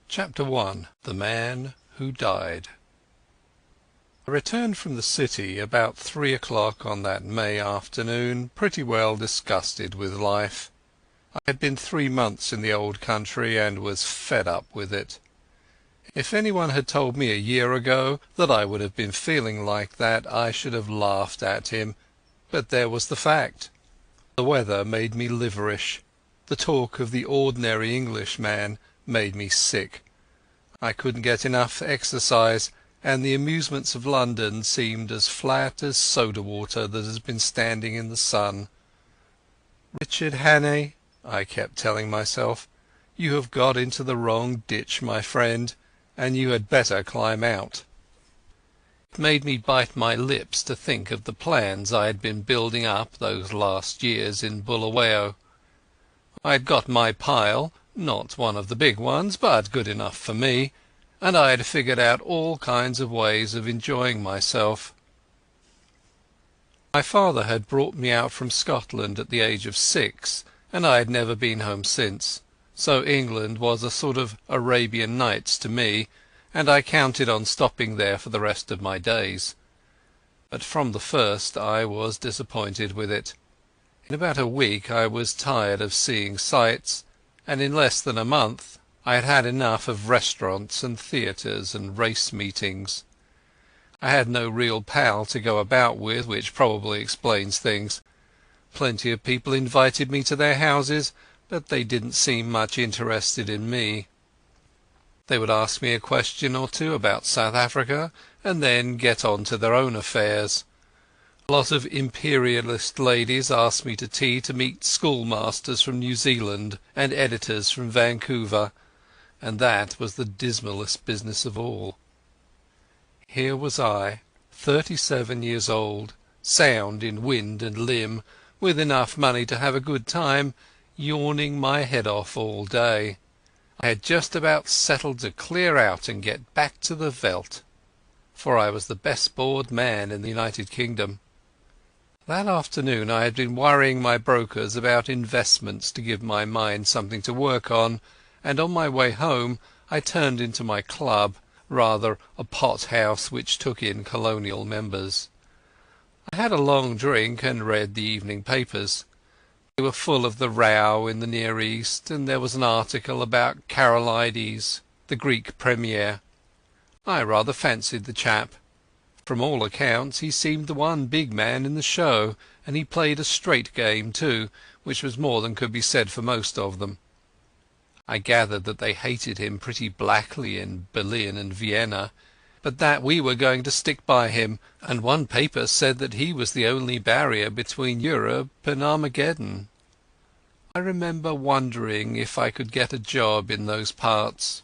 Chapter 1. The Man Who Died. I returned from the city about 3 o'clock on that May afternoon, pretty well disgusted with life. I had been 3 months in the old country and was fed up with it. If anyone had told me a year ago that I would have been feeling like that, I should have laughed at him, but there was the fact. The weather made me liverish. The talk of the ordinary Englishman made me sick. I couldn't get enough exercise, and the amusements of London seemed as flat as soda water that has been standing in the sun. "Richard Hannay," I kept telling myself, "you have got into the wrong ditch, my friend, and you had better climb out." It made me bite my lips to think of the plans I had been building up those last years in Bulawayo. I had got my pile, not one of the big ones, but good enough for me, and I had figured out all kinds of ways of enjoying myself. My father had brought me out from Scotland at the age of 6, and I had never been home since, so England was a sort of Arabian Nights to me, and I counted on stopping there for the rest of my days. But from the first I was disappointed with it. In about a week I was tired of seeing sights, and in less than a month I had had enough of restaurants and theatres and race meetings. I had no real pal to go about with, which probably explains things. Plenty of people invited me to their houses, but they didn't seem much interested in me. They would ask me a question or two about South Africa, and then get on to their own affairs. A lot of imperialist ladies asked me to tea to meet schoolmasters from New Zealand and editors from Vancouver, and that was the dismalest business of all. Here was I, 37 years old, sound in wind and limb, with enough money to have a good time, yawning my head off all day. I had just about settled to clear out and get back to the veldt, for I was the best bored man in the United Kingdom. That afternoon I had been worrying my brokers about investments to give my mind something to work on, and on my way home I turned into my club, rather a pot-house which took in colonial members. I had a long drink and read the evening papers. They were full of the row in the Near East, and there was an article about Karolides, the Greek premier. I rather fancied the chap. From all accounts he seemed the one big man in the show, and he played a straight game too, which was more than could be said for most of them. I gathered that they hated him pretty blackly in Berlin and Vienna, but that we were going to stick by him, and one paper said that he was the only barrier between Europe and Armageddon. I remember wondering if I could get a job in those parts.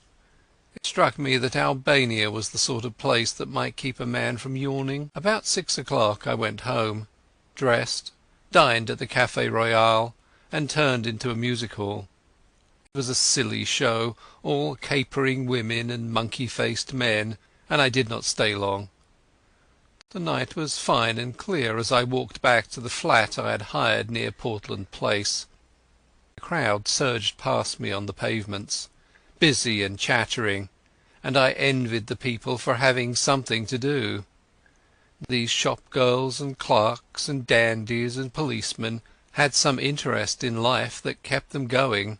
It struck me that Albania was the sort of place that might keep a man from yawning. About 6 o'clock I went home, dressed, dined at the Café Royal, and turned into a music hall. It was a silly show, all capering women and monkey-faced men, and I did not stay long. The night was fine and clear as I walked back to the flat I had hired near Portland Place. The crowd surged past me on the pavements, busy and chattering, and I envied the people for having something to do. These shop-girls and clerks and dandies and policemen had some interest in life that kept them going.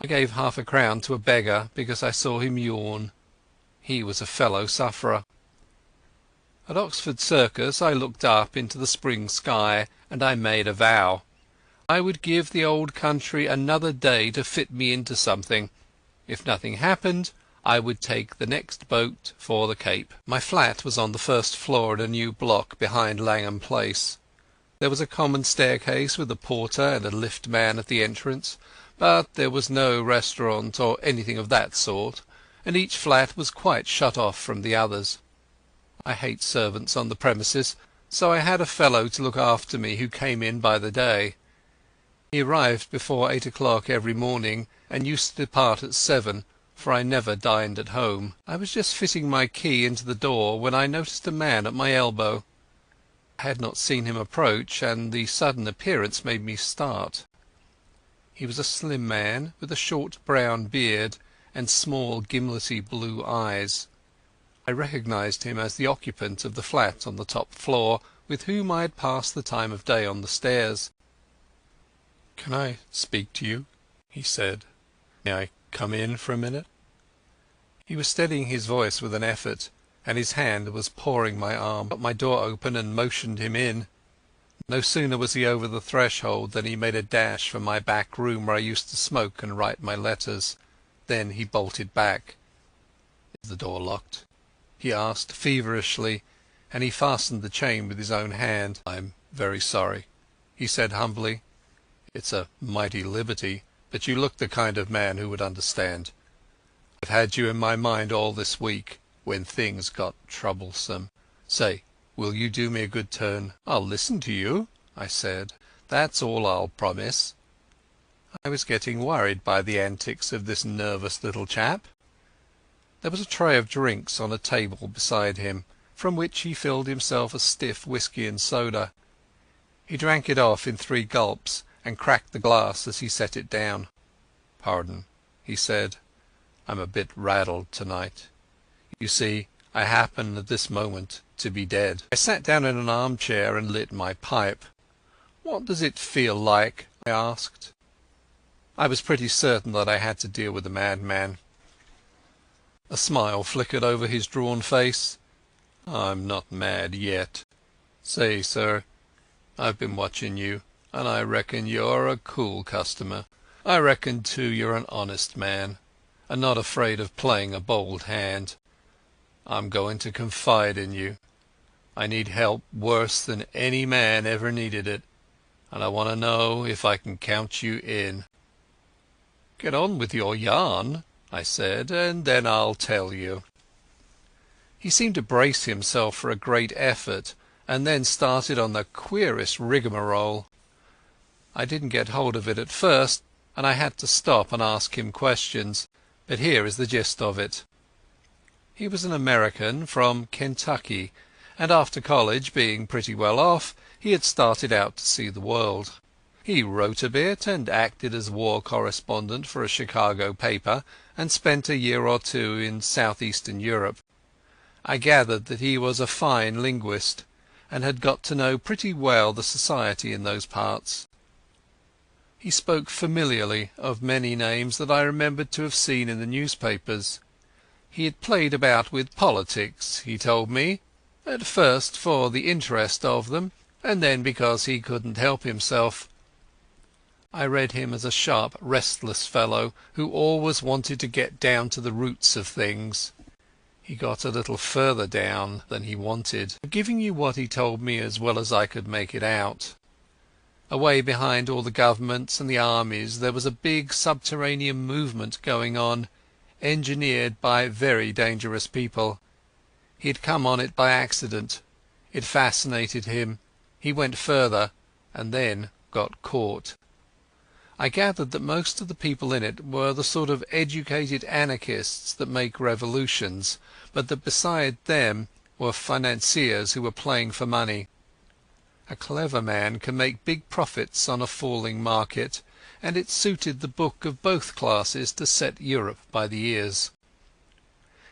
I gave half-a-crown to a beggar because I saw him yawn. He was a fellow sufferer. At Oxford Circus I looked up into the spring sky, and I made a vow. I would give the old country another day to fit me into something. If nothing happened, I would take the next boat for the Cape. My flat was on the first floor in a new block behind Langham Place. There was a common staircase with a porter and a lift man at the entrance, but there was no restaurant or anything of that sort, and each flat was quite shut off from the others. I hate servants on the premises, so I had a fellow to look after me who came in by the day. He arrived before 8 o'clock every morning, and used to depart at 7, for I never dined at home. I was just fitting my key into the door when I noticed a man at my elbow. I had not seen him approach, and the sudden appearance made me start. He was a slim man with a short brown beard, and small gimlety blue eyes. I recognized him as the occupant of the flat on the top floor with whom I had passed the time of day on the stairs. "Can I speak to you?" he said. "May I come in for a minute?" He was steadying his voice with an effort, and his hand was pawing my arm. I got my door open and motioned him in. No sooner was he over the threshold than he made a dash for my back room where I used to smoke and write my letters. Then he bolted back. "Is the door locked?" he asked feverishly, and he fastened the chain with his own hand. "I'm very sorry," he said humbly. "It's a mighty liberty, but you look the kind of man who would understand. I've had you in my mind all this week, when things got troublesome. Say, will you do me a good turn?" "I'll listen to you," I said. "That's all I'll promise." I was getting worried by the antics of this nervous little chap. There was a tray of drinks on a table beside him, from which he filled himself a stiff whisky and soda. He drank it off in 3 gulps and cracked the glass as he set it down. "Pardon," he said. "I'm a bit rattled tonight. You see, I happen at this moment to be dead." I sat down in an armchair and lit my pipe. "What does it feel like?" I asked. I was pretty certain that I had to deal with a madman. A smile flickered over his drawn face. "I'm not mad yet. Say, sir, I've been watching you, and I reckon you're a cool customer. I reckon, too, you're an honest man, and not afraid of playing a bold hand. I'm going to confide in you. I need help worse than any man ever needed it, and I want to know if I can count you in." "Get on with your yarn," I said, "and then I'll tell you." He seemed to brace himself for a great effort, and then started on the queerest rigmarole. I didn't get hold of it at first, and I had to stop and ask him questions, but here is the gist of it. He was an American from Kentucky, and after college, being pretty well off, he had started out to see the world. He wrote a bit and acted as war correspondent for a Chicago paper, and spent a year or 2 in southeastern Europe. I gathered that he was a fine linguist, and had got to know pretty well the society in those parts. He spoke familiarly of many names that I remembered to have seen in the newspapers. He had played about with politics, he told me, at first for the interest of them, and then because he couldn't help himself. I read him as a sharp, restless fellow who always wanted to get down to the roots of things. He got a little further down than he wanted. I'm giving you what he told me as well as I could make it out. Away behind all the governments and the armies there was a big subterranean movement going on, engineered by very dangerous people. He had come on it by accident. It fascinated him. He went further, and then got caught. I gathered that most of the people in it were the sort of educated anarchists that make revolutions, but that beside them were financiers who were playing for money. A clever man can make big profits on a falling market, and it suited the book of both classes to set Europe by the ears.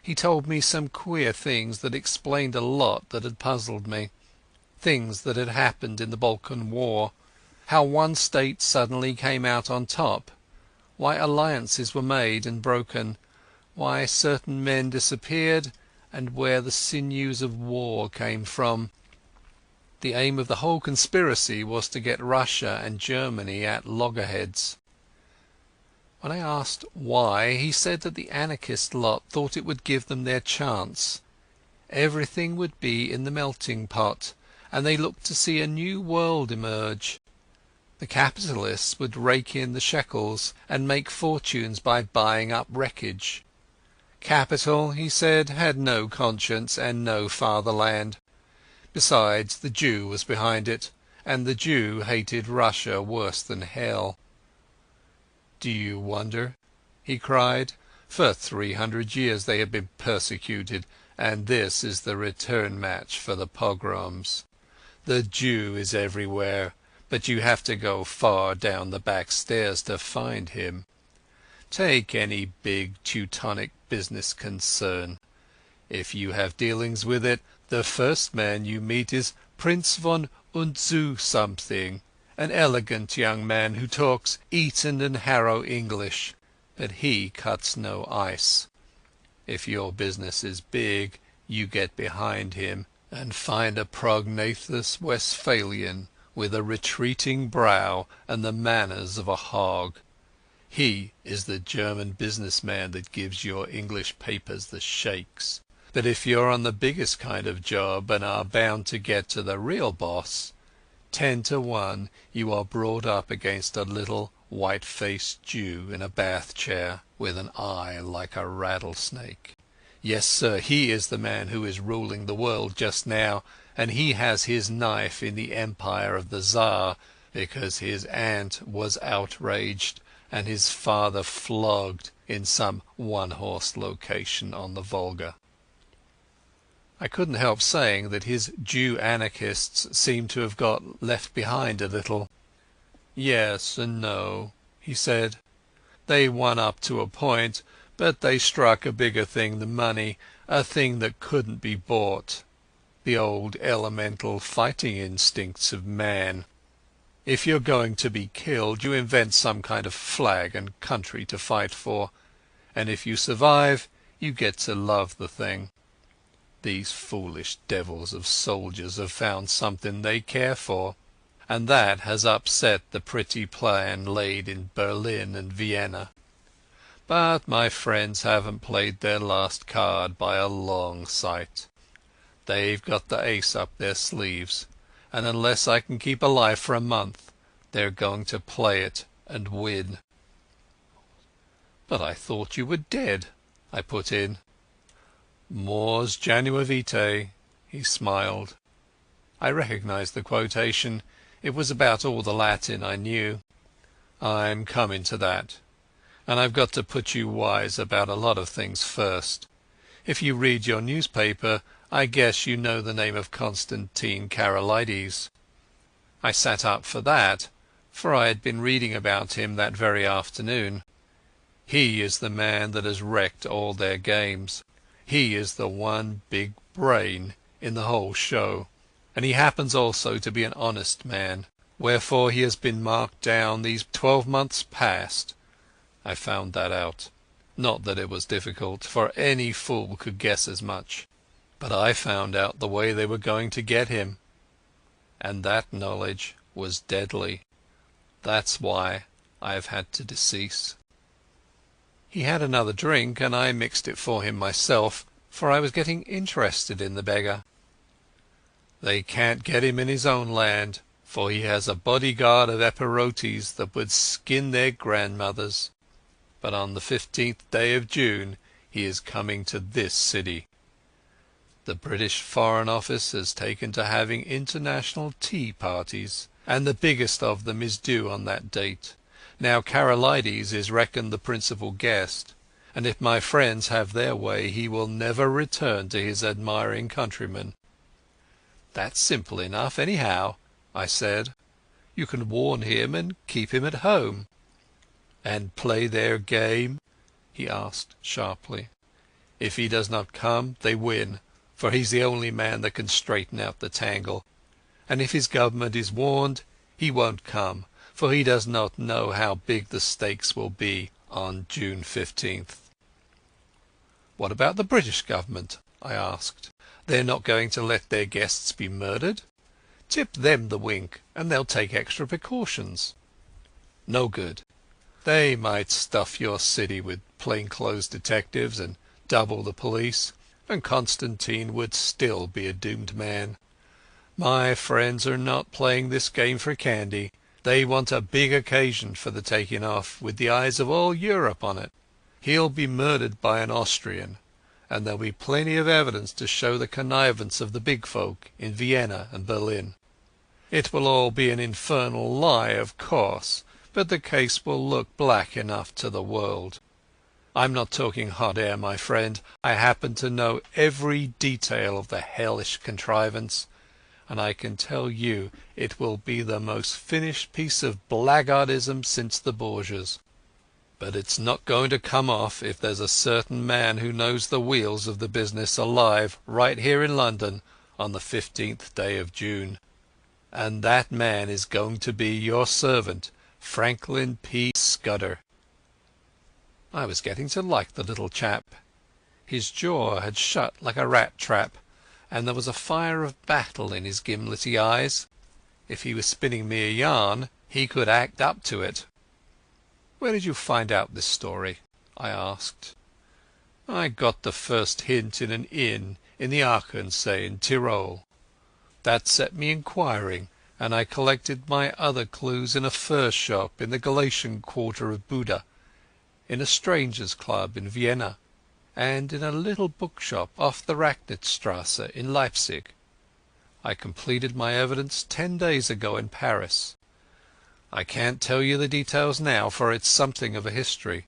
He told me some queer things that explained a lot that had puzzled me. Things that had happened in the Balkan War. How one state suddenly came out on top, why alliances were made and broken, why certain men disappeared, and where the sinews of war came from. The aim of the whole conspiracy was to get Russia and Germany at loggerheads. When I asked why, he said that the anarchist lot thought it would give them their chance. Everything would be in the melting pot, and they looked to see a new world emerge. The capitalists would rake in the shekels and make fortunes by buying up wreckage. Capital, he said, had no conscience and no fatherland. Besides, the Jew was behind it, and the Jew hated Russia worse than hell. "Do you wonder?" he cried. "For 300 years they have been persecuted, and this is the return match for the pogroms. The Jew is everywhere, but you have to go far down the back stairs to find him. Take any big Teutonic business concern. If you have dealings with it, the first man you meet is Prince von Unzu something, an elegant young man who talks Eton and Harrow English, but he cuts no ice. If your business is big, you get behind him and find a prognathous Westphalian with a retreating brow and the manners of a hog. He is the German businessman that gives your English papers the shakes. But if you're on the biggest kind of job and are bound to get to the real boss, 10 to 1 you are brought up against a little white-faced Jew in a bath chair with an eye like a rattlesnake. Yes, sir, he is the man who is ruling the world just now, and he has his knife in the empire of the Tsar because his aunt was outraged and his father flogged in some one-horse location on the Volga. I couldn't help saying that his Jew anarchists seemed to have got left behind a little. Yes and no, he said. They won up to a point, but they struck a bigger thing than money, a thing that couldn't be bought. The old elemental fighting instincts of man. If you're going to be killed, you invent some kind of flag and country to fight for, and if you survive, you get to love the thing. These foolish devils of soldiers have found something they care for, and that has upset the pretty plan laid in Berlin and Vienna. But my friends haven't played their last card by a long sight. They've got the ace up their sleeves, and unless I can keep alive for a month, they're going to play it and win. But I thought you were dead, I put in. Mors janua vitae, he smiled. I recognized the quotation. It was about all the Latin I knew. I'm coming to that. And I've got to put you wise about a lot of things first. If you read your newspaper, I guess you know the name of Constantine Karolides. I sat up for that, for I had been reading about him that very afternoon. He is the man that has wrecked all their games. He is the one big brain in the whole show, and he happens also to be an honest man, wherefore he has been marked down these 12 months past. I found that out. Not that it was difficult, for any fool could guess as much. But I found out the way they were going to get him. And that knowledge was deadly. That's why I have had to decease. He had another drink, and I mixed it for him myself, for I was getting interested in the beggar. They can't get him in his own land, for he has a bodyguard of Epirotes that would skin their grandmothers. But on the 15th day of June he is coming to this city. The British Foreign Office has taken to having international tea parties, and the biggest of them is due on that date. Now Karolides is reckoned the principal guest, and if my friends have their way he will never return to his admiring countrymen. That's simple enough anyhow, I said. You can warn him and keep him at home. And play their game? He asked sharply. If he does not come, they win, for he's the only man that can straighten out the tangle. And if his government is warned, he won't come, for he does not know how big the stakes will be on June 15th. What about the British government? I asked. They're not going to let their guests be murdered? Tip them the wink, and they'll take extra precautions. No good. They might stuff your city with plainclothes detectives and double the police, and Constantine would still be a doomed man. My friends are not playing this game for candy. They want a big occasion for the taking off, with the eyes of all Europe on it. He'll be murdered by an Austrian, and there'll be plenty of evidence to show the connivance of the big folk in Vienna and Berlin. It will all be an infernal lie, of course, but the case will look black enough to the world. I'm not talking hot air, my friend. I happen to know every detail of the hellish contrivance, and I can tell you it will be the most finished piece of blackguardism since the Borgias. But it's not going to come off if there's a certain man who knows the wheels of the business alive right here in London on the 15th day of June. And that man is going to be your servant, Franklin P. Scudder." I was getting to like the little chap. His jaw had shut like a rat trap, and there was a fire of battle in his gimlety eyes. If he was spinning me a yarn, he could act up to it. "Where did you find out this story?" I asked. "I got the first hint in an inn in the Achensee in Tyrol. That set me inquiring, and I collected my other clues in a fur shop in the Galatian quarter of Buda, in a strangers' club in Vienna, and in a little bookshop off the Racknitzstrasse in Leipzig. I completed my evidence 10 days ago in Paris. I can't tell you the details now, for it's something of a history.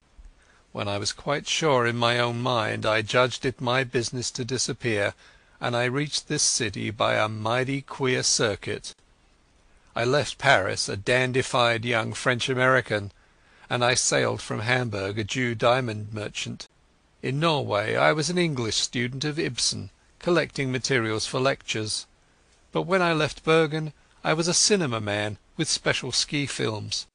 When I was quite sure in my own mind, I judged it my business to disappear, and I reached this city by a mighty queer circuit. I left Paris a dandified young French-American, and I sailed from Hamburg a Jew diamond merchant. In Norway I was an English student of Ibsen, collecting materials for lectures. But when I left Bergen I was a cinema man with special ski films.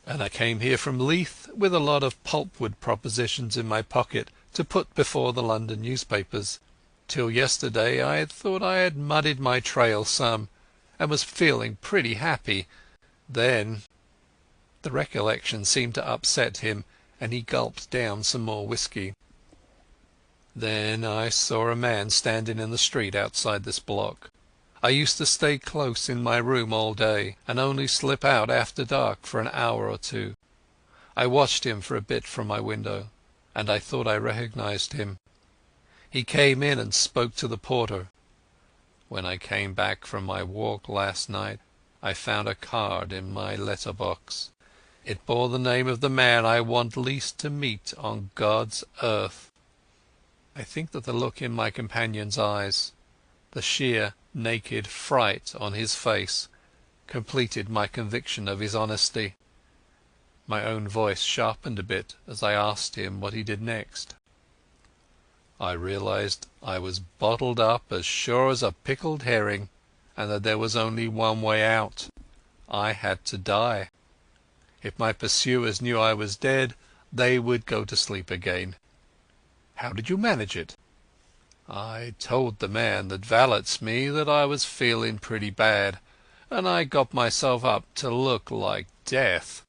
And I came here from Leith with a lot of pulpwood propositions in my pocket to put before the London newspapers. Till yesterday I had thought I had muddied my trail some, and was feeling pretty happy. Then—" The recollection seemed to upset him, and he gulped down some more whisky. "Then I saw a man standing in the street outside this block. I used to stay close in my room all day, and only slip out after dark for an hour or two. I watched him for a bit from my window, and I thought I recognized him. He came in and spoke to the porter. When I came back from my walk last night, I found a card in my letter-box. It bore the name of the man I want least to meet on God's earth." I think that the look in my companion's eyes, the sheer naked fright on his face, completed my conviction of his honesty. My own voice sharpened a bit as I asked him what he did next. I realized I was bottled up as sure as a pickled herring, and that there was only one way out. I had to die. If my pursuers knew I was dead, they would go to sleep again. "How did you manage it?" "I told the man that valets me that I was feeling pretty bad, and I got myself up to look like death.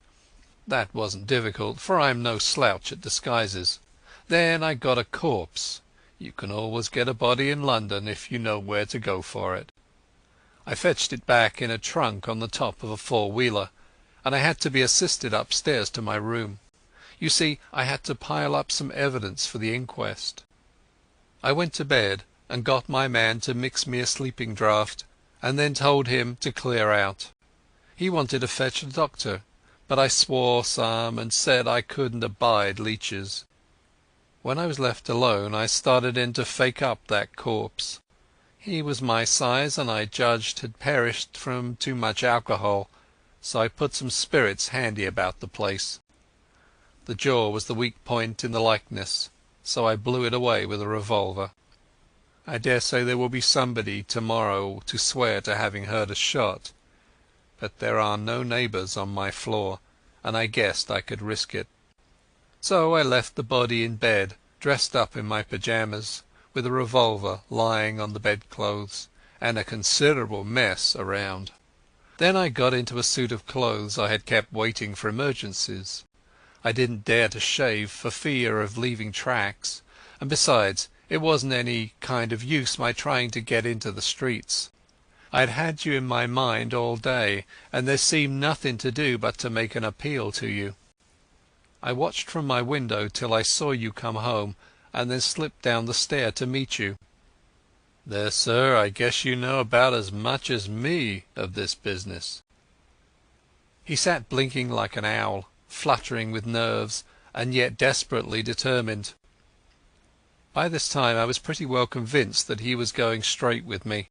That wasn't difficult, for I'm no slouch at disguises. Then I got a corpse. You can always get a body in London if you know where to go for it. I fetched it back in a trunk on the top of a four-wheeler, and I had to be assisted upstairs to my room. You see, I had to pile up some evidence for the inquest. I went to bed and got my man to mix me a sleeping draught, and then told him to clear out. He wanted to fetch a doctor, but I swore some and said I couldn't abide leeches. When I was left alone I started in to fake up that corpse. He was my size, and I judged had perished from too much alcohol, so I put some spirits handy about the place. The jaw was the weak point in the likeness, so I blew it away with a revolver. I daresay there will be somebody tomorrow to swear to having heard a shot, but there are no neighbours on my floor, and I guessed I could risk it. So I left the body in bed, dressed up in my pyjamas, with a revolver lying on the bedclothes, and a considerable mess around. Then I got into a suit of clothes I had kept waiting for emergencies. I didn't dare to shave for fear of leaving tracks, and besides, it wasn't any kind of use my trying to get into the streets. I'd had you in my mind all day, and there seemed nothing to do but to make an appeal to you. I watched from my window till I saw you come home, and then slipped down the stair to meet you. There, sir, I guess you know about as much as me of this business." He sat blinking like an owl, fluttering with nerves, and yet desperately determined. By this time I was pretty well convinced that he was going straight with me.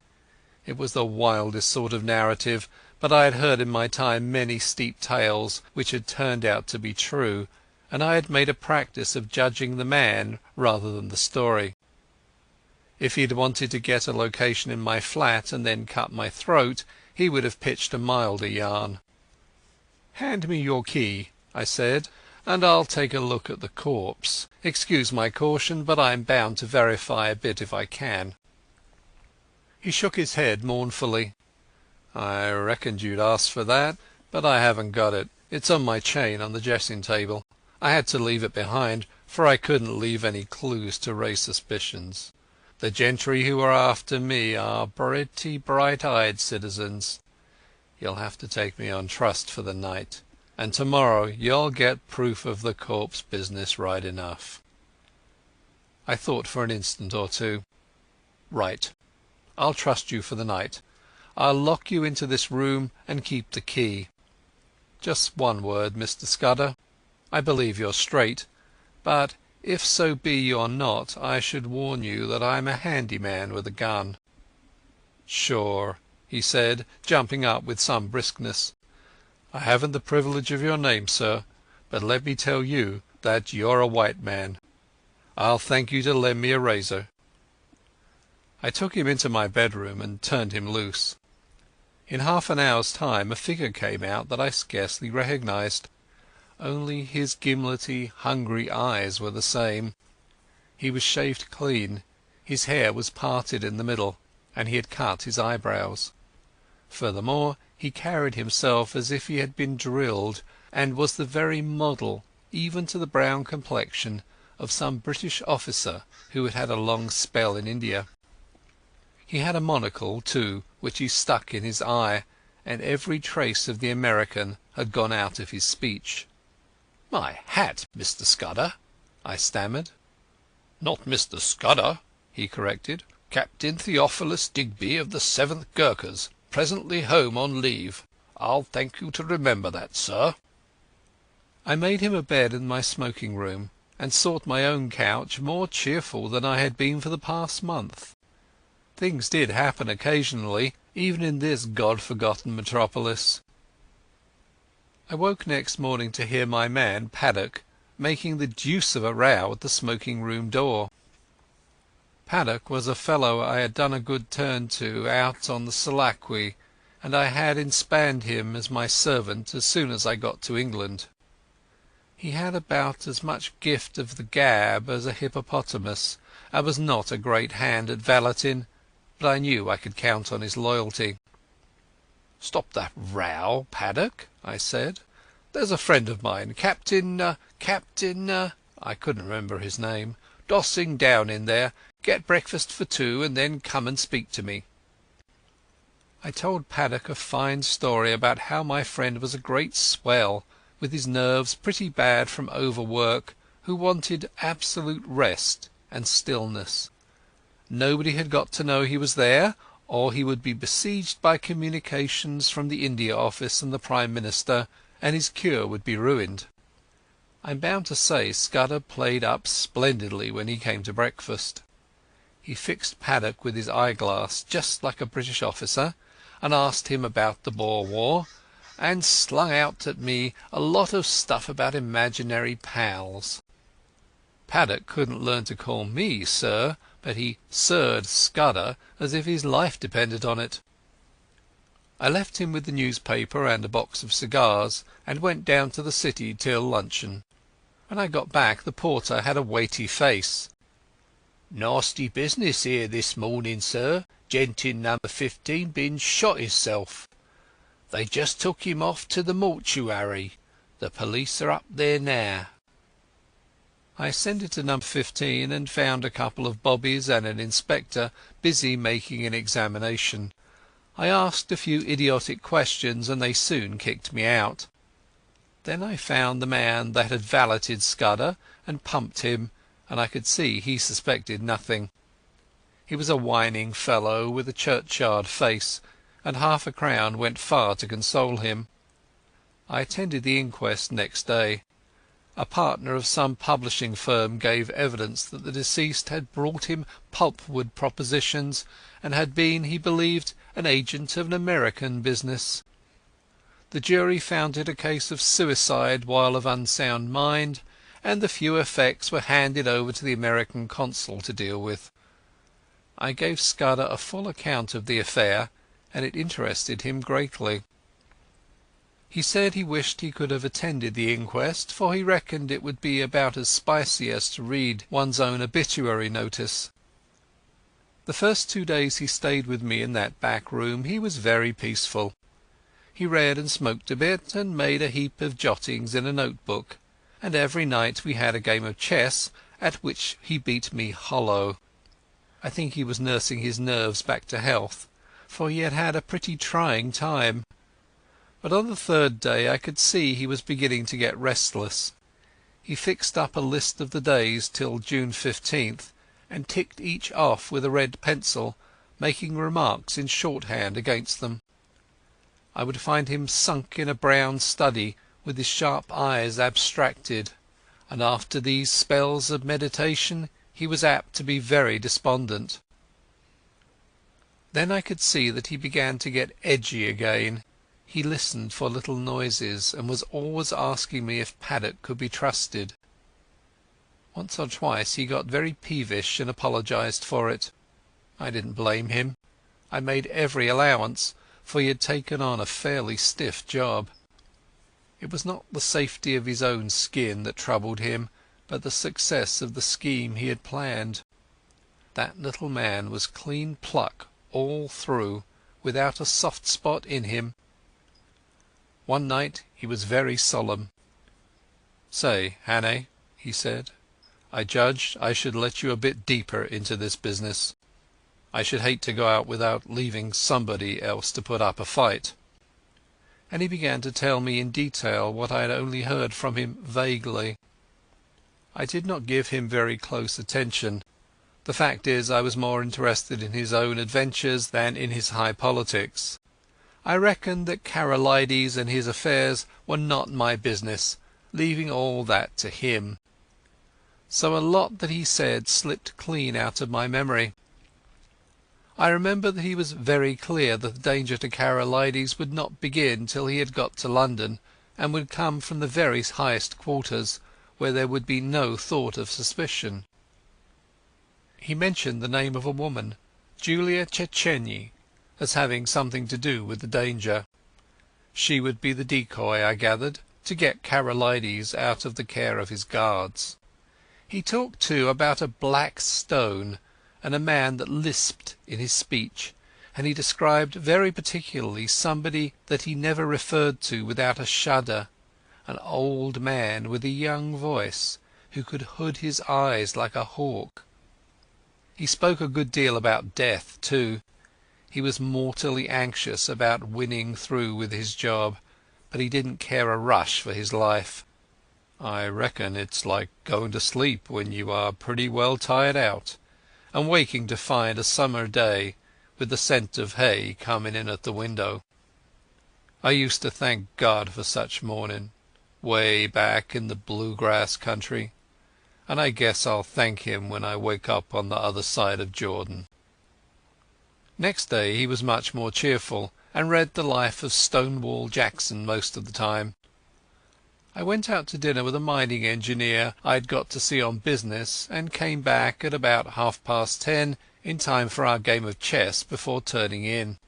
It was the wildest sort of narrative, but I had heard in my time many steep tales which had turned out to be true, and I had made a practice of judging the man rather than the story. If he had wanted to get a location in my flat and then cut my throat, he would have pitched a milder yarn. "Hand me your key," I said, "and I'll take a look at the corpse. Excuse my caution, but I'm bound to verify a bit if I can." He shook his head mournfully. "I reckoned you'd ask for that, but I haven't got it. It's on my chain on the dressing table. I had to leave it behind, for I couldn't leave any clues to raise suspicions. The gentry who are after me are pretty bright-eyed citizens. You'll have to take me on trust for the night, and tomorrow you'll get proof of the corpse business right enough." I thought for an instant or two. "Right. I'll trust you for the night. I'll lock you into this room and keep the key. Just one word, Mr. Scudder. I believe you're straight, but if so be you're not, I should warn you that I'm a handy man with a gun." "Sure," he said, jumping up with some briskness. "I haven't the privilege of your name, sir, but let me tell you that you're a white man. I'll thank you to lend me a razor." I took him into my bedroom and turned him loose. In half an hour's time a figure came out that I scarcely recognized. Only his gimlety, hungry eyes were the same. He was shaved clean, his hair was parted in the middle, and he had cut his eyebrows. Furthermore, he carried himself as if he had been drilled, and was the very model, even to the brown complexion, of some British officer who had had a long spell in India. He had a monocle, too, which he stuck in his eye, and every trace of the American had gone out of his speech. "My hat, Mr. Scudder," I stammered. "Not Mr. Scudder," he corrected. "Captain Theophilus Digby of the 7th Gurkhas, presently home on leave. I'll thank you to remember that, sir." I made him a bed in my smoking room, and sought my own couch more cheerful than I had been for the past month. Things did happen occasionally, even in this God-forgotten metropolis. I woke next morning to hear my man, Paddock, making the deuce of a row at the smoking-room door. Paddock was a fellow I had done a good turn to out on the Selakwe, and I had inspanned him as my servant as soon as I got to England. He had about as much gift of the gab as a hippopotamus, and was not a great hand at valeting, but I knew I could count on his loyalty. "Stop that row, Paddock," I said. "There's a friend of mine, Captain I couldn't remember his name, dossing down in there. Get breakfast for two, and then come and speak to me." I told Paddock a fine story about how my friend was a great swell, with his nerves pretty bad from overwork, who wanted absolute rest and stillness. Nobody had got to know he was there, or he would be besieged by communications from the India Office and the Prime Minister, and his cure would be ruined. I'm bound to say Scudder played up splendidly when he came to breakfast. He fixed Paddock with his eyeglass just like a British officer, and asked him about the Boer War, and slung out at me a lot of stuff about imaginary pals. Paddock couldn't learn to call me sir, but he sirred Scudder as if his life depended on it. I left him with the newspaper and a box of cigars, and went down to the city till luncheon. When I got back the porter had a weighty face. "Nasty business here this morning, sir. Gent in number 15 been shot hisself. They just took him off to the mortuary. The police are up there now." I ascended to number 15 and found a couple of bobbies and an inspector busy making an examination. I asked a few idiotic questions and they soon kicked me out. Then I found the man that had valeted Scudder and pumped him, and I could see he suspected nothing. He was a whining fellow with a churchyard face, and half a crown went far to console him. I attended the inquest next day. A partner of some publishing firm gave evidence that the deceased had brought him pulpwood propositions, and had been, he believed, an agent of an American business. The jury found it a case of suicide while of unsound mind, and the few effects were handed over to the American consul to deal with. I gave Scudder a full account of the affair, and it interested him greatly. He said he wished he could have attended the inquest, for he reckoned it would be about as spicy as to read one's own obituary notice. The first 2 days he stayed with me in that back room he was very peaceful. He read and smoked a bit, and made a heap of jottings in a notebook, and every night we had a game of chess, at which he beat me hollow. I think he was nursing his nerves back to health, for he had had a pretty trying time. But on the 3rd day I could see he was beginning to get restless. He fixed up a list of the days till June 15th, and ticked each off with a red pencil, making remarks in shorthand against them. I would find him sunk in a brown study, with his sharp eyes abstracted, and after these spells of meditation he was apt to be very despondent. Then I could see that he began to get edgy again. He listened for little noises, and was always asking me if Paddock could be trusted. Once or twice he got very peevish and apologized for it. I didn't blame him. I made every allowance, for he had taken on a fairly stiff job. It was not the safety of his own skin that troubled him, but the success of the scheme he had planned. That little man was clean pluck all through, without a soft spot in him. One night he was very solemn. "Say, Hannay," he said, "I judged I should let you a bit deeper into this business. I should hate to go out without leaving somebody else to put up a fight." And he began to tell me in detail what I had only heard from him vaguely. I did not give him very close attention. The fact is, I was more interested in his own adventures than in his high politics. I reckoned that Karolides and his affairs were not my business, leaving all that to him. So a lot that he said slipped clean out of my memory. I remember that he was very clear that the danger to Karolides would not begin till he had got to London, and would come from the very highest quarters, where there would be no thought of suspicion. He mentioned the name of a woman, Julia Czechenyi, as having something to do with the danger. She would be the decoy, I gathered, to get Karolides out of the care of his guards. He talked too about a black stone and a man that lisped in his speech, and he described very particularly somebody that he never referred to without a shudder, an old man with a young voice, who could hood his eyes like a hawk. He spoke a good deal about death too. He was mortally anxious about winning through with his job, but he didn't care a rush for his life. "I reckon it's like going to sleep when you are pretty well tired out, and waking to find a summer day with the scent of hay coming in at the window. I used to thank God for such morning, way back in the bluegrass country, and I guess I'll thank him when I wake up on the other side of Jordan." Next day he was much more cheerful, and read the life of Stonewall Jackson most of the time. I went out to dinner with a mining engineer I had got to see on business, and came back at about 10:30 in time for our game of chess before turning in.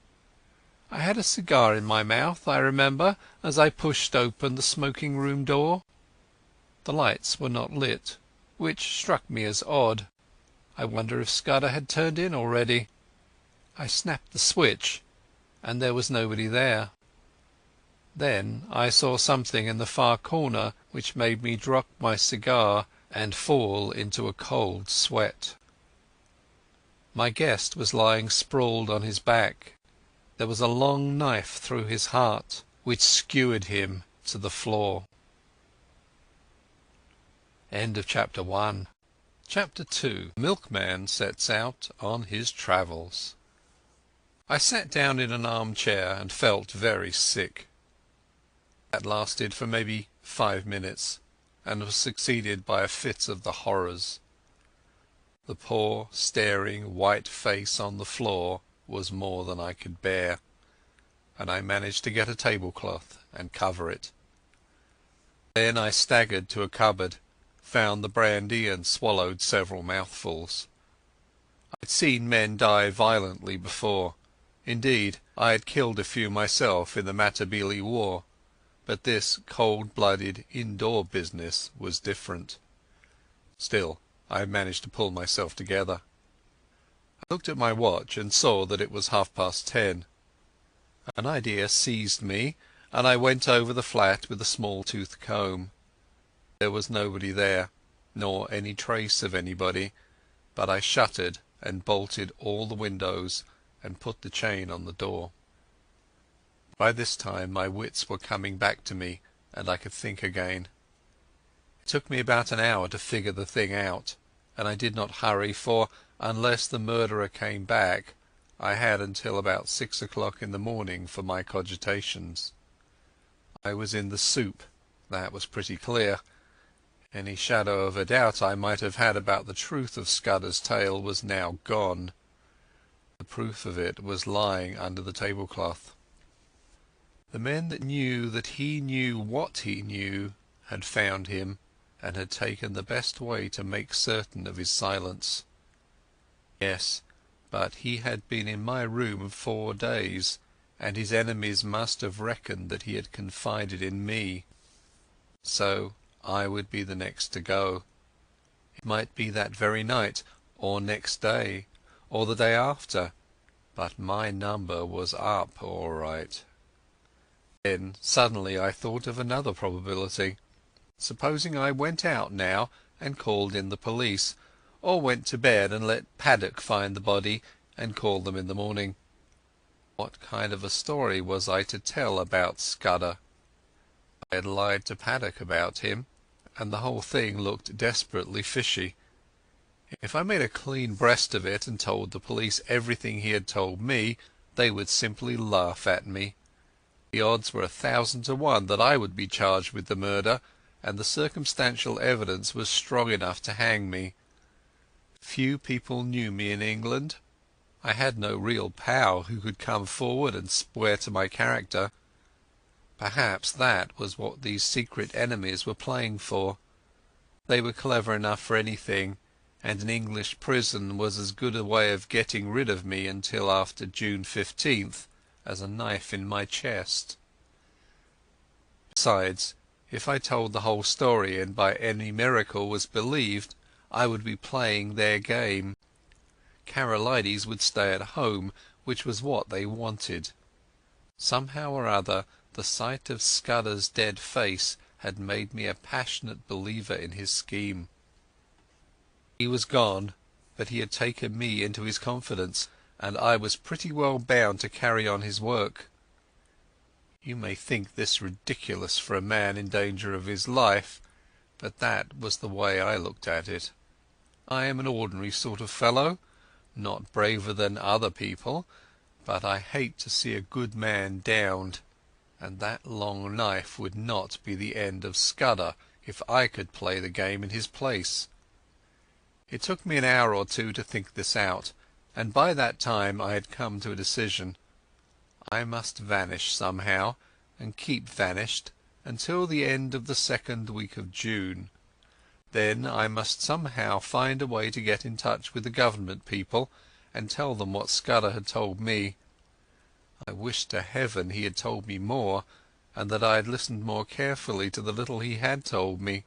I had a cigar in my mouth, I remember, as I pushed open the smoking-room door. The lights were not lit, which struck me as odd. I wonder if Scudder had turned in already. I snapped the switch, and there was nobody there. Then I saw something in the far corner which made me drop my cigar and fall into a cold sweat. My guest was lying sprawled on his back. There was a long knife through his heart, which skewered him to the floor. End of Chapter 1. Chapter 2. Milkman sets out on his travels. I sat down in an armchair and felt very sick. That lasted for maybe 5 minutes, and was succeeded by a fit of the horrors. The poor, staring, white face on the floor was more than I could bear, and I managed to get a tablecloth and cover it. Then I staggered to a cupboard, found the brandy and swallowed several mouthfuls. I'd seen men die violently before. Indeed, I had killed a few myself in the Matabele War, but this cold-blooded indoor business was different. Still, I managed to pull myself together. I looked at my watch and saw that it was 10:30. An idea seized me, and I went over the flat with a small-tooth comb. There was nobody there, nor any trace of anybody, but I shuttered and bolted all the windows and put the chain on the door. By this time my wits were coming back to me, and I could think again. It took me about an hour to figure the thing out, and I did not hurry, for unless the murderer came back, I had until about 6 o'clock in the morning for my cogitations. I was in the soup, that was pretty clear. Any shadow of a doubt I might have had about the truth of Scudder's tale was now gone. The proof of it was lying under the tablecloth. The men that knew that he knew what he knew had found him, and had taken the best way to make certain of his silence. Yes, but he had been in my room 4 days, and his enemies must have reckoned that he had confided in me. So I would be the next to go. It might be that very night, or next day, or the day after, but my number was up all right. Then suddenly I thought of another probability. Supposing I went out now and called in the police, or went to bed and let Paddock find the body and call them in the morning. What kind of a story was I to tell about Scudder? I had lied to Paddock about him, and the whole thing looked desperately fishy. If I made a clean breast of it and told the police everything he had told me, they would simply laugh at me. The odds were 1,000 to 1 that I would be charged with the murder, and the circumstantial evidence was strong enough to hang me. Few people knew me in England. I had no real pal who could come forward and swear to my character. Perhaps that was what these secret enemies were playing for. They were clever enough for anything, and an English prison was as good a way of getting rid of me until after June 15th as a knife in my chest. Besides, if I told the whole story and by any miracle was believed, I would be playing their game. Karolides would stay at home, which was what they wanted. Somehow or other the sight of Scudder's dead face had made me a passionate believer in his scheme. He was gone, but he had taken me into his confidence, and I was pretty well bound to carry on his work. You may think this ridiculous for a man in danger of his life, but that was the way I looked at it. I am an ordinary sort of fellow, not braver than other people, but I hate to see a good man downed, and that long knife would not be the end of Scudder if I could play the game in his place. It took me an hour or two to think this out, and by that time I had come to a decision. I must vanish somehow, and keep vanished until the end of the 2nd week of June. Then I must somehow find a way to get in touch with the government people and tell them what Scudder had told me. I wished to heaven he had told me more, and that I had listened more carefully to the little he had told me.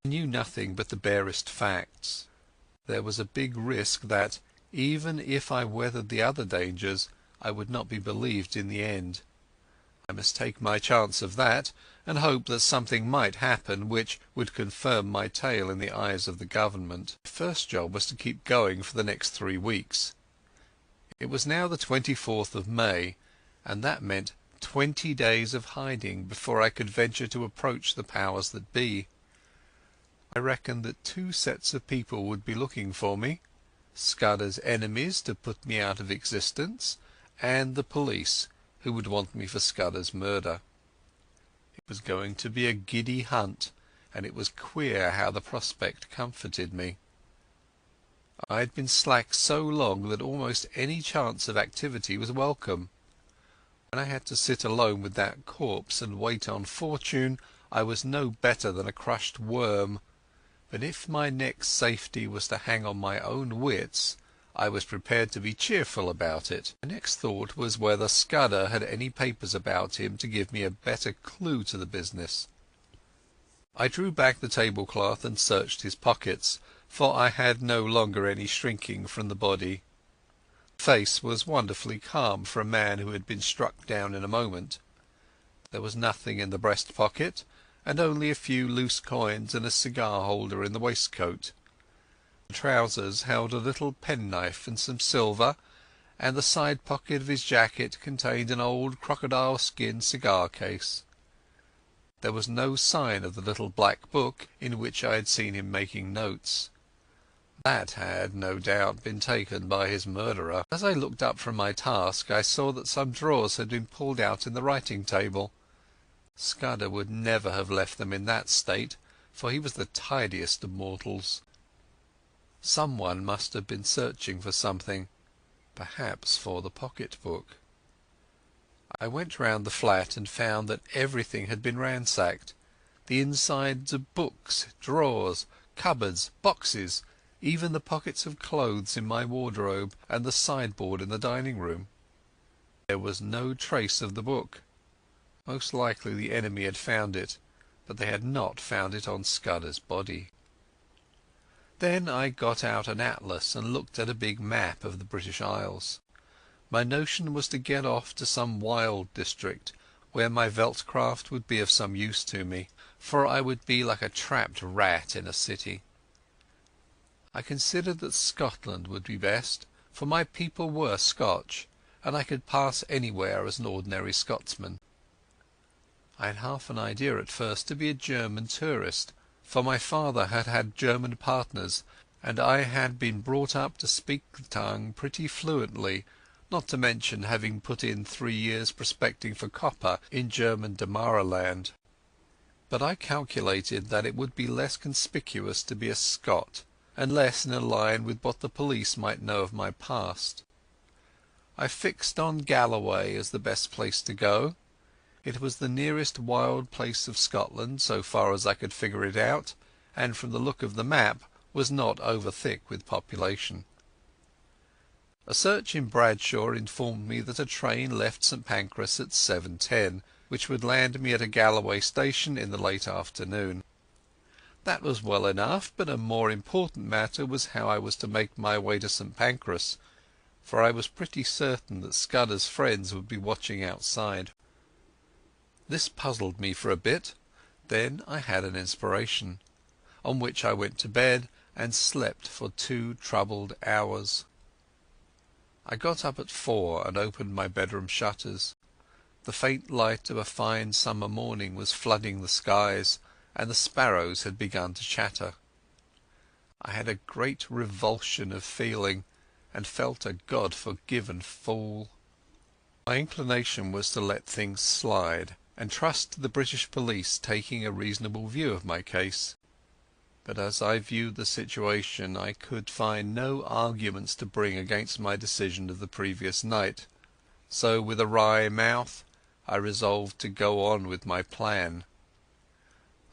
I knew nothing but the barest facts. There was a big risk that, even if I weathered the other dangers, I would not be believed in the end. I must take my chance of that, and hope that something might happen which would confirm my tale in the eyes of the government. My first job was to keep going for the next 3 weeks. It was now the 24th of May, and that meant 20 days of hiding before I could venture to approach the powers that be. I reckoned that 2 sets of people would be looking for me: Scudder's enemies to put me out of existence, and the police, who would want me for Scudder's murder. It was going to be a giddy hunt, and it was queer how the prospect comforted me. I had been slack so long that almost any chance of activity was welcome. When I had to sit alone with that corpse and wait on fortune, I was no better than a crushed worm, but if my next safety was to hang on my own wits, I was prepared to be cheerful about it. My next thought was whether Scudder had any papers about him to give me a better clue to the business. I drew back the tablecloth and searched his pockets, for I had no longer any shrinking from the body. The face was wonderfully calm for a man who had been struck down in a moment. There was nothing in the breast pocket, and only a few loose coins and a cigar-holder in the waistcoat. The trousers held a little penknife and some silver, and the side pocket of his jacket contained an old crocodile-skin cigar-case. There was no sign of the little black book in which I had seen him making notes. That had, no doubt, been taken by his murderer. As I looked up from my task, I saw that some drawers had been pulled out in the writing-table. Scudder would never have left them in that state, for he was the tidiest of mortals. Someone must have been searching for something, perhaps for the pocket-book. I went round the flat and found that everything had been ransacked. The insides of books, drawers, cupboards, boxes, even the pockets of clothes in my wardrobe and the sideboard in the dining-room. There was no trace of the book. Most likely the enemy had found it, but they had not found it on Scudder's body. Then I got out an atlas and looked at a big map of the British Isles. My notion was to get off to some wild district where my Veldcraft would be of some use to me, for I would be like a trapped rat in a city. I considered that Scotland would be best, for my people were Scotch, and I could pass anywhere as an ordinary Scotsman. I had half an idea at first to be a German tourist, for my father had had German partners, and I had been brought up to speak the tongue pretty fluently, not to mention having put in 3 years prospecting for copper in German Damaraland. But I calculated that it would be less conspicuous to be a Scot, and less in a line with what the police might know of my past. I fixed on Galloway as the best place to go. It was the nearest wild place of Scotland, so far as I could figure it out, and from the look of the map was not over thick with population. A search in Bradshaw informed me that a train left St Pancras at 7:10, which would land me at a Galloway station in the late afternoon. That was well enough, but a more important matter was how I was to make my way to St Pancras, for I was pretty certain that Scudder's friends would be watching outside. This puzzled me for a bit. Then I had an inspiration, on which I went to bed and slept for 2 troubled hours. I got up at 4 and opened my bedroom shutters. The faint light of a fine summer morning was flooding the skies, and the sparrows had begun to chatter. I had a great revulsion of feeling, and felt a God-forgiven fool. My inclination was to let things slide, and trust to the British police taking a reasonable view of my case. But as I viewed the situation I could find no arguments to bring against my decision of the previous night, so with a wry mouth I resolved to go on with my plan.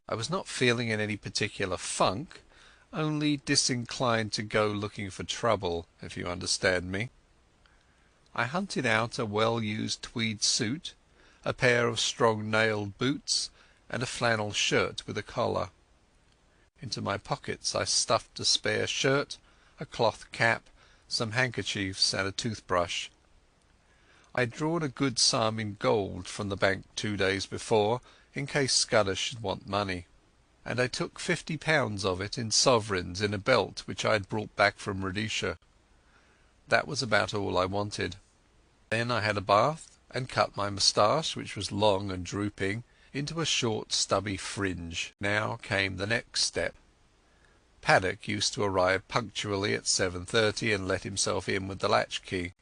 I was not feeling in any particular funk, only disinclined to go looking for trouble, if you understand me. I hunted out a well-used tweed suit, a pair of strong-nailed boots, and a flannel shirt with a collar. Into my pockets I stuffed a spare shirt, a cloth cap, some handkerchiefs, and a toothbrush. I had drawn a good sum in gold from the bank 2 days before, in case Scudder should want money, and I took £50 of it in sovereigns in a belt which I had brought back from Rhodesia. That was about all I wanted. Then I had a bath, and cut my moustache, which was long and drooping, into a short stubby fringe. Now came the next step. Paddock used to arrive punctually at 7:30 and let himself in with the latchkey,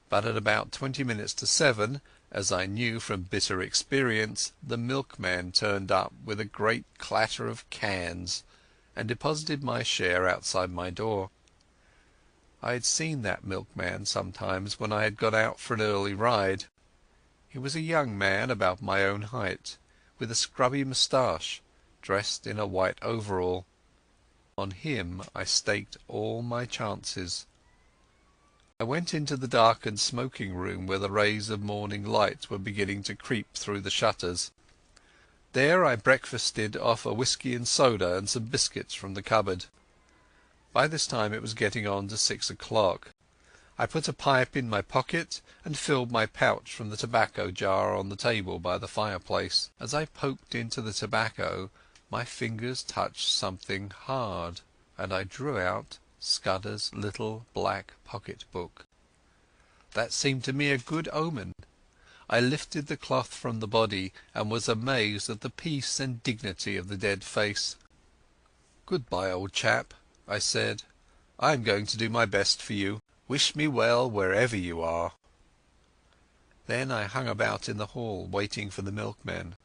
but at about 20 minutes to 7, as I knew from bitter experience, the milkman turned up with a great clatter of cans and deposited my share outside my door. I had seen that milkman sometimes when I had gone out for an early ride. He was a young man about my own height, with a scrubby moustache, dressed in a white overall. On him I staked all my chances. I went into the darkened smoking room where the rays of morning light were beginning to creep through the shutters. There I breakfasted off a whisky and soda and some biscuits from the cupboard. By this time it was getting on to 6 o'clock. I put a pipe in my pocket and filled my pouch from the tobacco jar on the table by the fireplace. As I poked into the tobacco, my fingers touched something hard, and I drew out Scudder's little black pocket-book. That seemed to me a good omen. I lifted the cloth from the body and was amazed at the peace and dignity of the dead face. "Goodbye, old chap," I said. "I am going to do my best for you. Wish me well wherever you are." Then I hung about in the hall waiting for the milkman.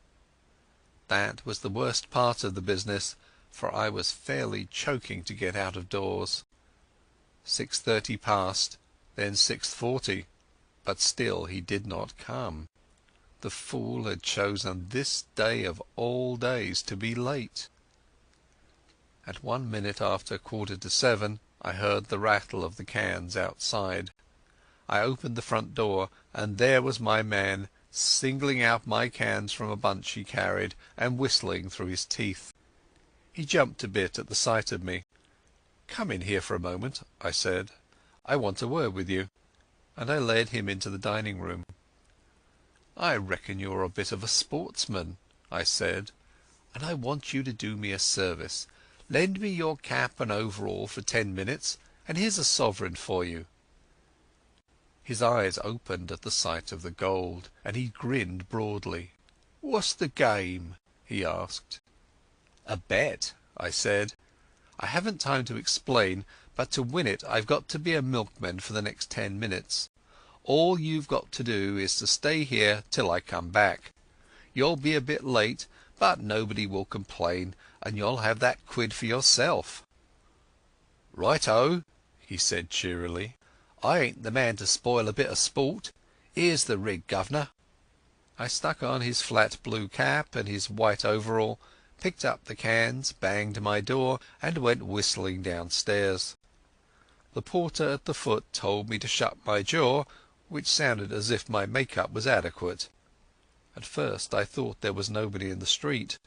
That was the worst part of the business, for I was fairly choking to get out of doors. 6:30 passed, then 6:40, but still he did not come. The fool had chosen this day of all days to be late. At 1 minute after 7:15 I heard the rattle of the cans outside. I opened the front door, and there was my man, singling out my cans from a bunch he carried and whistling through his teeth. He jumped a bit at the sight of me. "Come in here for a moment," I said. "I want a word with you," and I led him into the dining room. "I reckon you're a bit of a sportsman," I said, "and I want you to do me a service. Lend me your cap and overall for 10 minutes, and here's a sovereign for you." His eyes opened at the sight of the gold, and he grinned broadly. "What's the game?" he asked. "A bet," I said. "I haven't time to explain, but to win it I've got to be a milkman for the next 10 minutes. All you've got to do is to stay here till I come back. You'll be a bit late, but nobody will complain, and you'll have that quid for yourself." "Right-o," he said cheerily. "I ain't the man to spoil a bit of sport. Here's the rig, guv'nor." I stuck on his flat blue cap and his white overall, picked up the cans, banged my door, and went whistling downstairs. The porter at the foot told me to shut my jaw, which sounded as if my make-up was adequate. At first I thought there was nobody in the street.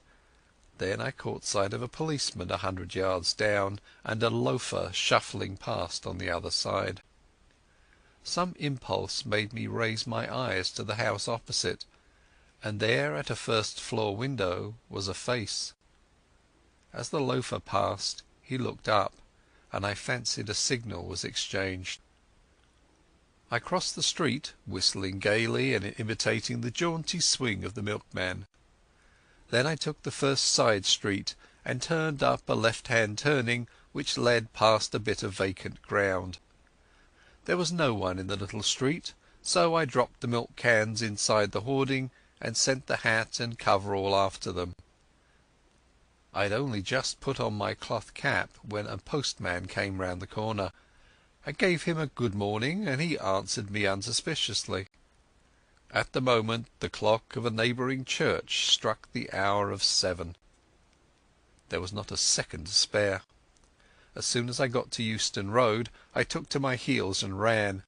Then I caught sight of a policeman 100 yards down, and a loafer shuffling past on the other side. Some impulse made me raise my eyes to the house opposite, and there at a first-floor window was a face. As the loafer passed he looked up, and I fancied a signal was exchanged. I crossed the street, whistling gaily and imitating the jaunty swing of the milkman. Then I took the first side street and turned up a left-hand turning which led past a bit of vacant ground. There was no one in the little street, so I dropped the milk cans inside the hoarding and sent the hat and coverall after them. I had only just put on my cloth cap when a postman came round the corner. I gave him a good morning, and he answered me unsuspiciously. At the moment the clock of a neighbouring church struck the hour of 7. There was not a second to spare. As soon as I got to Euston Road I took to my heels and ran.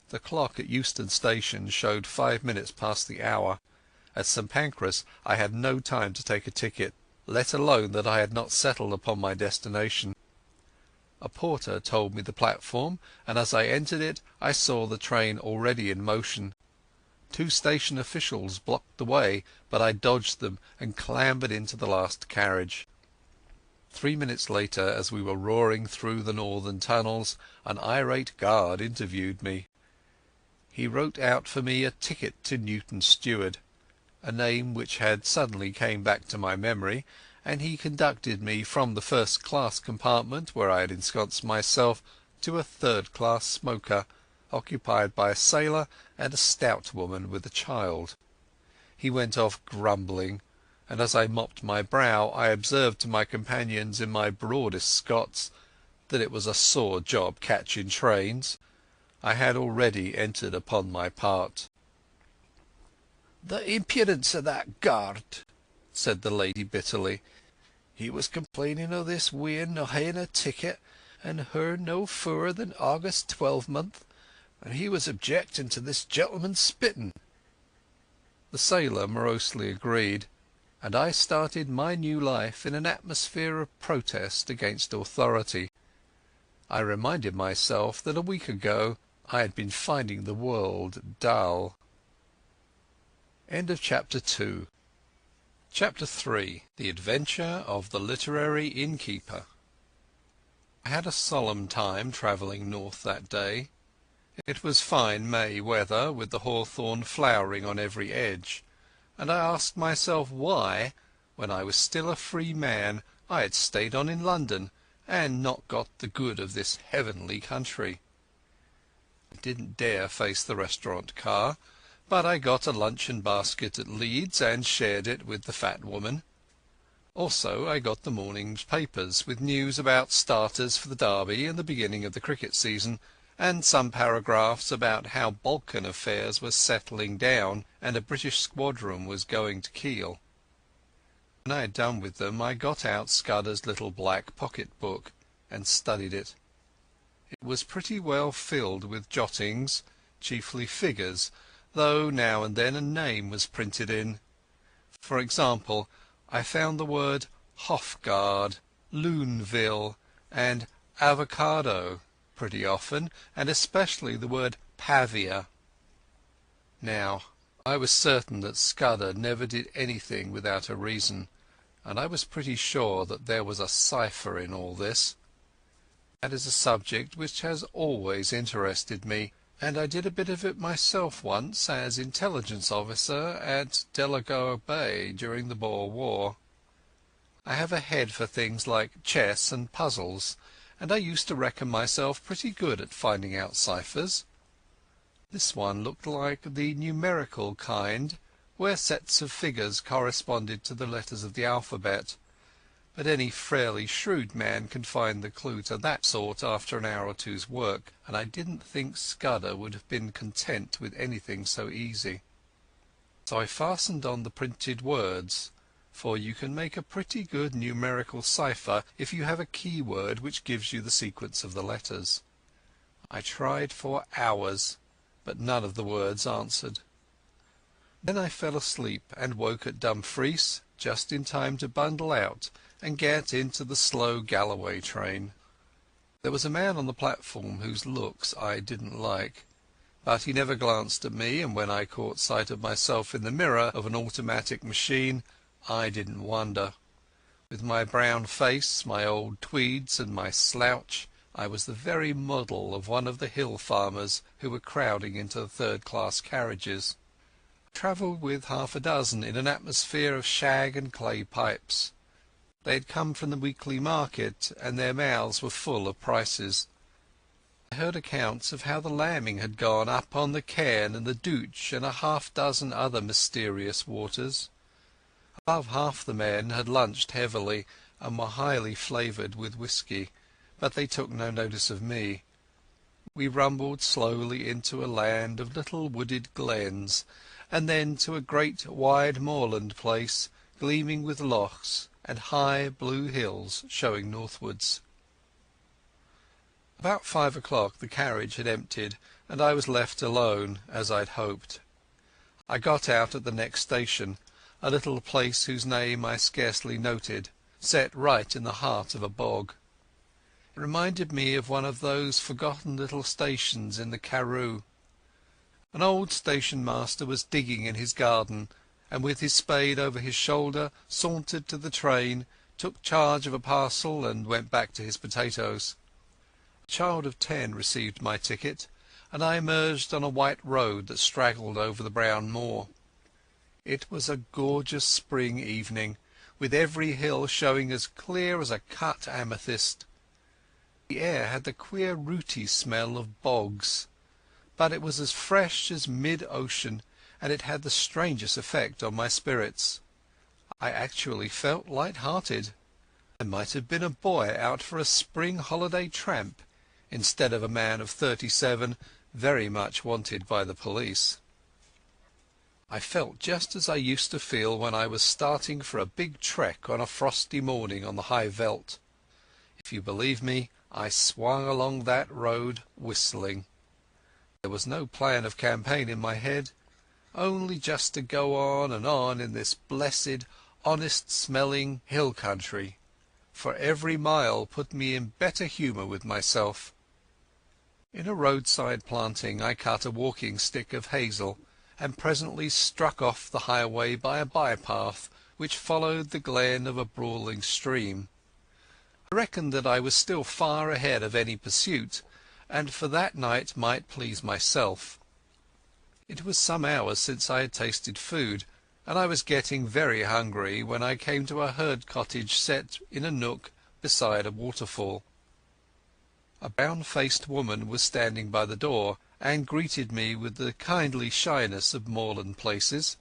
The clock at Euston Station showed 5 minutes past the hour. At St Pancras I had no time to take a ticket, let alone that I had not settled upon my destination. A porter told me the platform, and as I entered it I saw the train already in motion. 2 station officials blocked the way, but I dodged them and clambered into the last carriage. 3 minutes later, as we were roaring through the northern tunnels, an irate guard interviewed me. He wrote out for me a ticket to Newton Stewart, a name which had suddenly come back to my memory, and he conducted me from the first-class compartment where I had ensconced myself to a third-class smoker, occupied by a sailor and a stout woman with a child. He went off grumbling, and as I mopped my brow I observed to my companions in my broadest Scots that it was a sore job catching trains. I had already entered upon my part. "The impudence of that guard!" said the lady bitterly. "He was complaining o' this wean no haeing a ticket, and her no furrer than August 12th, and he was objecting to this gentleman spitting." The sailor morosely agreed, and I started my new life in an atmosphere of protest against authority. I reminded myself that a week ago I had been finding the world dull. End of Chapter 2. Chapter 3. The Adventure of the Literary Innkeeper. I had a solemn time travelling north that day. It was fine May weather, with the hawthorn flowering on every edge, and I asked myself why, when I was still a free man, I had stayed on in London and not got the good of this heavenly country. I didn't dare face the restaurant car, but I got a luncheon basket at Leeds and shared it with the fat woman. Also I got the morning's papers, with news about starters for the Derby and the beginning of the cricket season, and some paragraphs about how Balkan affairs were settling down and a British squadron was going to Kiel. When I had done with them I got out Scudder's little black pocket-book and studied it. It was pretty well filled with jottings, chiefly figures, though now and then a name was printed in. For example, I found the word Hofgaard, Luneville, and avocado pretty often, and especially the word Pavia. Now, I was certain that Scudder never did anything without a reason, and I was pretty sure that there was a cipher in all this. That is a subject which has always interested me, and I did a bit of it myself once as intelligence officer at Delagoa Bay during the Boer War. I have a head for things like chess and puzzles, and I used to reckon myself pretty good at finding out ciphers. This one looked like the numerical kind, where sets of figures corresponded to the letters of the alphabet, but any fairly shrewd man can find the clue to that sort after an hour or two's work, and I didn't think Scudder would have been content with anything so easy. So I fastened on the printed words, for you can make a pretty good numerical cipher if you have a keyword which gives you the sequence of the letters. I tried for hours, but none of the words answered. Then I fell asleep and woke at Dumfries just in time to bundle out and get into the slow Galloway train. There was a man on the platform whose looks I didn't like, but he never glanced at me, and when I caught sight of myself in the mirror of an automatic machine I didn't wonder. With my brown face, my old tweeds, and my slouch, I was the very model of one of the hill farmers who were crowding into the third-class carriages. I travelled with half a dozen in an atmosphere of shag and clay pipes. They had come from the weekly market, and their mouths were full of prices. I heard accounts of how the lambing had gone up on the Cairn and the Douch and a half-dozen other mysterious waters. Above half the men had lunched heavily and were highly flavoured with whisky, but they took no notice of me. We rumbled slowly into a land of little wooded glens, and then to a great wide moorland place, gleaming with lochs and high blue hills showing northwards. About 5 o'clock the carriage had emptied, and I was left alone, as I'd hoped. I got out at the next station, a little place whose name I scarcely noted, set right in the heart of a bog. It reminded me of one of those forgotten little stations in the Karoo. An old station-master was digging in his garden, and with his spade over his shoulder sauntered to the train, took charge of a parcel, and went back to his potatoes. A child of 10 received my ticket, and I emerged on a white road that straggled over the brown moor. It was a gorgeous spring evening, with every hill showing as clear as a cut amethyst. The air had the queer rooty smell of bogs, but it was as fresh as mid-ocean, and it had the strangest effect on my spirits. I actually felt light-hearted. I might have been a boy out for a spring holiday tramp, instead of a man of 37 very much wanted by the police. I felt just as I used to feel when I was starting for a big trek on a frosty morning on the high veldt. If you believe me, I swung along that road whistling. There was no plan of campaign in my head, only just to go on and on in this blessed, honest-smelling hill country, for every mile put me in better humour with myself. In a roadside planting I cut a walking stick of hazel, and presently struck off the highway by a bypath which followed the glen of a brawling stream. I reckoned that I was still far ahead of any pursuit, and for that night might please myself. It was some hours since I had tasted food, and I was getting very hungry when I came to a herd cottage set in a nook beside a waterfall. A brown-faced woman was standing by the door, and greeted me with the kindly shyness of moorland places.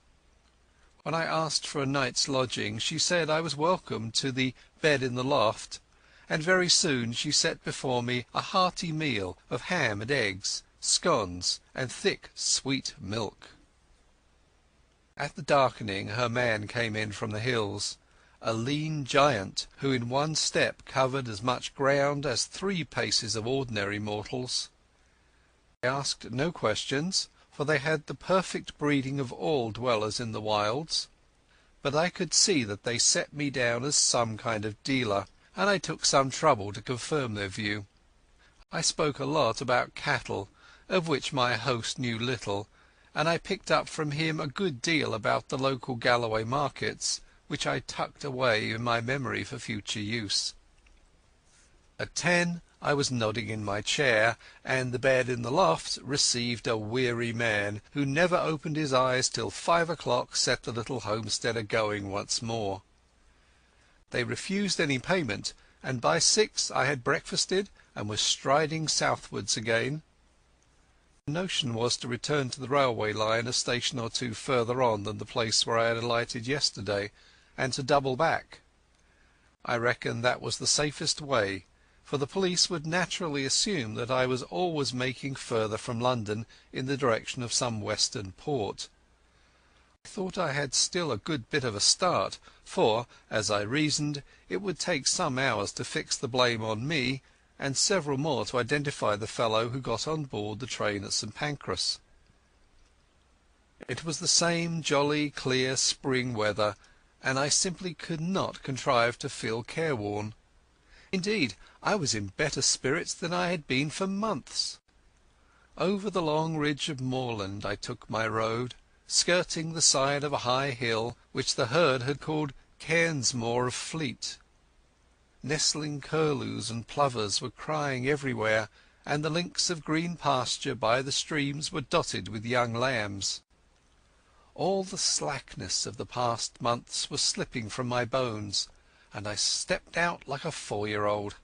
When I asked for a night's lodging, she said I was welcome to the bed in the loft, and very soon she set before me a hearty meal of ham and eggs, scones, and thick sweet milk. At the darkening her man came in from the hills, a lean giant who in one step covered as much ground as 3 paces of ordinary mortals. I asked no questions, for they had the perfect breeding of all dwellers in the wilds, but I could see that they set me down as some kind of dealer, and I took some trouble to confirm their view. I spoke a lot about cattle, of which my host knew little, and I picked up from him a good deal about the local Galloway markets, which I tucked away in my memory for future use. At 10 I was nodding in my chair, and the bed in the loft received a weary man, who never opened his eyes till 5 o'clock set the little homestead a-going once more. They refused any payment, and by 6 I had breakfasted and was striding southwards again. The notion was to return to the railway line a station or 2 further on than the place where I had alighted yesterday, and to double back. I reckoned that was the safest way, for the police would naturally assume that I was always making further from London in the direction of some western port. I thought I had still a good bit of a start, for, as I reasoned, it would take some hours to fix the blame on me, and several more to identify the fellow who got on board the train at St. Pancras. It was the same jolly clear spring weather, and I simply could not contrive to feel careworn. Indeed, I was in better spirits than I had been for months. Over the long ridge of moorland I took my road, skirting the side of a high hill which the herd had called Cairnsmore of Fleet. Nestling curlews and plovers were crying everywhere, and the links of green pasture by the streams were dotted with young lambs. All the slackness of the past months was slipping from my bones, and I stepped out like a 4-year-old.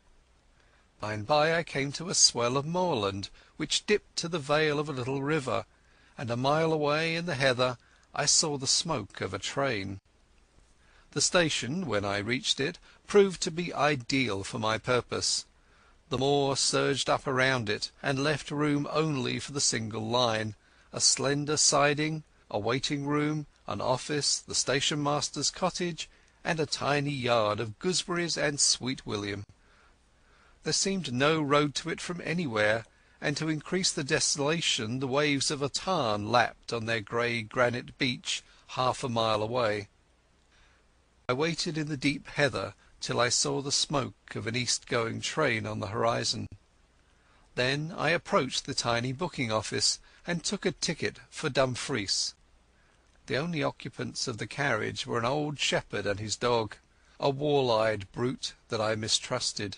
By and by I came to a swell of moorland, which dipped to the vale of a little river, and a mile away in the heather I saw the smoke of a train. The station, when I reached it, proved to be ideal for my purpose. The moor surged up around it, and left room only for the single line, a slender siding, a waiting-room, an office, the station-master's cottage, and a tiny yard of gooseberries and sweet william. There seemed no road to it from anywhere, and to increase the desolation the waves of a tarn lapped on their grey granite beach half a mile away. I waited in the deep heather till I saw the smoke of an east-going train on the horizon. Then I approached the tiny booking-office and took a ticket for Dumfries. The only occupants of the carriage were an old shepherd and his dog, a wall-eyed brute that I mistrusted.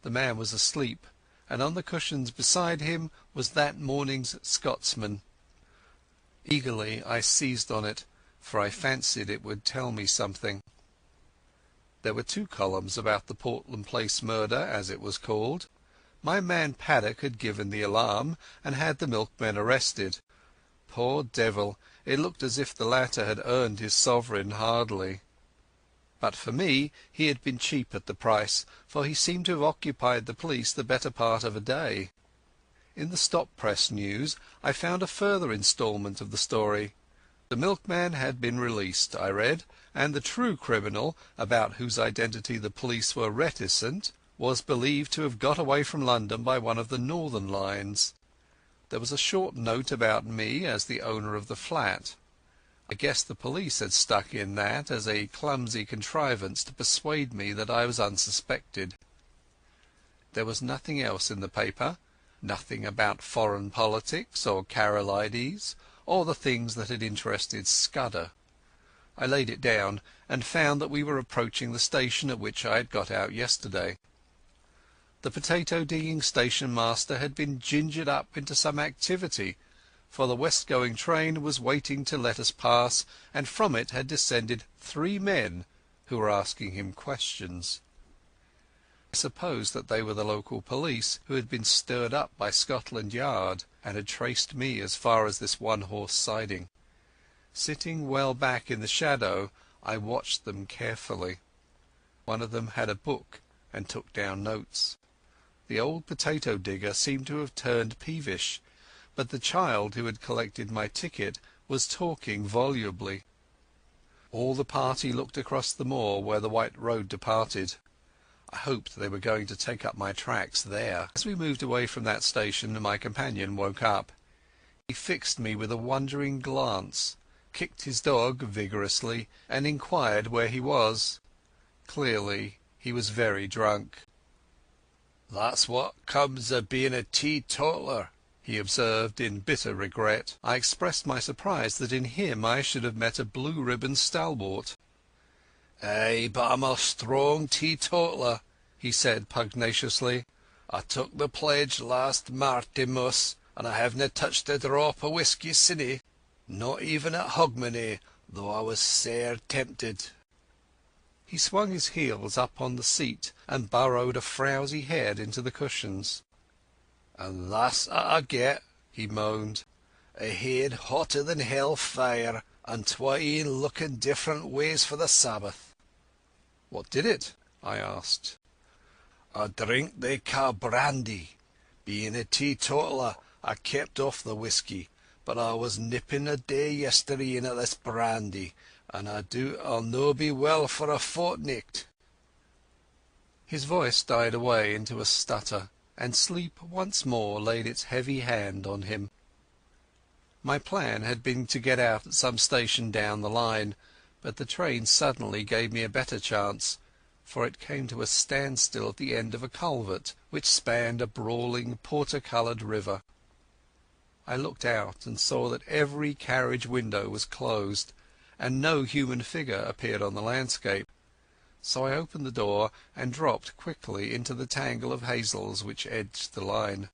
The man was asleep, and on the cushions beside him was that morning's Scotsman. Eagerly I seized on it, for I fancied it would tell me something. There were 2 columns about the Portland Place murder, as it was called. My man Paddock had given the alarm, and had the milkmen arrested. Poor devil, it looked as if the latter had earned his sovereign hardly. But for me he had been cheap at the price, for he seemed to have occupied the police the better part of a day. In the stop-press news I found a further instalment of the story. The milkman had been released, I read, and the true criminal, about whose identity the police were reticent, was believed to have got away from London by one of the northern lines. There was a short note about me as the owner of the flat. I guess the police had stuck in that as a clumsy contrivance to persuade me that I was unsuspected. There was nothing else in the paper, nothing about foreign politics or Karolides, or the things that had interested Scudder. I laid it down, and found that we were approaching the station at which I had got out yesterday. The potato-digging station-master had been gingered up into some activity, for the west-going train was waiting to let us pass, and from it had descended 3 men who were asking him questions. I supposed that they were the local police, who had been stirred up by Scotland Yard, and had traced me as far as this one-horse siding. Sitting well back in the shadow, I watched them carefully. One of them had a book and took down notes. The old potato-digger seemed to have turned peevish, but the child who had collected my ticket was talking volubly. All the party looked across the moor where the white road departed. I hoped they were going to take up my tracks there. As we moved away from that station, my companion woke up. He fixed me with a wondering glance, kicked his dog vigorously, and inquired where he was. Clearly he was very drunk. "That's what comes of being a teetotaler," he observed in bitter regret. I expressed my surprise that in him I should have met a blue-ribbon stalwart. "Ay, but I'm a strong teetotaler," he said pugnaciously. "I took the pledge last Martinmas, and I haven't touched a drop of whisky since, not even at Hogmanay, though I was sair tempted." He swung his heels up on the seat and burrowed a frowsy head into the cushions. "And that's what I get," he moaned. "A head hotter than hell fire, and 20 looking different ways for the Sabbath." "What did it?" I asked. "A drink they ca' brandy. Being a teetotaler, I kept off the whisky, but I was nipping a day yestreen at this brandy, and I doot I'll no be well for a fortnicht." His voice died away into a stutter, and sleep once more laid its heavy hand on him. My plan had been to get out at some station down the line, but the train suddenly gave me a better chance, for it came to a standstill at the end of a culvert which spanned a brawling porter-coloured river. I looked out and saw that every carriage window was closed, and no human figure appeared on the landscape, so I opened the door and dropped quickly into the tangle of hazels which edged the line.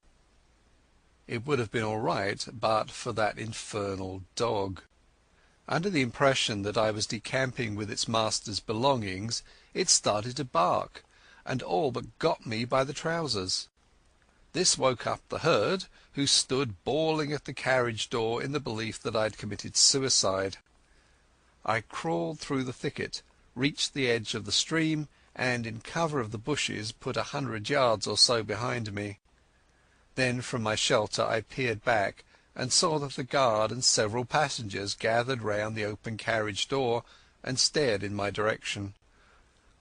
It would have been all right but for that infernal dog. Under the impression that I was decamping with its master's belongings, it started to bark, and all but got me by the trousers. This woke up the herd, who stood bawling at the carriage door in the belief that I had committed suicide. I crawled through the thicket, reached the edge of the stream, and in cover of the bushes put 100 yards or so behind me. Then from my shelter I peered back, and saw that the guard and several passengers gathered round the open carriage door and stared in my direction.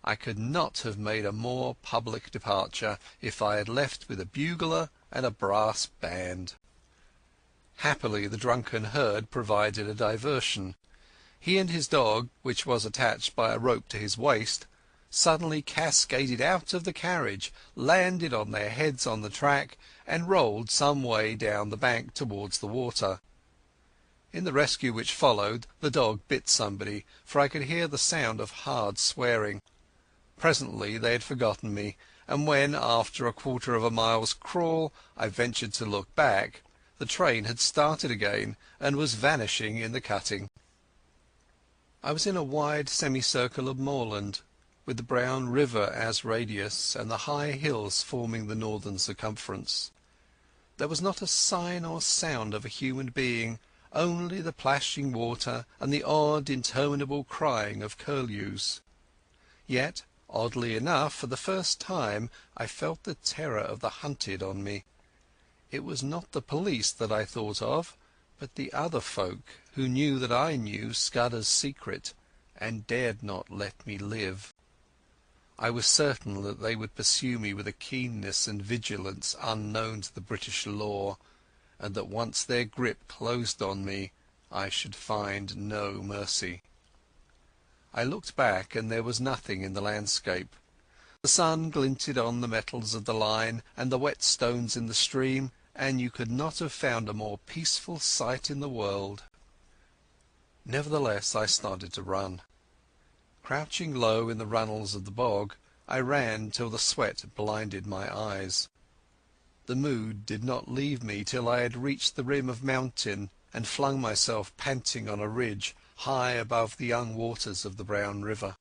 I could not have made a more public departure if I had left with a bugler and a brass band. Happily the drunken herd provided a diversion. He and his dog, which was attached by a rope to his waist, suddenly cascaded out of the carriage, landed on their heads on the track, and rolled some way down the bank towards the water. In the rescue which followed, the dog bit somebody, for I could hear the sound of hard swearing. Presently they had forgotten me, and when, after a quarter of a mile's crawl, I ventured to look back, the train had started again and was vanishing in the cutting. I was in a wide semicircle of moorland, with the brown river as radius and the high hills forming the northern circumference. There was not a sign or sound of a human being, only the plashing water and the odd interminable crying of curlews. Yet, oddly enough, for the first time I felt the terror of the hunted on me. It was not the police that I thought of, But the other folk, who knew that I knew Scudder's secret, and dared not let me live. I was certain that they would pursue me with a keenness and vigilance unknown to the British law, and that once their grip closed on me, I should find no mercy. I looked back, and there was nothing in the landscape. The sun glinted on the metals of the line and the wet stones in the stream, and you could not have found a more peaceful sight in the world. Nevertheless, I started to run. Crouching low in the runnels of the bog, I ran till the sweat blinded my eyes. The mood did not leave me till I had reached the rim of mountain and flung myself panting on a ridge high above the young waters of the Brown River.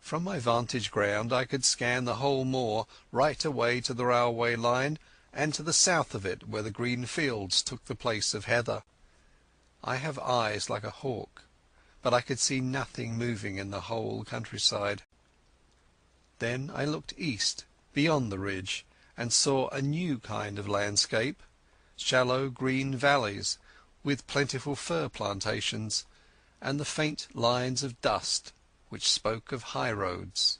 From my vantage ground I could scan the whole moor right away to the railway line, and to the south of it where the green fields took the place of heather. I have eyes like a hawk, but I could see nothing moving in the whole countryside. Then I looked east, beyond the ridge, and saw a new kind of landscape, shallow green valleys, with plentiful fir plantations, and the faint lines of dust which spoke of high roads.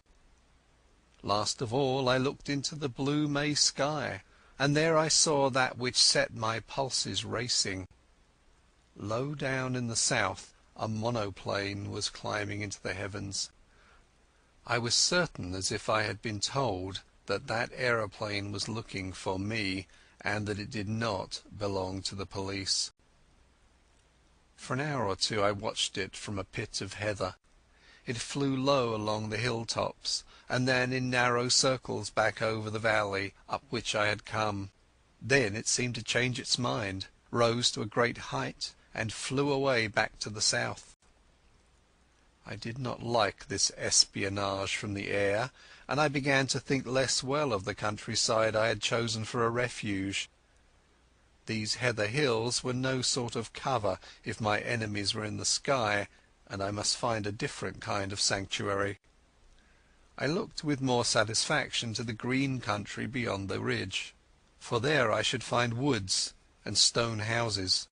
Last of all I looked into the blue May sky, and there I saw that which set my pulses racing. Low down in the south a monoplane was climbing into the heavens. I was certain, as if I had been told, that that aeroplane was looking for me, and that it did not belong to the police. For an hour or two I watched it from a pit of heather. It flew low along the hill-tops, and then in narrow circles back over the valley up which I had come. Then it seemed to change its mind, rose to a great height, and flew away back to the south. I did not like this espionage from the air, and I began to think less well of the countryside I had chosen for a refuge. These heather hills were no sort of cover if my enemies were in the sky, and I must find a different kind of sanctuary. I looked with more satisfaction to the green country beyond the ridge, for there I should find woods and stone houses.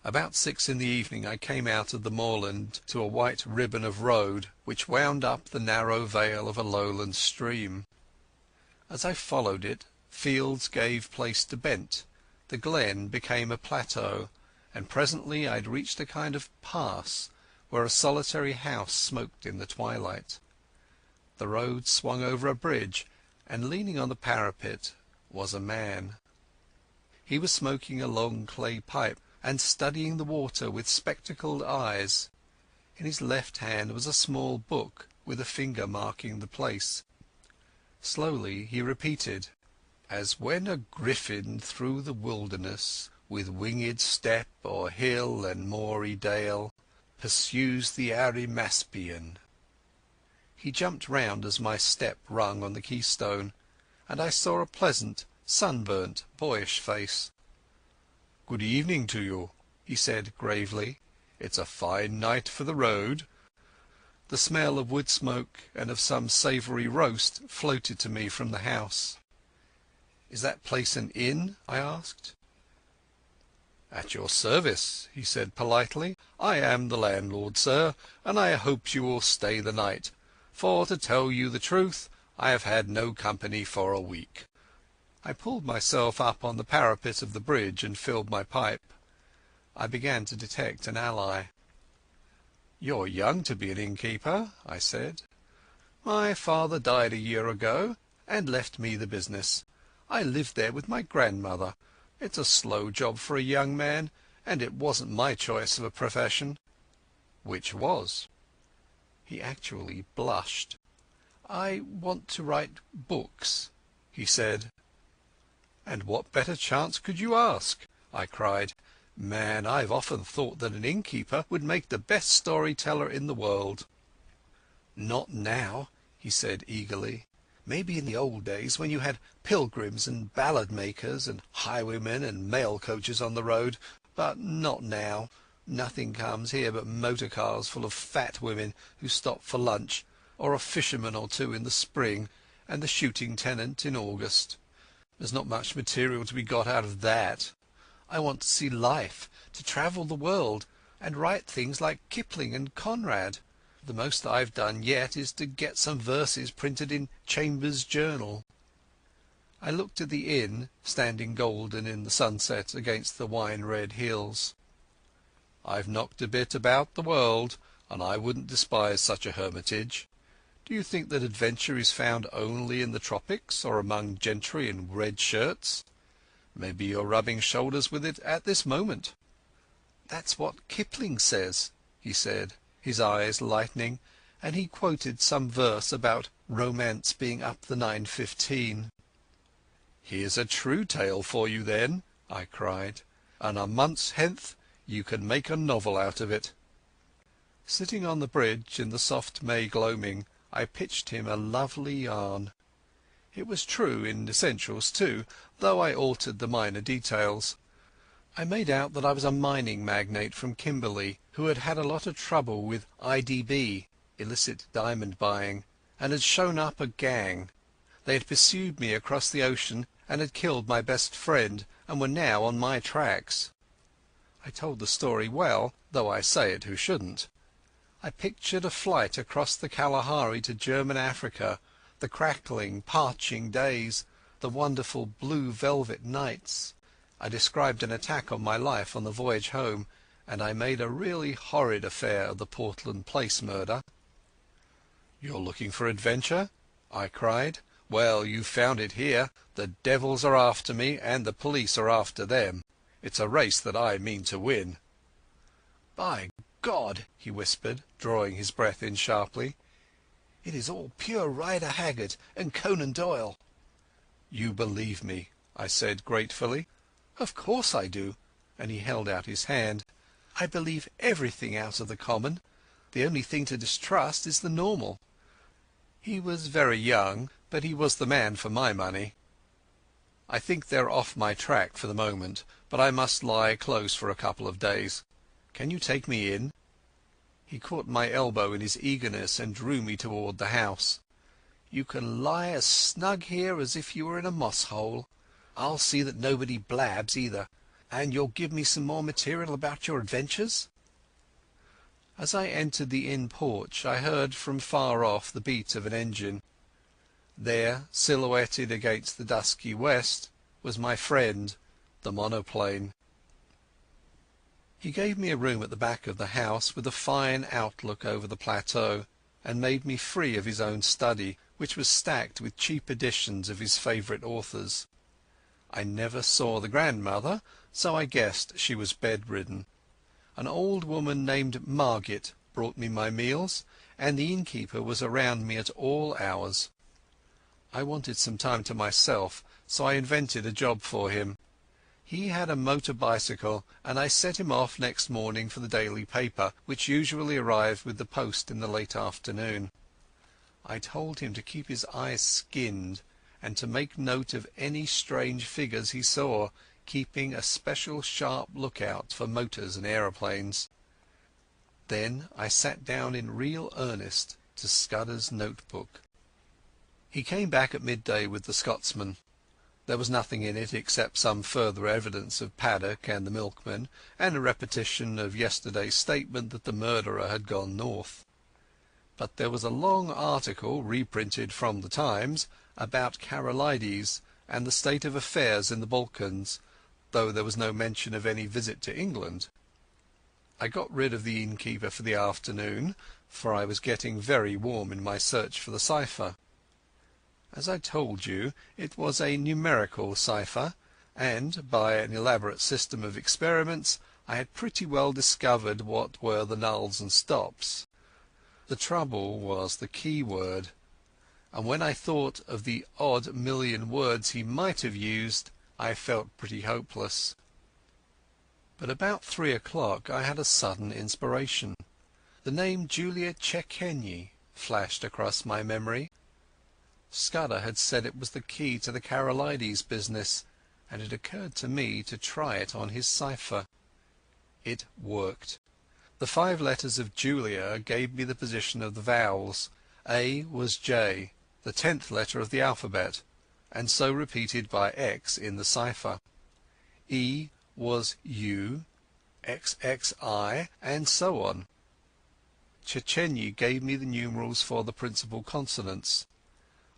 About 6 in the evening I came out of the moorland to a white ribbon of road which wound up the narrow vale of a lowland stream. As I followed it, fields gave place to bent, the glen became a plateau, and presently I had reached a kind of pass where a solitary house smoked in the twilight. The road swung over a bridge, and leaning on the parapet was a man. He was smoking a long clay pipe and studying the water with spectacled eyes. In his left hand was a small book with a finger marking the place. Slowly he repeated, "As when a griffin through the wilderness, with winged step o'er hill and moory dale, pursues the Arimaspian." He jumped round as my step rung on the keystone, and I saw a pleasant, sunburnt, boyish face. "Good evening to you," he said gravely. "It's a fine night for the road." The smell of wood smoke and of some savoury roast floated to me from the house. "Is that place an inn?" I asked. "At your service," he said politely. "I am the landlord, sir, and I hope you will stay the night, for to tell you the truth, I have had no company for a week." I pulled myself up on the parapet of the bridge and filled my pipe. I began to detect an ally. "You're young to be an innkeeper," I said. "My father died a year ago and left me the business. I lived there with my grandmother. It's a slow job for a young man, and it wasn't my choice of a profession." "Which was?" He actually blushed. "I want to write books," he said. "And what better chance could you ask?" I cried. "Man, I've often thought that an innkeeper would make the best storyteller in the world." "Not now," he said eagerly. "Maybe in the old days when you had pilgrims and ballad makers and highwaymen and mail coaches on the road, but not now. Nothing comes here but motor cars full of fat women who stop for lunch, or a fisherman or two in the spring, and the shooting tenant in August. There's not much material to be got out of that. I want to see life, to travel the world, and write things like Kipling and Conrad. The most I've done yet is to get some verses printed in Chambers' Journal." I looked at the inn, standing golden in the sunset against the wine-red hills. "I've knocked a bit about the world, and I wouldn't despise such a hermitage. Do you think that adventure is found only in the tropics, or among gentry in red shirts? Maybe you're rubbing shoulders with it at this moment." "That's what Kipling says," he said, his eyes lightening, and he quoted some verse about romance being up the 9:15. "Here's a true tale for you then," I cried, "and a month's hence you can make a novel out of it." Sitting on the bridge in the soft May gloaming, I pitched him a lovely yarn. It was true in essentials too, though I altered the minor details. I made out that I was a mining magnate from Kimberley who had had a lot of trouble with IDB, illicit diamond buying, and had shown up a gang. They had pursued me across the ocean and had killed my best friend, and were now on my tracks. I told the story well, though I say it who shouldn't. I pictured a flight across the Kalahari to German Africa, the crackling, parching days, the wonderful blue velvet nights. I described an attack on my life on the voyage home, and I made a really horrid affair of the Portland Place murder. "You're looking for adventure?" I cried. "Well, you've found it here. The devils are after me, and the police are after them. It's a race that I mean to win." "By God," he whispered, drawing his breath in sharply, "it is all pure Rider Haggard and Conan Doyle." "You believe me," I said gratefully. "Of course I do," and he held out his hand. "I believe everything out of the common. The only thing to distrust is the normal." He was very young, but he was the man for my money. "I think they're off my track for the moment, but I must lie close for a couple of days. Can you take me in?" He caught my elbow in his eagerness and drew me toward the house. "You can lie as snug here as if you were in a moss-hole. I'll see that nobody blabs either. And you'll give me some more material about your adventures?" As I entered the inn porch I heard from far off the beat of an engine. There, silhouetted against the dusky west, was my friend, the monoplane. He gave me a room at the back of the house with a fine outlook over the plateau, and made me free of his own study, which was stacked with cheap editions of his favourite authors. I never saw the grandmother, so I guessed she was bedridden. An old woman named Margit brought me my meals, and the innkeeper was around me at all hours. I wanted some time to myself, so I invented a job for him. He had a motor bicycle, and I set him off next morning for the daily paper, which usually arrived with the post in the late afternoon. I told him to keep his eyes skinned, and to make note of any strange figures he saw, keeping a special sharp lookout for motors and aeroplanes. Then I sat down in real earnest to Scudder's notebook. He came back at midday with the Scotsman. There was nothing in it except some further evidence of Paddock and the milkman, and a repetition of yesterday's statement that the murderer had gone north. But there was a long article, reprinted from the Times, about Karolides and the state of affairs in the Balkans, though there was no mention of any visit to England. I got rid of the innkeeper for the afternoon, for I was getting very warm in my search for the cipher. As I told you, it was a numerical cipher, and by an elaborate system of experiments I had pretty well discovered what were the nulls and stops. The trouble was the key word, and when I thought of the odd million words he might have used, I felt pretty hopeless. But about 3 o'clock I had a sudden inspiration. The name Julia Czechenyi flashed across my memory. Scudder had said it was the key to the Karolides business, and it occurred to me to try it on his cipher. It worked. The 5 letters of Julia gave me the position of the vowels. A was J, the 10th letter of the alphabet, and so repeated by X in the cipher. E was U, XXI, and so on. Chechenyi gave me the numerals for the principal consonants.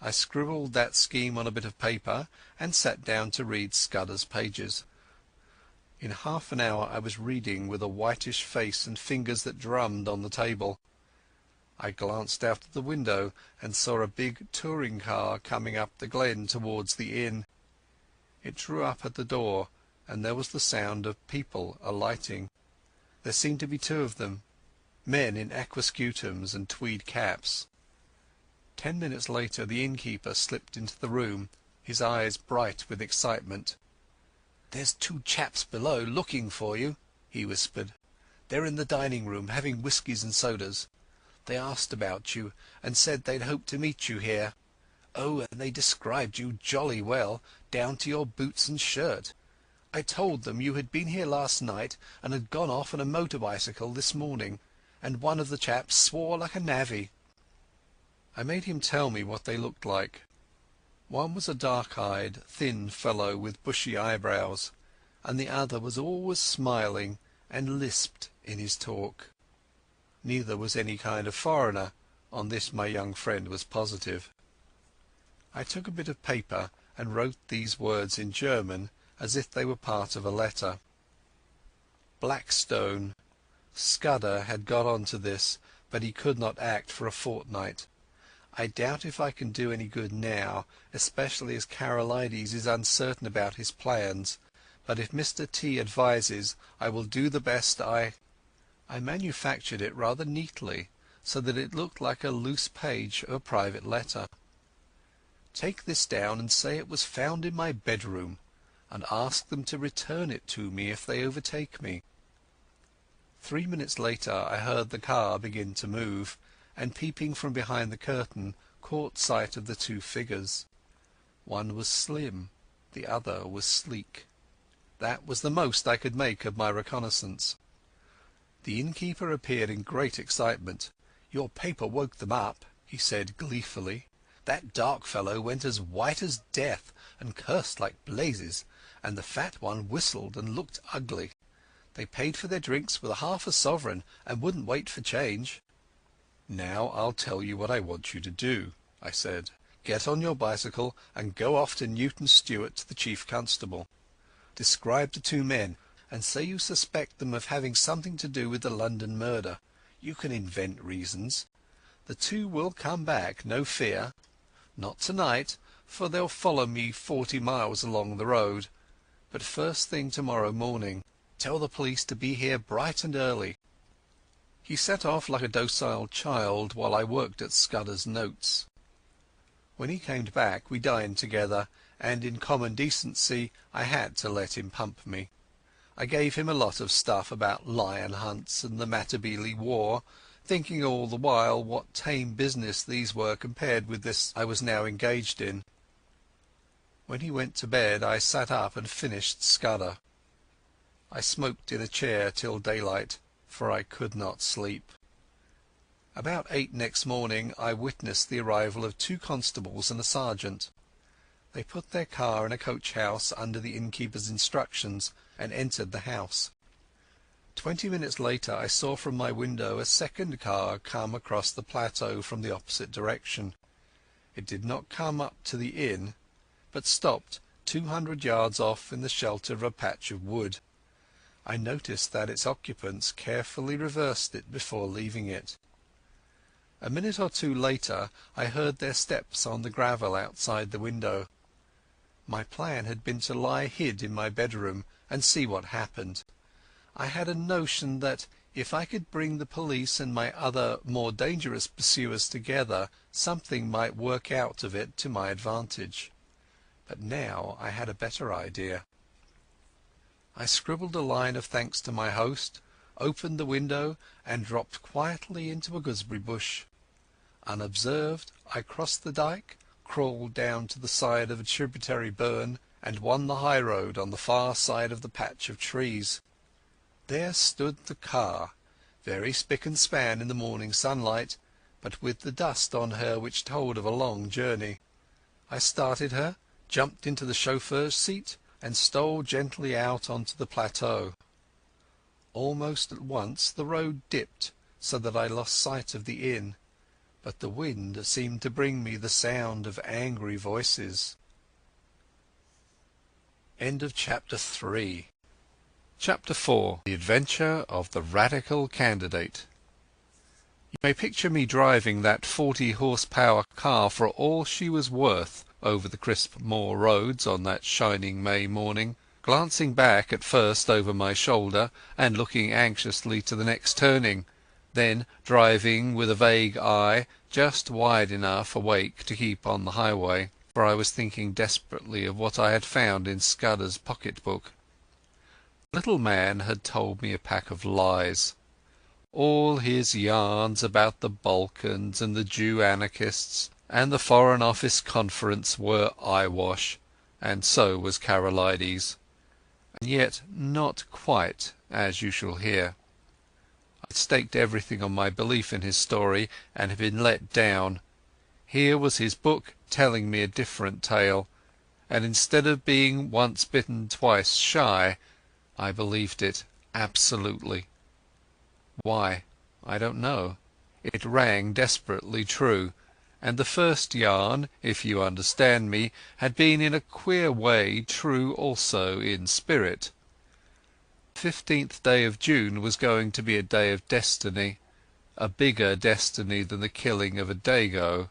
I scribbled that scheme on a bit of paper and sat down to read Scudder's pages. In half an hour I was reading with a whitish face and fingers that drummed on the table. I glanced out of the window and saw a big touring car coming up the glen towards the inn. It drew up at the door, and there was the sound of people alighting. There seemed to be two of them, men in aquascutums and tweed caps. 10 minutes later the innkeeper slipped into the room, his eyes bright with excitement. "There's two chaps below looking for you," he whispered. "They're in the dining-room having whiskies and sodas. They asked about you, and said they'd hoped to meet you here. Oh, and they described you jolly well, down to your boots and shirt. I told them you had been here last night and had gone off on a motor bicycle this morning, and one of the chaps swore like a navvy." I made him tell me what they looked like. One was a dark-eyed, thin fellow with bushy eyebrows, and the other was always smiling and lisped in his talk. Neither was any kind of foreigner, on this my young friend was positive. I took a bit of paper and wrote these words in German as if they were part of a letter. Blackstone. Scudder had got on to this, but he could not act for a fortnight. I doubt if I can do any good now, especially as Karolides is uncertain about his plans, but if Mr. T advises, I will do the best I manufactured it rather neatly, so that it looked like a loose page of a private letter. "Take this down and say it was found in my bedroom, and ask them to return it to me if they overtake me." 3 minutes later I heard the car begin to move, and peeping from behind the curtain caught sight of the two figures. One was slim, the other was sleek. That was the most I could make of my reconnaissance. The innkeeper appeared in great excitement. "Your paper woke them up," he said gleefully. "That dark fellow went as white as death and cursed like blazes, and the fat one whistled and looked ugly. They paid for their drinks with half a sovereign and wouldn't wait for change." "Now I'll tell you what I want you to do," I said. "Get on your bicycle and go off to Newton Stewart to the chief constable. Describe the two men, and say you suspect them of having something to do with the London murder. You can invent reasons. The two will come back, no fear. Not tonight, for they'll follow me 40 miles along the road, but first thing tomorrow morning. Tell the police to be here bright and early." He set off like a docile child while I worked at Scudder's notes. When he came back we dined together, and in common decency I had to let him pump me. I gave him a lot of stuff about lion hunts and the Matabele War, thinking all the while what tame business these were compared with this I was now engaged in. When he went to bed I sat up and finished Scudder. I smoked in a chair till daylight, for I could not sleep. About 8 next morning I witnessed the arrival of 2 constables and a sergeant. They put their car in a coach-house under the innkeeper's instructions and entered the house. 20 minutes later I saw from my window a second car come across the plateau from the opposite direction. It did not come up to the inn, but stopped 200 yards off in the shelter of a patch of wood. I noticed that its occupants carefully reversed it before leaving it. A minute or two later I heard their steps on the gravel outside the window. My plan had been to lie hid in my bedroom and see what happened. I had a notion that if I could bring the police and my other more dangerous pursuers together, something might work out of it to my advantage. But now I had a better idea. I scribbled a line of thanks to my host, opened the window, and dropped quietly into a gooseberry bush. Unobserved, I crossed the dyke, crawled down to the side of a tributary burn, and won the high road on the far side of the patch of trees. There stood the car, very spick and span in the morning sunlight, but with the dust on her which told of a long journey. I started her, jumped into the chauffeur's seat, and stole gently out onto the plateau. Almost at once the road dipped so that I lost sight of the inn, but the wind seemed to bring me the sound of angry voices. End of Chapter 3. Chapter 4. The Adventure of the Radical Candidate. You may picture me driving that 40-horsepower car for all she was worth over the crisp moor roads on that shining May morning, glancing back at first over my shoulder and looking anxiously to the next turning, then driving with a vague eye just wide enough awake to keep on the highway, for I was thinking desperately of what I had found in Scudder's pocket-book. The little man had told me a pack of lies. All his yarns about the Balkans and the Jew anarchists and the Foreign Office Conference were eyewash, and so was Karolides, and yet not quite, as you shall hear. I staked everything on my belief in his story, and had been let down. Here was his book telling me a different tale, and instead of being once bitten twice shy, I believed it absolutely. Why? I don't know. It rang desperately true, and the first yarn, if you understand me, had been in a queer way true also in spirit. The 15th day of June was going to be a day of destiny, a bigger destiny than the killing of a Dago.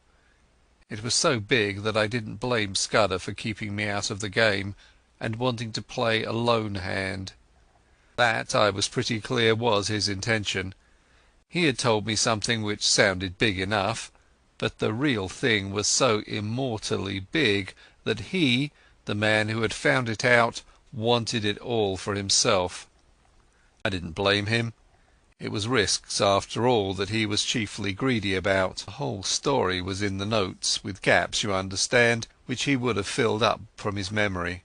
It was so big that I didn't blame Scudder for keeping me out of the game and wanting to play a lone hand. That, I was pretty clear, was his intention. He had told me something which sounded big enough, but the real thing was so immortally big that he, the man who had found it out, wanted it all for himself. I didn't blame him. It was risks, after all, that he was chiefly greedy about. The whole story was in the notes, with gaps, you understand, which he would have filled up from his memory.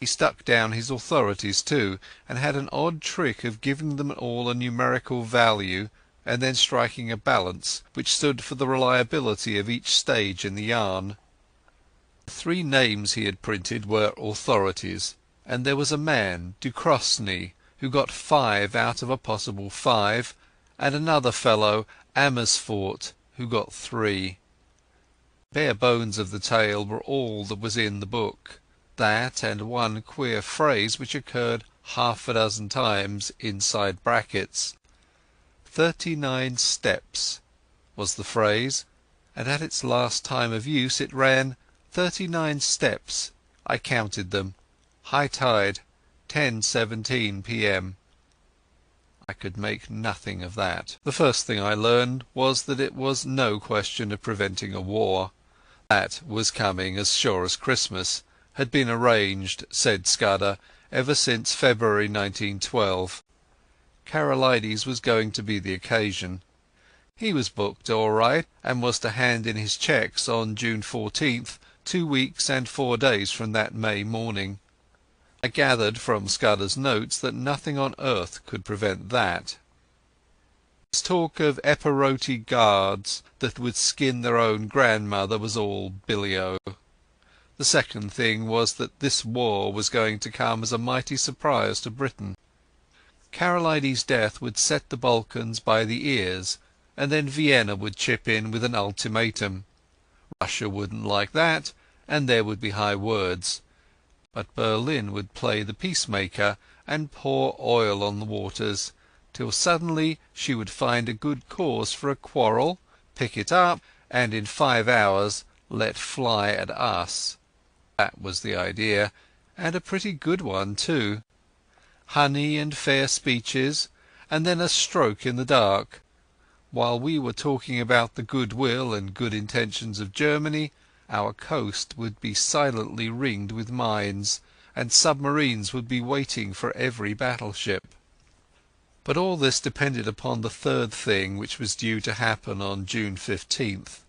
He stuck down his authorities too, and had an odd trick of giving them all a numerical value and then striking a balance which stood for the reliability of each stage in the yarn. The 3 names he had printed were authorities, and there was a man, Ducrosny, who got 5 out of a possible 5, and another fellow, Amersfoort, who got 3. Bare bones of the tale were all that was in the book. That and one queer phrase which occurred half a dozen times inside brackets. 39 steps was the phrase, and at its last time of use it ran 39 steps. I counted them. High tide, 10:17 p.m. I could make nothing of that. The first thing I learned was that it was no question of preventing a war. That was coming as sure as Christmas, had been arranged, said Scudder, ever since February 1912. Karolides was going to be the occasion. He was booked all right, and was to hand in his cheques on June 14th, 2 weeks and 4 days from that May morning. I gathered from Scudder's notes that nothing on earth could prevent that. His talk of Epirote guards that would skin their own grandmother was all billy-o. The second thing was that this war was going to come as a mighty surprise to Britain. Karolides' death would set the Balkans by the ears, and then Vienna would chip in with an ultimatum. Russia wouldn't like that, and there would be high words. But Berlin would play the peacemaker and pour oil on the waters, till suddenly she would find a good cause for a quarrel, pick it up, and in 5 hours let fly at us. That was the idea, and a pretty good one too. Honey and fair speeches, and then a stroke in the dark. While we were talking about the goodwill and good intentions of Germany, our coast would be silently ringed with mines, and submarines would be waiting for every battleship. But all this depended upon the third thing, which was due to happen on June 15th.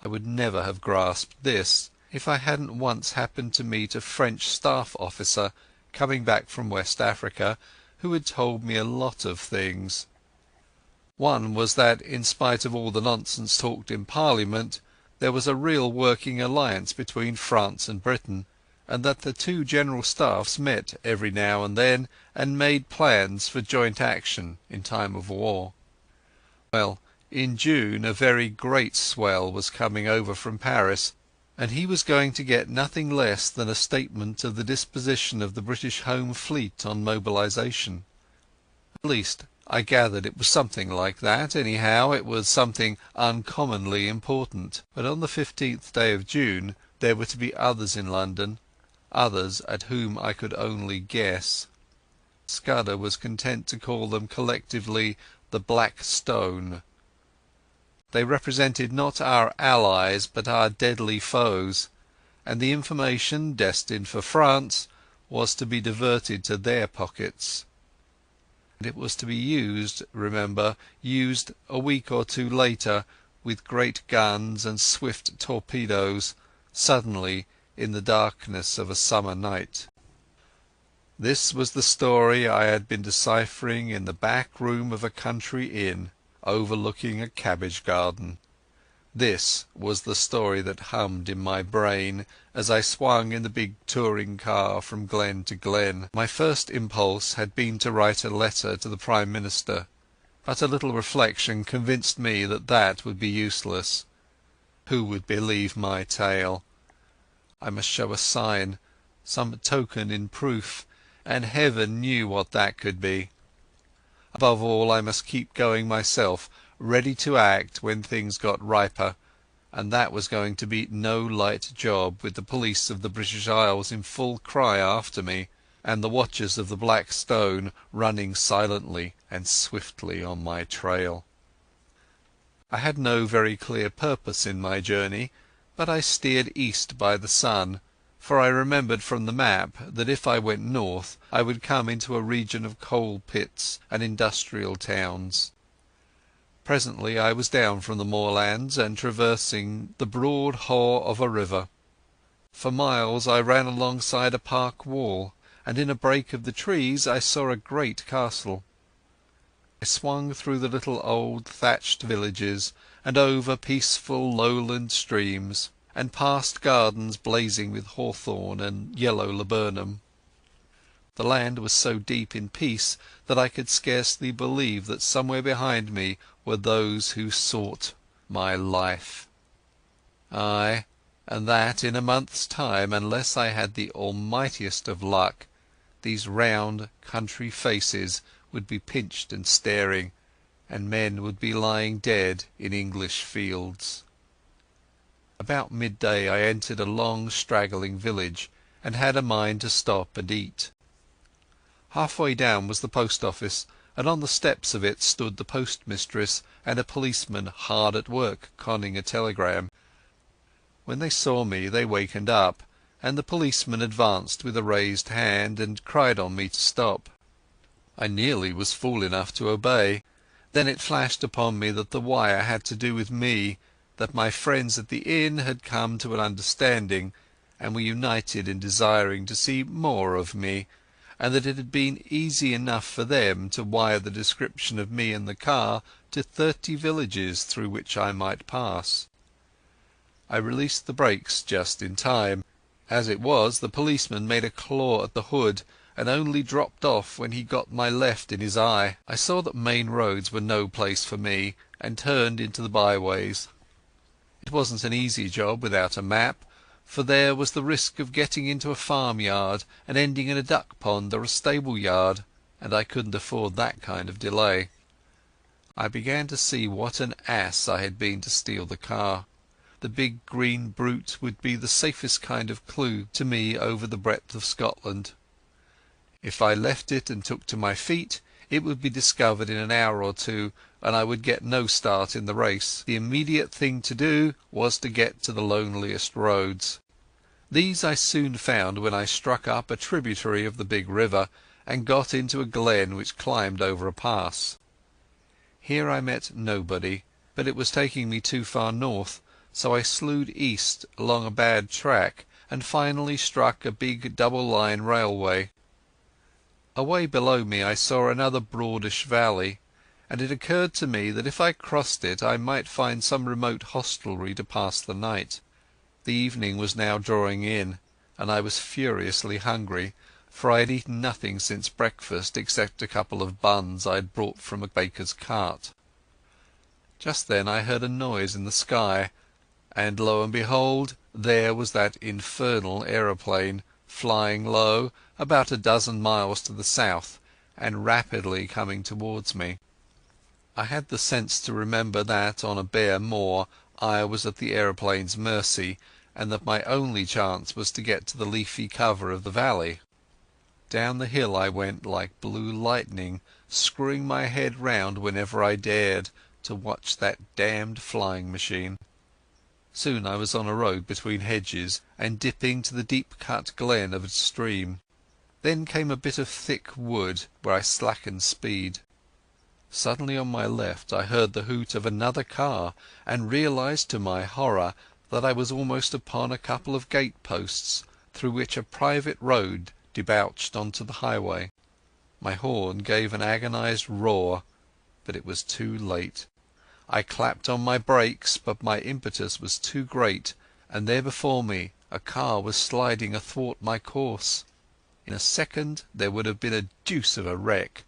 I would never have grasped this if I hadn't once happened to meet a French staff officer coming back from West Africa, who had told me a lot of things. One was that, in spite of all the nonsense talked in Parliament, there was a real working alliance between France and Britain, and that the two general staffs met every now and then and made plans for joint action in time of war. Well, in June a very great swell was coming over from Paris, and he was going to get nothing less than a statement of the disposition of the British Home Fleet on mobilization. At least, I gathered it was something like that. Anyhow, it was something uncommonly important. But on the 15th day of June there were to be others in London, others at whom I could only guess. Scudder was content to call them collectively the Black Stone. They represented not our allies but our deadly foes, and the information destined for France was to be diverted to their pockets. And it was to be used, remember, used a week or two later, with great guns and swift torpedoes, suddenly in the darkness of a summer night. This was the story I had been deciphering in the back room of a country inn, overlooking a cabbage garden. This was the story that hummed in my brain as I swung in the big touring car from glen to glen. My first impulse had been to write a letter to the Prime Minister, but a little reflection convinced me that that would be useless. Who would believe my tale? I must show a sign, some token in proof, and heaven knew what that could be. Above all, I must keep going myself, ready to act when things got riper, and that was going to be no light job with the police of the British Isles in full cry after me, and the watchers of the Black Stone running silently and swiftly on my trail. I had no very clear purpose in my journey, but I steered east by the sun, for I remembered from the map that if I went north I would come into a region of coal pits and industrial towns. Presently I was down from the moorlands and traversing the broad haugh of a river. For miles I ran alongside a park wall, and in a break of the trees I saw a great castle. I swung through the little old thatched villages and over peaceful lowland streams, and past gardens blazing with hawthorn and yellow laburnum. The land was so deep in peace that I could scarcely believe that somewhere behind me were those who sought my life. Ay, and that in a month's time, unless I had the almightiest of luck, these round country faces would be pinched and staring, and men would be lying dead in English fields. About midday I entered a long straggling village, and had a mind to stop and eat. Halfway down was the post office, and on the steps of it stood the postmistress and a policeman hard at work conning a telegram. When they saw me they wakened up, and the policeman advanced with a raised hand and cried on me to stop. I nearly was fool enough to obey. Then it flashed upon me that the wire had to do with me, that my friends at the inn had come to an understanding, and were united in desiring to see more of me, and that it had been easy enough for them to wire the description of me and the car to 30 villages through which I might pass. I released the brakes just in time. As it was, the policeman made a claw at the hood, and only dropped off when he got my left in his eye. I saw that main roads were no place for me, and turned into the byways. It wasn't an easy job without a map, for there was the risk of getting into a farmyard and ending in a duck pond or a stable yard, and I couldn't afford that kind of delay. I began to see what an ass I had been to steal the car. The big green brute would be the safest kind of clue to me over the breadth of Scotland. If I left it and took to my feet, it would be discovered in an hour or two, and I would get no start in the race. The immediate thing to do was to get to the loneliest roads. These I soon found when I struck up a tributary of the big river and got into a glen which climbed over a pass. Here I met nobody, but it was taking me too far north, so I slewed east along a bad track and finally struck a big double-line railway. Away below me I saw another broadish valley, and it occurred to me that if I crossed it I might find some remote hostelry to pass the night. The evening was now drawing in, and I was furiously hungry, for I had eaten nothing since breakfast except a couple of buns I had brought from a baker's cart. Just then I heard a noise in the sky, and lo and behold, there was that infernal aeroplane, flying low, about a dozen miles to the south, and rapidly coming towards me. I had the sense to remember that on a bare moor I was at the aeroplane's mercy, and that my only chance was to get to the leafy cover of the valley. Down the hill I went like blue lightning, screwing my head round whenever I dared, to watch that damned flying machine. Soon I was on a road between hedges, and dipping to the deep-cut glen of a stream. Then came a bit of thick wood, where I slackened speed. Suddenly on my left I heard the hoot of another car, and realized to my horror that I was almost upon a couple of gate-posts, through which a private road debouched onto the highway. My horn gave an agonized roar, but it was too late. I clapped on my brakes, but my impetus was too great, and there before me a car was sliding athwart my course. In a second there would have been a deuce of a wreck.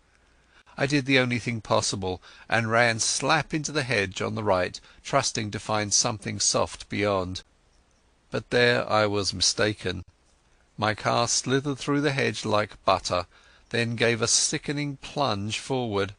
I did the only thing possible, and ran slap into the hedge on the right, trusting to find something soft beyond. But there I was mistaken. My car slithered through the hedge like butter, then gave a sickening plunge forward.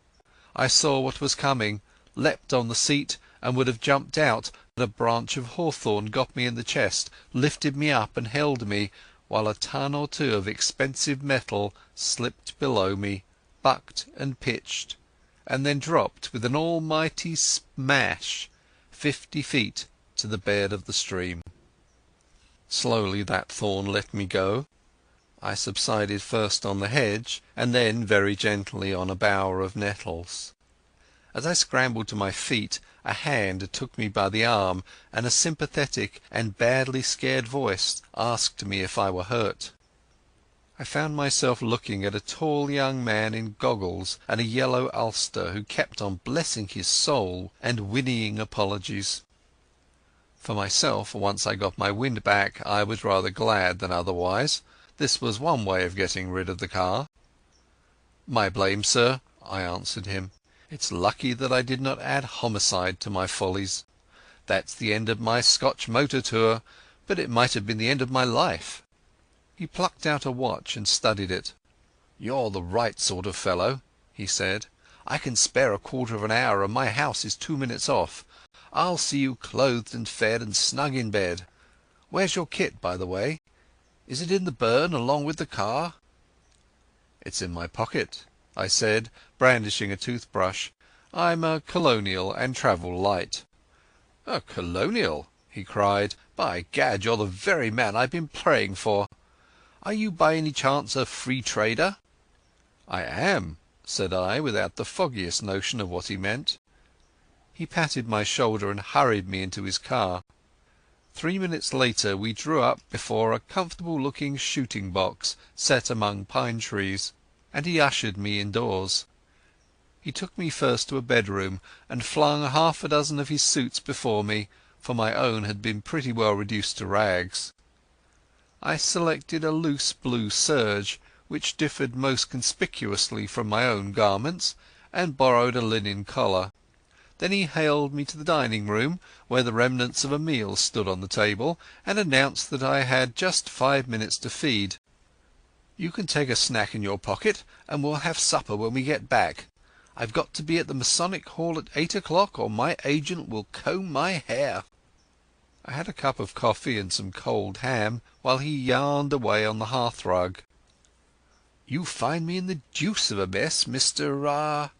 I saw what was coming, leapt on the seat, and would have jumped out, but a branch of hawthorn got me in the chest, lifted me up and held me, while a ton or two of expensive metal slipped below me, bucked and pitched, and then dropped with an almighty smash 50 feet to the bed of the stream. Slowly that thorn let me go. I subsided first on the hedge, and then very gently on a bower of nettles. As I scrambled to my feet, a hand took me by the arm, and a sympathetic and badly scared voice asked me if I were hurt. I found myself looking at a tall young man in goggles and a yellow ulster, who kept on blessing his soul and whinnying apologies. For myself, once I got my wind back, I was rather glad than otherwise. This was one way of getting rid of the car. "My blame, sir," I answered him. "It's lucky that I did not add homicide to my follies. That's the end of my Scotch motor tour, but it might have been the end of my life." He plucked out a watch and studied it. "You're the right sort of fellow," he said. "I can spare a quarter of an hour, and my house is 2 minutes off. I'll see you clothed and fed and snug in bed. Where's your kit, by the way? Is it in the burn along with the car?" "It's in my pocket," I said, brandishing a toothbrush. "I'm a colonial and travel light." "A colonial!" he cried. "By gad, you're the very man I've been praying for. Are you by any chance a free trader?" "I am," said I, without the foggiest notion of what he meant. He patted my shoulder and hurried me into his car. 3 minutes later we drew up before a comfortable-looking shooting box set among pine trees, and he ushered me indoors. He took me first to a bedroom and flung half a dozen of his suits before me, for my own had been pretty well reduced to rags. I selected a loose blue serge, which differed most conspicuously from my own garments, and borrowed a linen collar. Then he haled me to the dining-room, where the remnants of a meal stood on the table, and announced that I had just 5 minutes to feed. "You can take a snack in your pocket, and we'll have supper when we get back. I've got to be at the Masonic Hall at 8 o'clock, or my agent will comb my hair." I had a cup of coffee and some cold ham, while he yarned away on the hearthrug. "You find me in the deuce of a mess, Mr.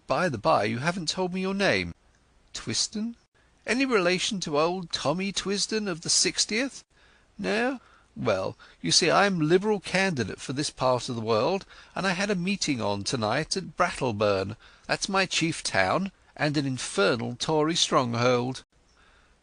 By the by, you haven't told me your name. Twisden? Any relation to old Tommy Twisden of the 60th? No? Well, you see, I'm Liberal candidate for this part of the world, and I had a meeting on tonight at Brattleburn. That's my chief town, and an infernal Tory stronghold.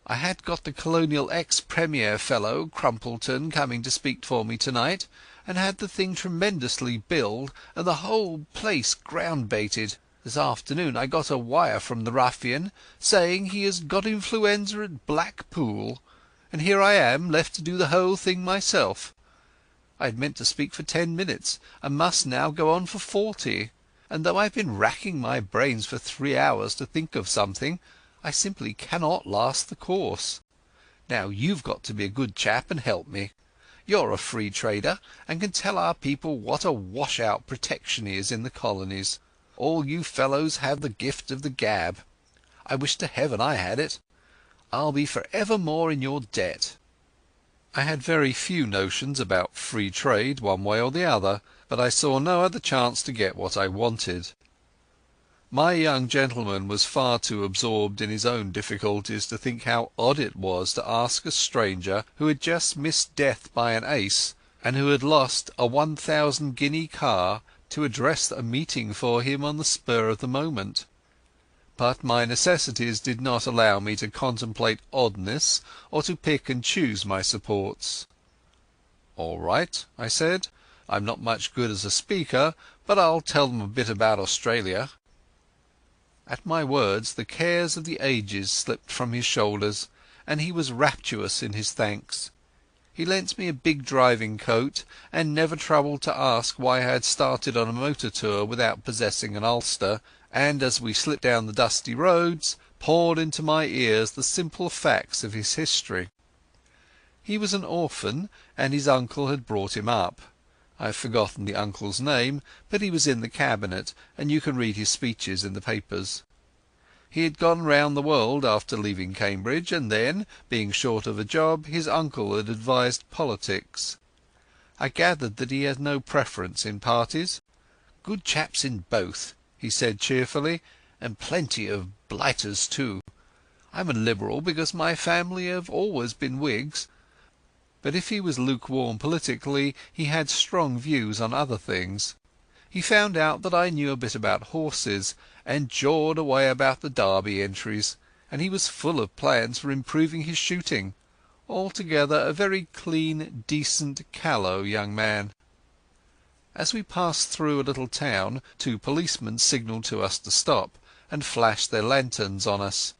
I had got the Colonial ex-Premier fellow, Crumpleton, coming to speak for me tonight, and had the thing tremendously billed, and the whole place ground-baited. This afternoon I got a wire from the ruffian, saying he has got influenza at Blackpool. and here I am left to do the whole thing myself. I had meant to speak for 10 minutes, and must now go on for 40, and though I've been racking my brains for 3 hours to think of something, I simply cannot last the course. Now you've got to be a good chap and help me. You're a free trader, and can tell our people what a wash-out protection is in the colonies. All you fellows have the gift of the gab. I wish to heaven I had it. I'll be for evermore in your debt." I had very few notions about free trade one way or the other, but I saw no other chance to get what I wanted. My young gentleman was far too absorbed in his own difficulties to think how odd it was to ask a stranger who had just missed death by an ace, and who had lost a 1,000 guinea car, to address a meeting for him on the spur of the moment. But my necessities did not allow me to contemplate oddness or to pick and choose my supports. "All right," I said. "I'm not much good as a speaker, but I'll tell them a bit about Australia." At my words the cares of the ages slipped from his shoulders, and he was rapturous in his thanks. He lent me a big driving coat, and never troubled to ask why I had started on a motor tour without possessing an ulster, and as we slipped down the dusty roads poured into my ears the simple facts of his history. He was an orphan, and his uncle had brought him up. I have forgotten the uncle's name, but he was in the cabinet, and you can read his speeches in the papers. He had gone round the world after leaving Cambridge, and then, being short of a job, his uncle had advised politics. I gathered that he had no preference in parties. "Good chaps in both," he said cheerfully, "and plenty of blighters too. I'm a Liberal because my family have always been Whigs." But if he was lukewarm politically, he had strong views on other things. He found out that I knew a bit about horses, and jawed away about the Derby entries, and he was full of plans for improving his shooting. Altogether a very clean, decent, callow young man. As we passed through a little town, 2 policemen signalled to us to stop, and flashed their lanterns on us.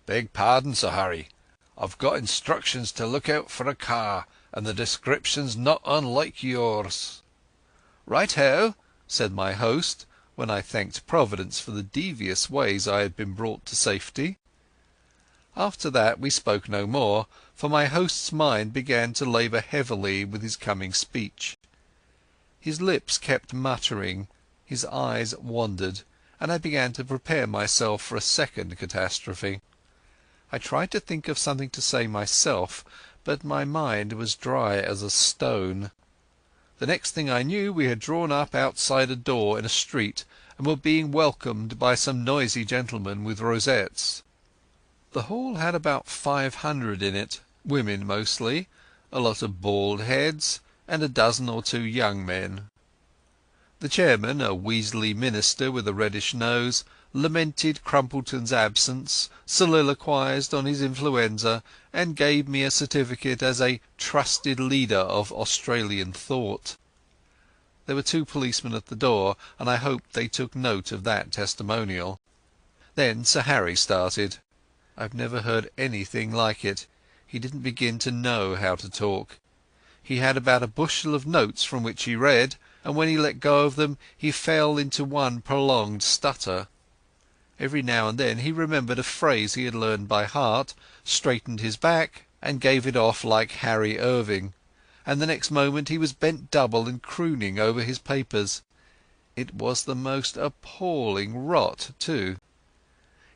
"Beg pardon, Sir Harry. I've got instructions to look out for a car, and the description's not unlike yours." "Right-ho," said my host, when I thanked Providence for the devious ways I had been brought to safety. After that we spoke no more, for my host's mind began to labour heavily with his coming speech. His lips kept muttering, his eyes wandered, and I began to prepare myself for a second catastrophe. I tried to think of something to say myself, but my mind was dry as a stone. The next thing I knew we had drawn up outside a door in a street, and were being welcomed by some noisy gentlemen with rosettes. The hall had about 500 in it, women mostly, a lot of bald heads, and a dozen or 2 young men. The chairman, a weaselly minister with a reddish nose, lamented Crumpleton's absence, soliloquized on his influenza, and gave me a certificate as a trusted leader of Australian thought. There were 2 policemen at the door, and I hoped they took note of that testimonial. Then Sir Harry started. I've never heard anything like it. He didn't begin to know how to talk. He had about a bushel of notes from which he read, and when he let go of them he fell into one prolonged stutter. Every now and then he remembered a phrase he had learned by heart, straightened his back, and gave it off like Harry Irving, and the next moment he was bent double and crooning over his papers. It was the most appalling rot too.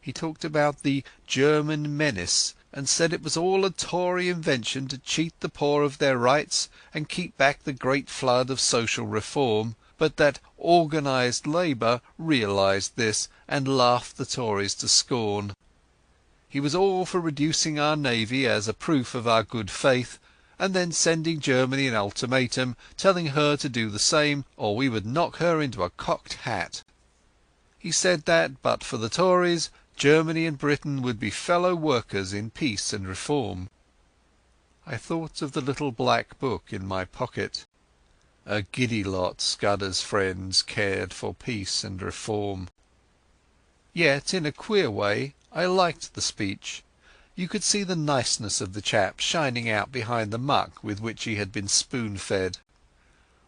He talked about the German menace, and said it was all a Tory invention to cheat the poor of their rights and keep back the great flood of social reform, but that organised labour realized this and laughed the Tories to scorn. He was all for reducing our navy as a proof of our good faith, and then sending Germany an ultimatum, telling her to do the same or we would knock her into a cocked hat. He said that, but for the Tories, Germany and Britain would be fellow workers in peace and reform. I thought of the little black book in my pocket. A giddy lot Scudder's friends cared for peace and reform. Yet in a queer way I liked the speech. You could see the niceness of the chap shining out behind the muck with which he had been spoon-fed.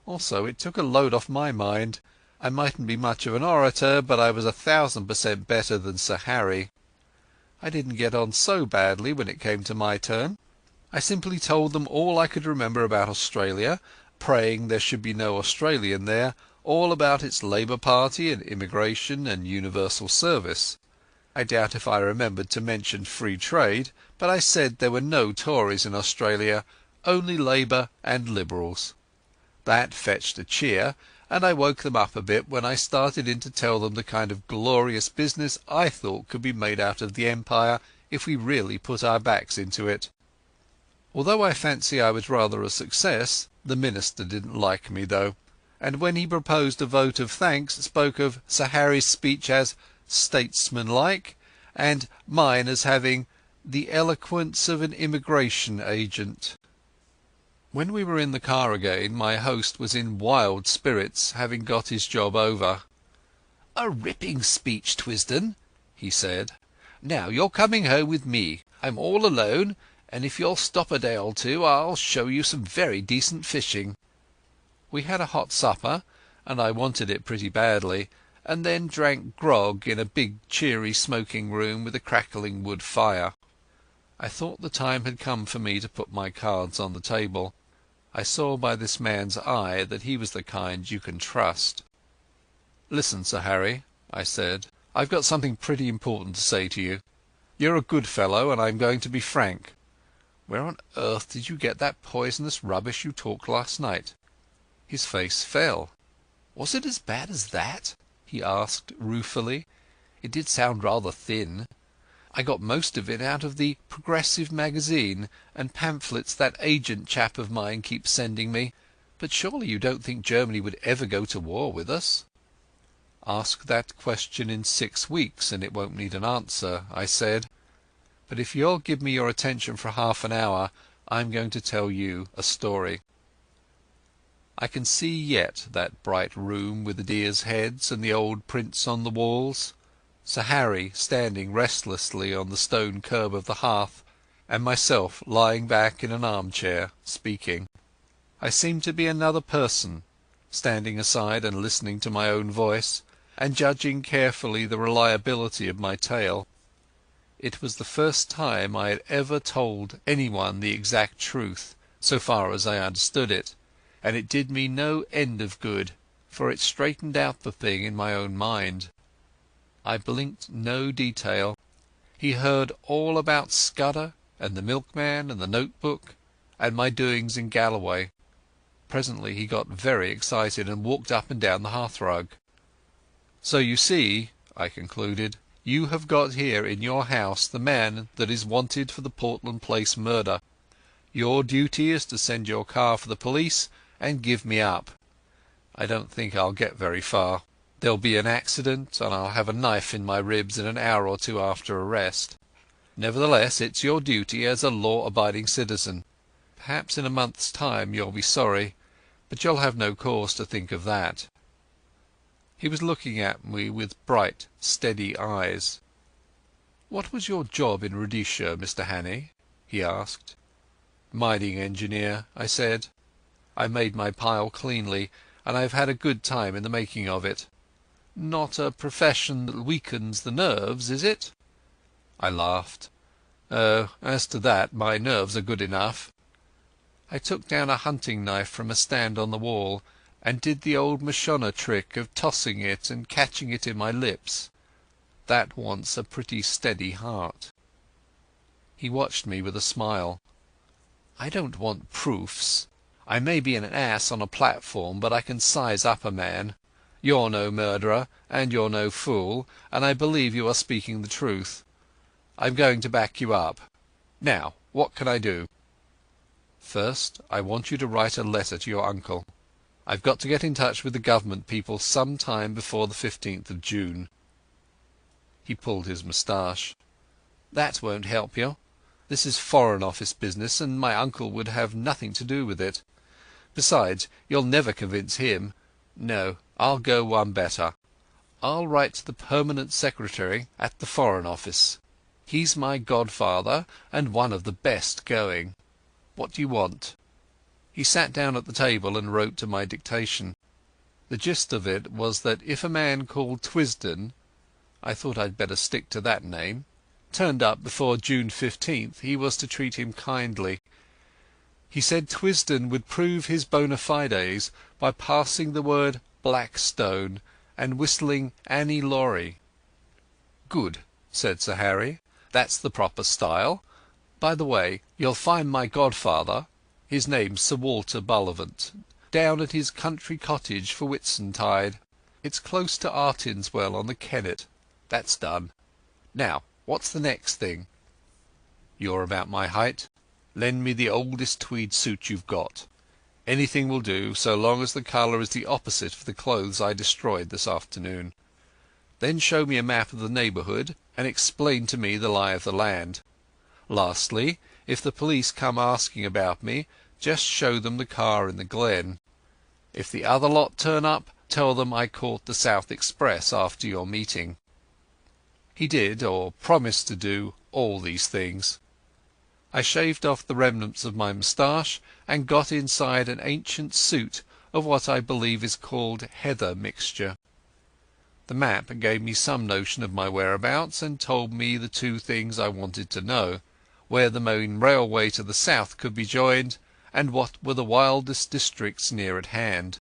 Also, it took a load off my mind. I mightn't be much of an orator, but I was 1000% better than Sir Harry. I didn't get on so badly when it came to my turn. I simply told them all I could remember about Australia, praying there should be no Australian there, all about its Labour Party and immigration and universal service. I doubt if I remembered to mention free trade, but I said there were no Tories in Australia, only Labour and Liberals. That fetched a cheer, and I woke them up a bit when I started in to tell them the kind of glorious business I thought could be made out of the Empire if we really put our backs into it. Although I fancy I was rather a success, the minister didn't like me though, and when he proposed a vote of thanks spoke of Sir Harry's speech as statesmanlike, and mine as having the eloquence of an immigration agent. When we were in the car again, my host was in wild spirits, having got his job over. "A ripping speech, Twisden," he said. "Now you're coming home with me. I'm all alone, and if you'll stop a day or two I'll show you some very decent fishing." We had a hot supper, and I wanted it pretty badly, and then drank grog in a big cheery smoking room with a crackling wood fire. I thought the time had come for me to put my cards on the table. I saw by this man's eye that he was the kind you can trust. "Listen, Sir Harry," I said, "I've got something pretty important to say to you. You're a good fellow, and I'm going to be frank. Where on earth did you get that poisonous rubbish you talked last night?" His face fell. "Was it as bad as that?" he asked ruefully. "It did sound rather thin. I got most of it out of the Progressive magazine and pamphlets that agent chap of mine keeps sending me. But surely you don't think Germany would ever go to war with us?" "Ask that question in 6 weeks and it won't need an answer," I said. "But if you'll give me your attention for half an hour I'm going to tell you a story." I can see yet that bright room with the deers' heads and the old prints on the walls, Sir Harry standing restlessly on the stone curb of the hearth, and myself lying back in an armchair speaking. I seemed to be another person, standing aside and listening to my own voice, and judging carefully the reliability of my tale. It was the first time I had ever told anyone the exact truth, so far as I understood it, and it did me no end of good, for it straightened out the thing in my own mind. I blinked no detail. He heard all about Scudder and the milkman and the notebook, and my doings in Galloway. Presently he got very excited and walked up and down the hearthrug. "So you see," I concluded, "you have got here in your house the man that is wanted for the Portland Place murder. Your duty is to send your car for the police and give me up. I don't think I'll get very far. There'll be an accident, and I'll have a knife in my ribs in an hour or two after arrest. Nevertheless, it's your duty as a law-abiding citizen. Perhaps in a month's time you'll be sorry, but you'll have no cause to think of that." He was looking at me with bright, steady eyes. "What was your job in Rhodesia, Mr Hannay?" he asked. "Mining engineer," I said. "I made my pile cleanly, and I've had a good time in the making of it. Not a profession that weakens the nerves, is it?" I laughed. "Oh, as to that, my nerves are good enough." I took down a hunting knife from a stand on the wall, and did the old Mashona trick of tossing it and catching it in my lips. That wants a pretty steady heart. He watched me with a smile. "I don't want proofs. I may be an ass on a platform, but I can size up a man. You're no murderer, and you're no fool, and I believe you are speaking the truth. I'm going to back you up. Now, what can I do?" "First, I want you to write a letter to your uncle. I've got to get in touch with the government people some time before the 15th of June. He pulled his moustache. "That won't help you. This is Foreign Office business, and my uncle would have nothing to do with it. Besides, you'll never convince him. No, I'll go one better. I'll write to the Permanent Secretary at the Foreign Office. He's my godfather, and one of the best going. What do you want?" He sat down at the table and wrote to my dictation. The gist of it was that if a man called Twisden—I thought I'd better stick to that name—turned up before June 15th, he was to treat him kindly. He said Twisden would prove his bona fides by passing the word Blackstone and whistling Annie Laurie. "Good," said Sir Harry. "That's the proper style. By the way, you'll find my godfather—his name's Sir Walter Bullivant—down at his country cottage for Whitsuntide. It's close to Artinswell on the Kennet. That's done. Now, what's the next thing? You're about my height. Lend me the oldest tweed suit you've got. Anything will do, so long as the colour is the opposite of the clothes I destroyed this afternoon. Then show me a map of the neighbourhood, and explain to me the lie of the land. Lastly, if the police come asking about me, just show them the car in the glen. If the other lot turn up, tell them I caught the South Express after your meeting." He did, or promised to do, all these things. I shaved off the remnants of my moustache and got inside an ancient suit of what I believe is called heather mixture. The map gave me some notion of my whereabouts, and told me the two things I wanted to know: where the main railway to the south could be joined, and what were the wildest districts near at hand.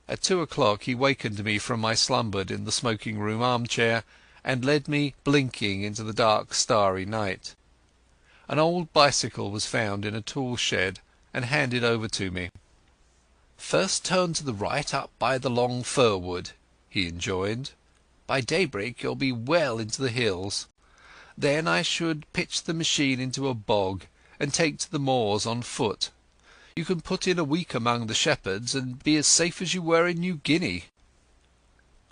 At 2 o'clock he wakened me from my slumber in the smoking-room armchair, and led me blinking into the dark starry night. An old bicycle was found in a tool shed and handed over to me. "First turn to the right up by the long fir wood," he enjoined. "By daybreak you'll be well into the hills. Then I should pitch the machine into a bog and take to the moors on foot. You can put in a week among the shepherds and be as safe as you were in New Guinea."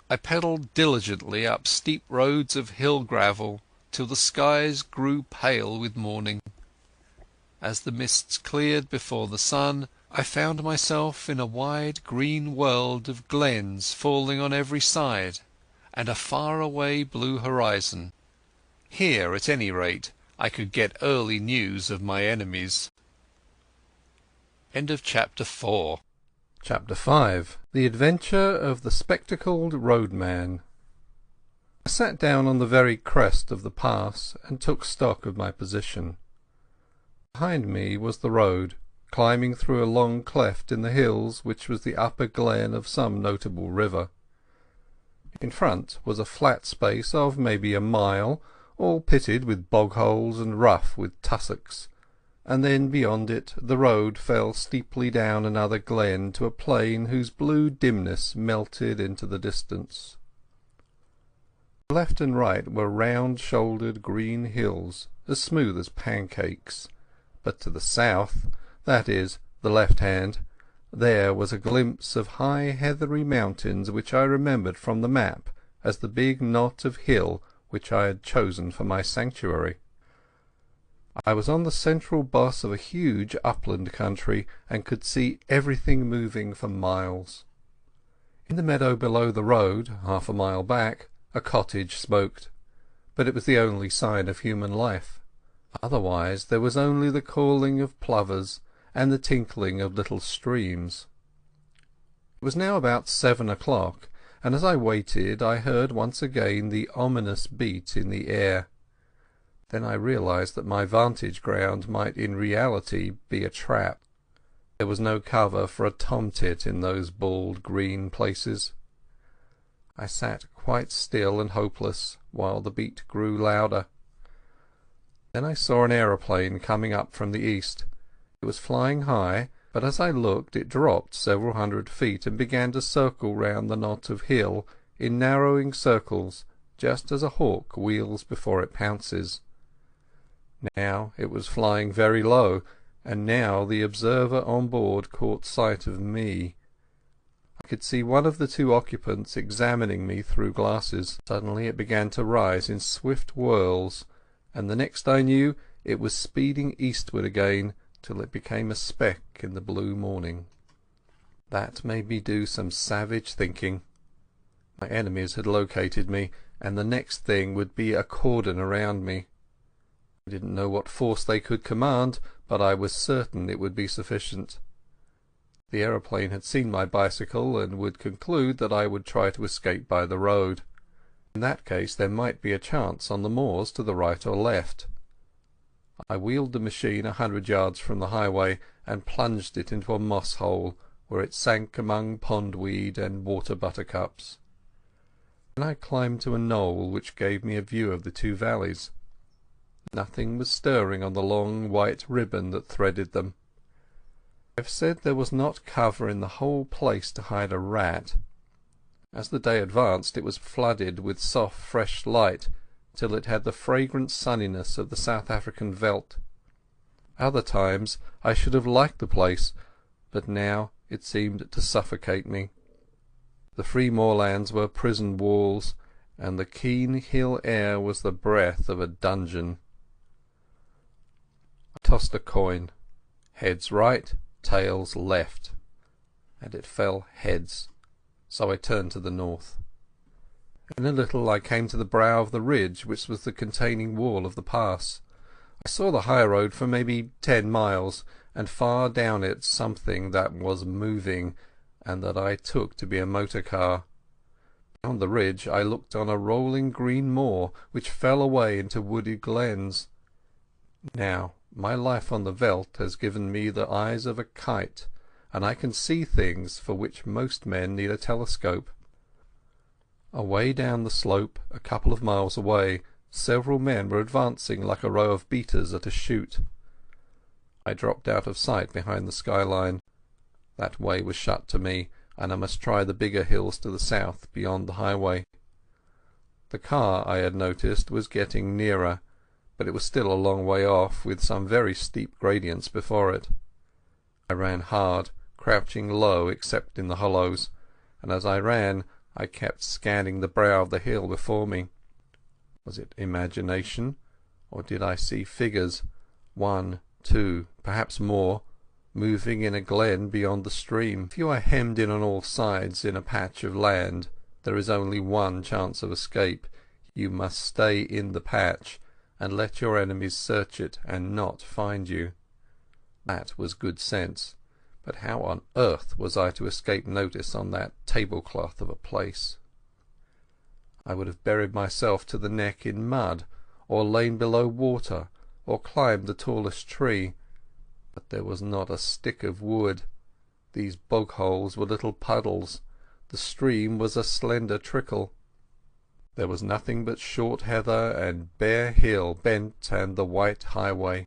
I pedalled diligently up steep roads of hill gravel till the skies grew pale with morning. As the mists cleared before the sun, I found myself in a wide green world of glens falling on every side, and a far-away blue horizon. Here, at any rate, I could get early news of my enemies. End of Chapter 4. Chapter 5. The Adventure of the Spectacled Roadman. I sat down on the very crest of the pass and took stock of my position. Behind me was the road, climbing through a long cleft in the hills which was the upper glen of some notable river. In front was a flat space of maybe a mile, all pitted with bog-holes and rough with tussocks, and then beyond it the road fell steeply down another glen to a plain whose blue dimness melted into the distance. Left and right were round-shouldered green hills, as smooth as pancakes, but to the south, that is, the left hand, there was a glimpse of high heathery mountains which I remembered from the map as the big knot of hill which I had chosen for my sanctuary. I was on the central boss of a huge upland country, and could see everything moving for miles. In the meadow below the road, half a mile back, a cottage smoked, but it was the only sign of human life. Otherwise there was only the calling of plovers and the tinkling of little streams. It was now about 7 o'clock, and as I waited I heard once again the ominous beat in the air. Then I realized that my vantage ground might in reality be a trap. There was no cover for a tomtit in those bald green places. I sat quite still and hopeless while the beat grew louder. Then I saw an aeroplane coming up from the east. It was flying high, but as I looked it dropped several hundred feet and began to circle round the knot of hill in narrowing circles, just as a hawk wheels before it pounces. Now it was flying very low, and now the observer on board caught sight of me. I could see one of the two occupants examining me through glasses. Suddenly it began to rise in swift whirls, and the next I knew it was speeding eastward again till it became a speck in the blue morning. That made me do some savage thinking. My enemies had located me, and the next thing would be a cordon around me. I didn't know what force they could command, but I was certain it would be sufficient. The aeroplane had seen my bicycle and would conclude that I would try to escape by the road. In that case there might be a chance on the moors to the right or left. I wheeled the machine 100 yards from the highway and plunged it into a moss hole, where it sank among pondweed and water buttercups. Then I climbed to a knoll which gave me a view of the two valleys. Nothing was stirring on the long white ribbon that threaded them. I have said there was not cover in the whole place to hide a rat. As the day advanced it was flooded with soft fresh light till it had the fragrant sunniness of the South African veldt. Other times I should have liked the place, but now it seemed to suffocate me. The free moorlands were prison walls, and the keen hill air was the breath of a dungeon. I tossed a coin. Heads right, tails left, and it fell heads, so I turned to the north. In a little I came to the brow of the ridge which was the containing wall of the pass. I saw the high road for maybe 10 miles, and far down it something that was moving, and that I took to be a motor car. Beyond the ridge I looked on a rolling green moor which fell away into wooded glens. Now my life on the veldt has given me the eyes of a kite, and I can see things for which most men need a telescope. Away down the slope, a couple of miles away, several men were advancing like a row of beaters at a shoot. I dropped out of sight behind the skyline. That way was shut to me, and I must try the bigger hills to the south beyond the highway. The car, I had noticed, was getting nearer, but it was still a long way off, with some very steep gradients before it. I ran hard, crouching low except in the hollows, and as I ran I kept scanning the brow of the hill before me. Was it imagination, or did I see figures, 1, 2, perhaps more, moving in a glen beyond the stream? If you are hemmed in on all sides in a patch of land, there is only one chance of escape. You must stay in the patch, and let your enemies search it and not find you. That was good sense, but how on earth was I to escape notice on that tablecloth of a place? I would have buried myself to the neck in mud, or lain below water, or climbed the tallest tree, but there was not a stick of wood. These bog holes were little puddles. The stream was a slender trickle. There was nothing but short heather and bare hill bent and the white highway.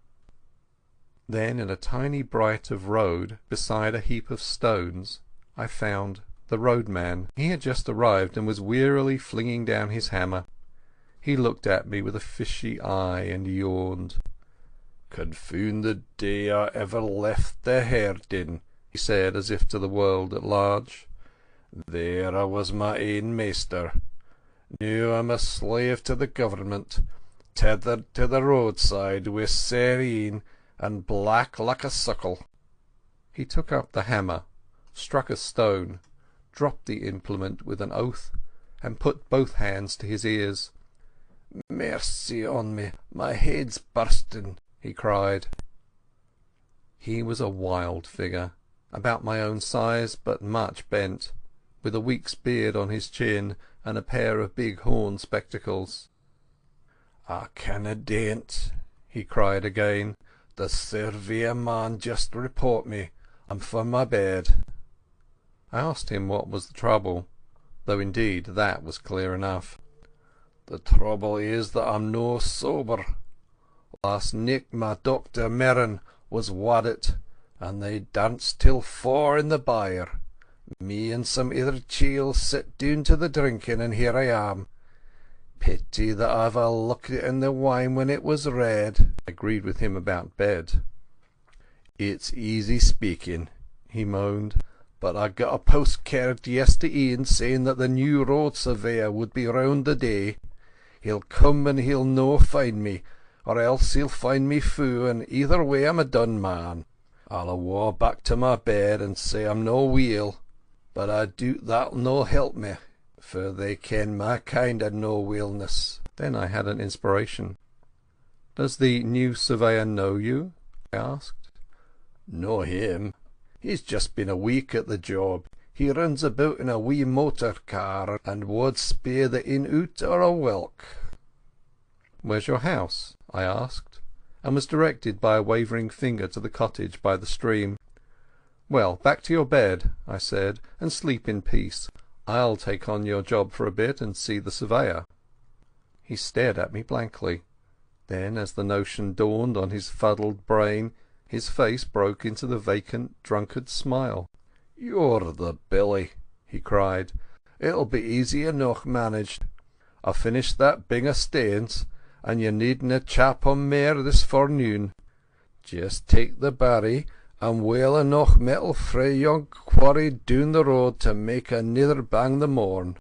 Then in a tiny bight of road, beside a heap of stones, I found the roadman. He had just arrived and was wearily flinging down his hammer. He looked at me with a fishy eye and yawned. "Confounded day I ever left the herding," he said, as if to the world at large. "There I was my ain master. Now I'm a slave to the government, tethered to the roadside with sair and black like a suckle." He took up the hammer, struck a stone, dropped the implement with an oath, and put both hands to his ears. "Mercy on me, my head's bursting," he cried. He was a wild figure, about my own size, but much bent, with a week's beard on his chin and a pair of big horn spectacles. "I canna daint," he cried again. "The surveyor man just report me. I'm for my bed." I asked him what was the trouble, though indeed that was clear enough. "The trouble is that I'm no sober. Last nicht my Dr. Merrin was waddit, and they danced till 4 in the byre. Me and some other chiels sit down to the drinking, and here I am. Pity that I've a looked in the wine when it was red." I agreed with him about bed. "It's easy speaking," he moaned, "but I got a postcard yesterday saying that the new road surveyor would be round the day. He'll come and he'll no find me, or else he'll find me fou, and either way I'm a done man. I'll awa back to my bed and say I'm no weel, but I doot that'll no help me, for they ken my kind of no weelness." Then I had an inspiration. "Does the new surveyor know you?" I asked. "Know him? He's just been a week at the job. He runs about in a wee motor car and wad spare the in out or a welk." "Where's your house?" I asked, and was directed by a wavering finger to the cottage by the stream. "Well, back to your bed," I said, "and sleep in peace. I'll take on your job for a bit and see the surveyor." He stared at me blankly. Then, as the notion dawned on his fuddled brain, his face broke into the vacant drunkard smile. "You're the Billy," he cried. "It'll be easy enough managed. I've finished that bing o' stains, and you needna chap on mair this forenoon. Just take the barry and whale enough metal frae yon quarry doon the road to make anither bang the morn.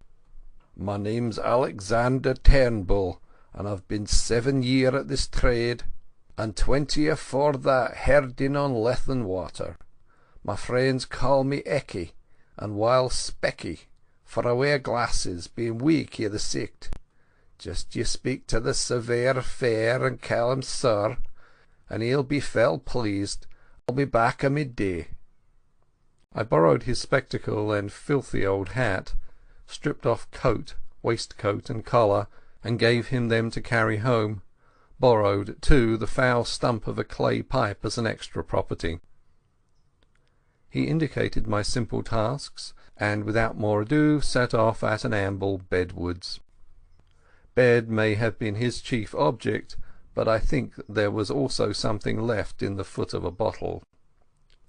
My name's Alexander Turnbull, and I've been 7 year at this trade, and 20 afore that herding on Lethen water. My friends call me Ecky, and while Specky, for I wear glasses, being weak i' the sicht. Just you speak to the surveyor fair and call him sir, and he'll be fell pleased. I'll be back a midday." I borrowed his spectacle and filthy old hat, stripped off coat, waistcoat and collar, and gave him them to carry home. Borrowed, too, the foul stump of a clay pipe as an extra property. He indicated my simple tasks, and without more ado set off at an amble bedwards. Bed may have been his chief object, but I think there was also something left in the foot of a bottle.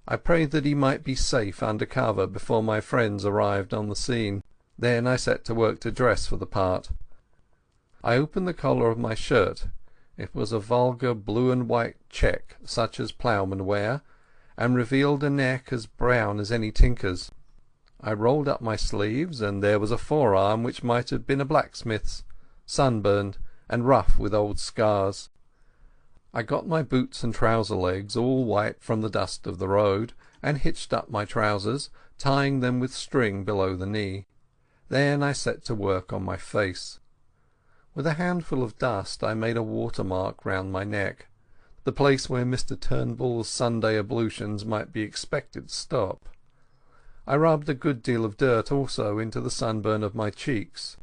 I prayed that he might be safe under cover before my friends arrived on the scene. Then I set to work to dress for the part. I opened the collar of my shirt. It was a vulgar blue and white check, such as ploughmen wear, and revealed a neck as brown as any tinker's. I rolled up my sleeves, and there was a forearm which might have been a blacksmith's, sunburned and rough with old scars. I got my boots and trouser legs all white from the dust of the road, and hitched up my trousers, tying them with string below the knee. Then I set to work on my face. With a handful of dust I made a watermark round my neck, the place where Mr Turnbull's Sunday ablutions might be expected to stop. I rubbed a good deal of dirt also into the sunburn of my cheeks.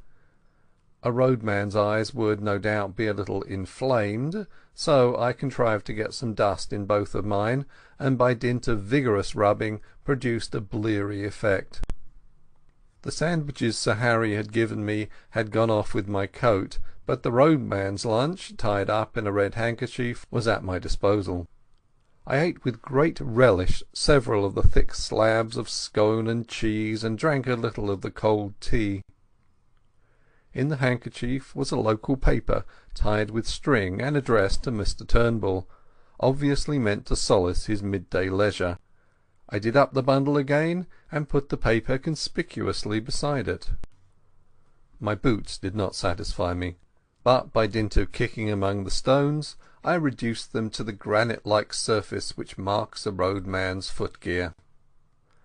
A roadman's eyes would no doubt be a little inflamed, so I contrived to get some dust in both of mine, and by dint of vigorous rubbing produced a bleary effect. The sandwiches Sir Harry had given me had gone off with my coat, but the roadman's lunch, tied up in a red handkerchief, was at my disposal. I ate with great relish several of the thick slabs of scone and cheese, and drank a little of the cold tea. In the handkerchief was a local paper tied with string and addressed to Mr Turnbull, obviously meant to solace his midday leisure. I did up the bundle again and put the paper conspicuously beside it. My boots did not satisfy me, but by dint of kicking among the stones I reduced them to the granite-like surface which marks a roadman's footgear.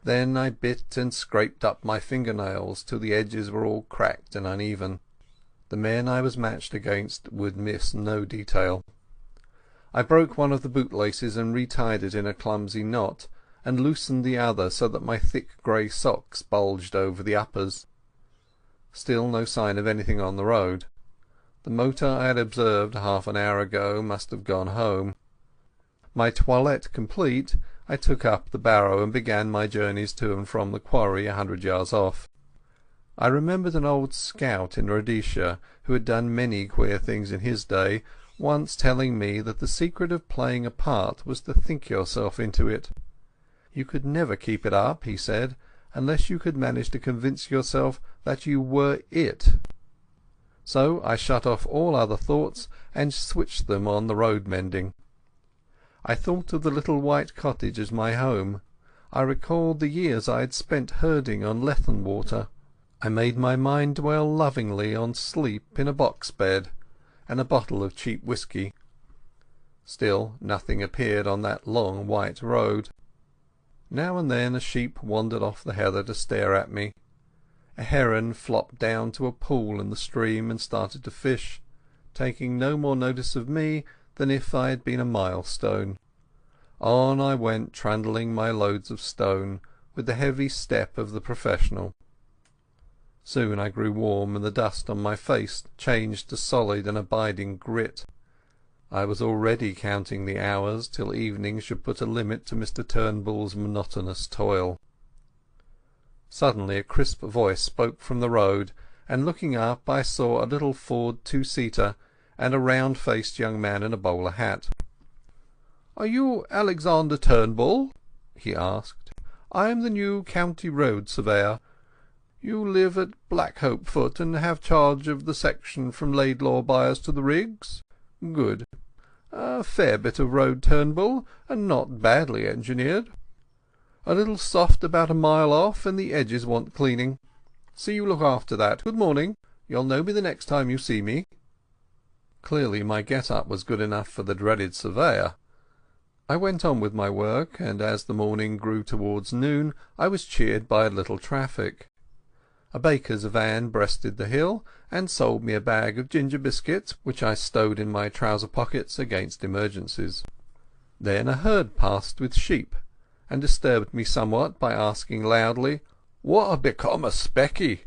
Then I bit and scraped up my fingernails till the edges were all cracked and uneven. The men I was matched against would miss no detail. I broke one of the bootlaces and retied it in a clumsy knot, and loosened the other so that my thick grey socks bulged over the uppers. Still no sign of anything on the road. The motor I had observed half an hour ago must have gone home. My toilette complete, I took up the barrow and began my journeys to and from the quarry 100 yards off. I remembered an old scout in Rhodesia, who had done many queer things in his day, once telling me that the secret of playing a part was to think yourself into it. You could never keep it up, he said, unless you could manage to convince yourself that you were it. So I shut off all other thoughts and switched them on the road mending. I thought of the little white cottage as my home. I recalled the years I had spent herding on Lethen water. I made my mind dwell lovingly on sleep in a box bed and a bottle of cheap whisky. Still nothing appeared on that long white road. Now and then a sheep wandered off the heather to stare at me. A heron flopped down to a pool in the stream and started to fish, taking no more notice of me than if I had been a milestone. On I went, trundling my loads of stone, with the heavy step of the professional. Soon I grew warm, and the dust on my face changed to solid and abiding grit. I was already counting the hours till evening should put a limit to Mr. Turnbull's monotonous toil. Suddenly a crisp voice spoke from the road, and looking up I saw a little Ford two-seater and a round-faced young man in a bowler hat. "Are you Alexander Turnbull?" he asked. "I am the new county road surveyor. You live at Blackhope Foot and have charge of the section from Laidlaw Byres to the Riggs? Good. A fair bit of road, Turnbull, and not badly engineered. A little soft about a mile off, and the edges want cleaning. See you look after that. Good morning. You'll know me the next time you see me." Clearly my get-up was good enough for the dreaded surveyor. I went on with my work, and as the morning grew towards noon I was cheered by a little traffic. A baker's van breasted the hill, and sold me a bag of ginger biscuits, which I stowed in my trouser pockets against emergencies. Then a herd passed with sheep, and disturbed me somewhat by asking loudly, "What ha' become of Specky?"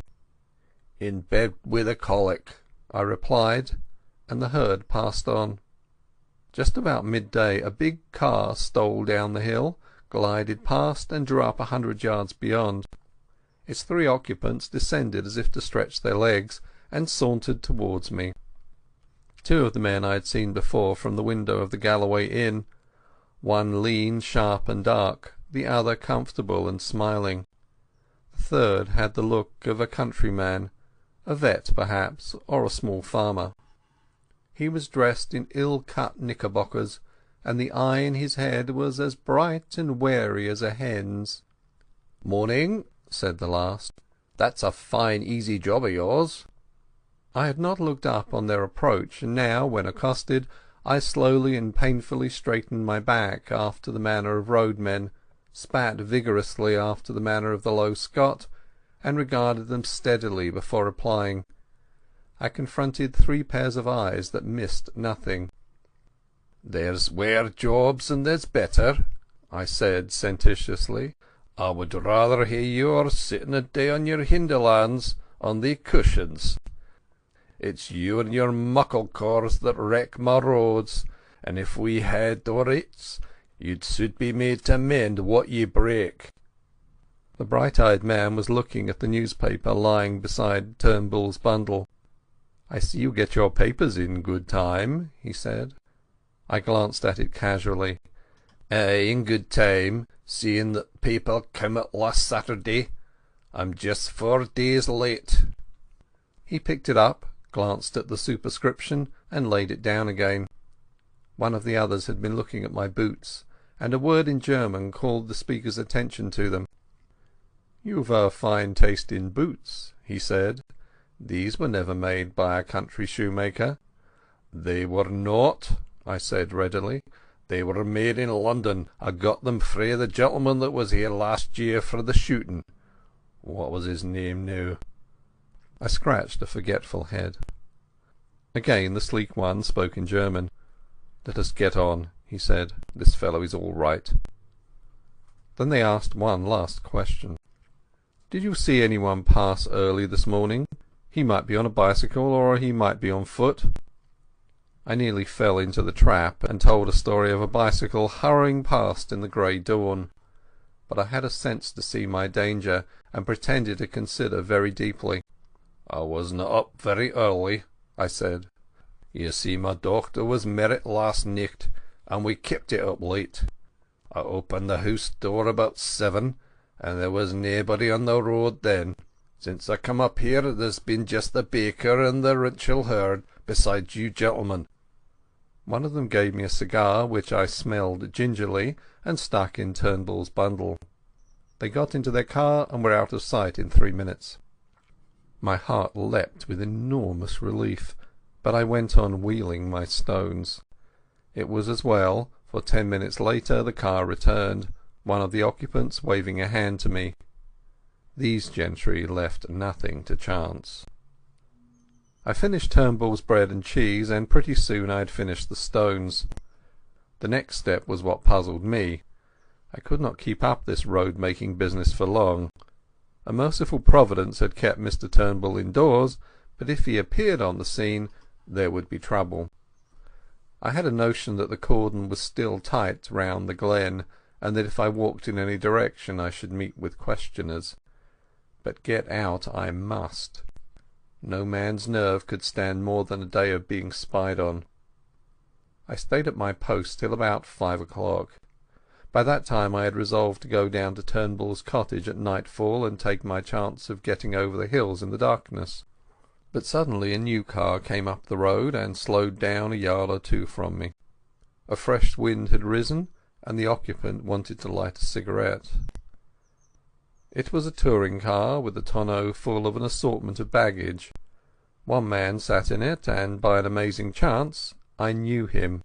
"In bed with a colic," I replied, and the herd passed on. Just about midday a big car stole down the hill, glided past, and drew up 100 yards beyond. Its 3 occupants descended as if to stretch their legs, and sauntered towards me. 2 of the men I had seen before from the window of the Galloway Inn, one lean, sharp and dark, the other comfortable and smiling. The third had the look of a countryman, a vet perhaps, or a small farmer. He was dressed in ill-cut knickerbockers, and the eye in his head was as bright and wary as a hen's. "Morning," said the last. "That's a fine easy job of yours." I had not looked up on their approach, and now, when accosted, I slowly and painfully straightened my back after the manner of roadmen, spat vigorously after the manner of the low Scot, and regarded them steadily before replying. I confronted 3 pairs of eyes that missed nothing. "There's waur jobs and there's better," I said sententiously. "I would rather hear you sitting a day on your hinderlands on the cushions. It's you and your muckle cors that wreck my roads, and if we had the writs, you'd soon be made to mend what ye break." The bright-eyed man was looking at the newspaper lying beside Turnbull's bundle. "I see you get your papers in good time," he said. I glanced at it casually. "Aye, in good time, seeing that paper came out last Saturday. I'm just 4 days late." He picked it up, glanced at the superscription, and laid it down again. One of the others had been looking at my boots, and a word in German called the speaker's attention to them. "You've a fine taste in boots," he said. "These were never made by a country shoemaker." "They were not," I said readily. "They were made in London. I got them frae the gentleman that was here last year for the shooting. What was his name now?" I scratched a forgetful head. Again the sleek one spoke in German. "Let us get on," he said. "This fellow is all right." Then they asked one last question. "Did you see anyone pass early this morning? He might be on a bicycle, or he might be on foot." I nearly fell into the trap and told a story of a bicycle hurrying past in the grey dawn. But I had a sense to see my danger, and pretended to consider very deeply. "I wasna up very early," I said. "You see, my doctor was married last nicht, and we kept it up late. I opened the house door about 7, and there was naebody on the road then. Since I come up here there's been just the baker and the Rinchel herd, besides you gentlemen." One of them gave me a cigar, which I smelled gingerly, and stuck in Turnbull's bundle. They got into their car and were out of sight in 3 minutes. My heart leapt with enormous relief, but I went on wheeling my stones. It was as well, for 10 minutes later the car returned, one of the occupants waving a hand to me. These gentry left nothing to chance. I finished Turnbull's bread and cheese, and pretty soon I had finished the stones. The next step was what puzzled me. I could not keep up this road-making business for long. A merciful providence had kept Mr. Turnbull indoors, but if he appeared on the scene, there would be trouble. I had a notion that the cordon was still tight round the glen, and that if I walked in any direction I should meet with questioners. But get out I must. No man's nerve could stand more than a day of being spied on. I stayed at my post till about 5 o'clock. By that time I had resolved to go down to Turnbull's cottage at nightfall and take my chance of getting over the hills in the darkness. But suddenly a new car came up the road and slowed down a yard or two from me. A fresh wind had risen, and the occupant wanted to light a cigarette. It was a touring car with a tonneau full of an assortment of baggage. One man sat in it, and by an amazing chance I knew him.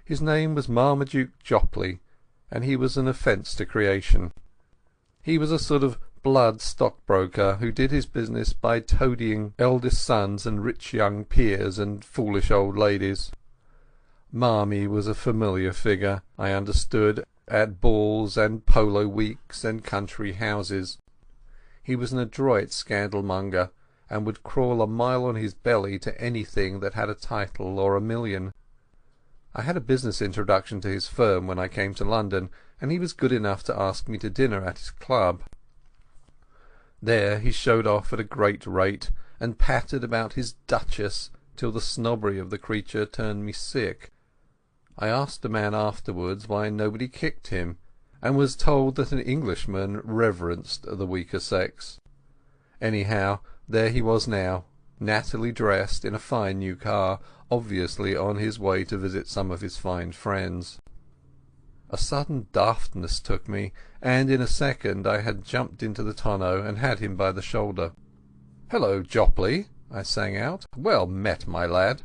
His name was Marmaduke Jopley, and he was an offence to creation. He was a sort of blood stockbroker who did his business by toadying eldest sons and rich young peers and foolish old ladies. Marmie was a familiar figure, I understood, at balls and polo weeks and country houses. He was an adroit scandalmonger, and would crawl a mile on his belly to anything that had a title or a million. I had a business introduction to his firm when I came to London, and he was good enough to ask me to dinner at his club. There he showed off at a great rate, and pattered about his Duchess till the snobbery of the creature turned me sick. I asked a man afterwards why nobody kicked him, and was told that an Englishman reverenced the weaker sex. Anyhow, there he was now, nattily dressed in a fine new car, obviously on his way to visit some of his fine friends. A sudden daftness took me, and in a second I had jumped into the tonneau and had him by the shoulder. "Hello, Jopley," I sang out. "Well met, my lad."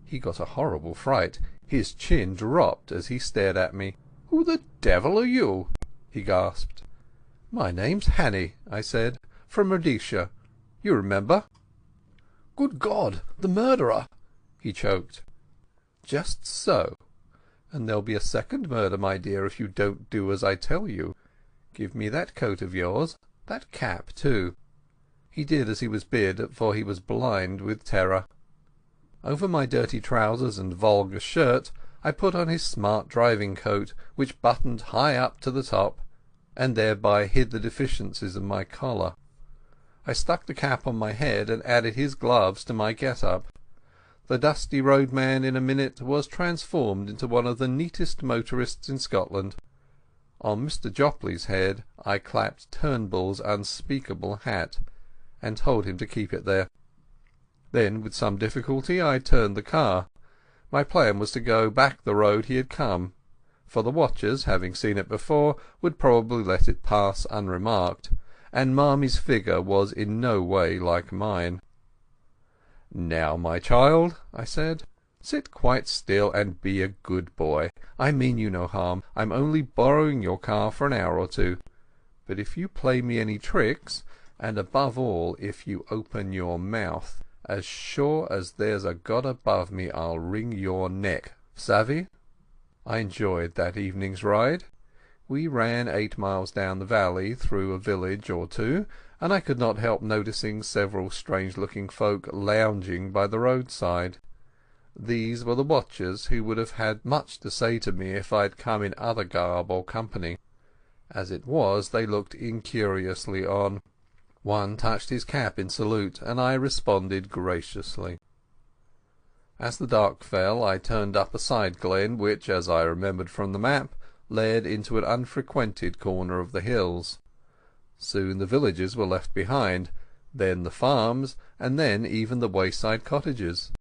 He got a horrible fright. His chin dropped as he stared at me. "Who the devil are you?" he gasped. "My name's Hanny," I said, "from Rhodesia. You remember?" "Good God, the murderer!" he choked. "Just so. And there'll be a second murder, my dear, if you don't do as I tell you. Give me that coat of yours, that cap too." He did as he was bid, for he was blind with terror. Over my dirty trousers and vulgar shirt I put on his smart driving coat, which buttoned high up to the top, and thereby hid the deficiencies of my collar. I stuck the cap on my head and added his gloves to my get-up. The dusty roadman in a minute was transformed into one of the neatest motorists in Scotland. On Mr. Jopley's head I clapped Turnbull's unspeakable hat, and told him to keep it there. Then, with some difficulty, I turned the car. My plan was to go back the road he had come, for the watchers, having seen it before, would probably let it pass unremarked, and Marmie's figure was in no way like mine. "Now, my child," I said, "sit quite still and be a good boy. I mean you no harm. I'm only borrowing your car for an hour or two. But if you play me any tricks, and above all if you open your mouth, as sure as there's a God above me I'll wring your neck. Savvy?" I enjoyed that evening's ride. We ran 8 miles down the valley through a village or two, and I could not help noticing several strange-looking folk lounging by the roadside. These were the watchers, who would have had much to say to me if I had come in other garb or company. As it was, they looked incuriously on. One touched his cap in salute, and I responded graciously. As the dark fell, I turned up a side glen which, as I remembered from the map, led into an unfrequented corner of the hills. Soon the villages were left behind, then the farms, and then even the wayside cottages.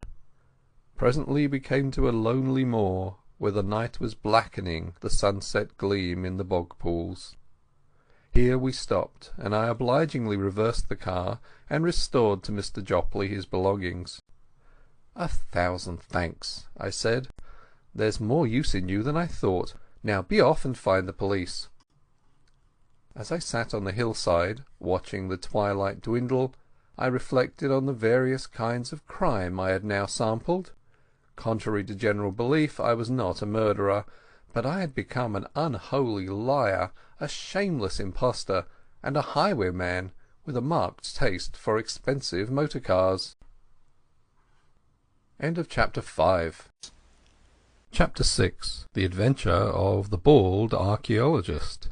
Presently we came to a lonely moor, where the night was blackening the sunset gleam in the bog pools. Here we stopped, and I obligingly reversed the car and restored to Mr. Jopley his belongings. "1,000 thanks," I said. "There's more use in you than I thought. Now be off and find the police." As I sat on the hillside, watching the twilight dwindle, I reflected on the various kinds of crime I had now sampled. Contrary to general belief, I was not a murderer, but I had become an unholy liar, a shameless impostor, and a highwayman with a marked taste for expensive motor cars. End of Chapter 5. Chapter 6. The Adventure of the Bald Archaeologist.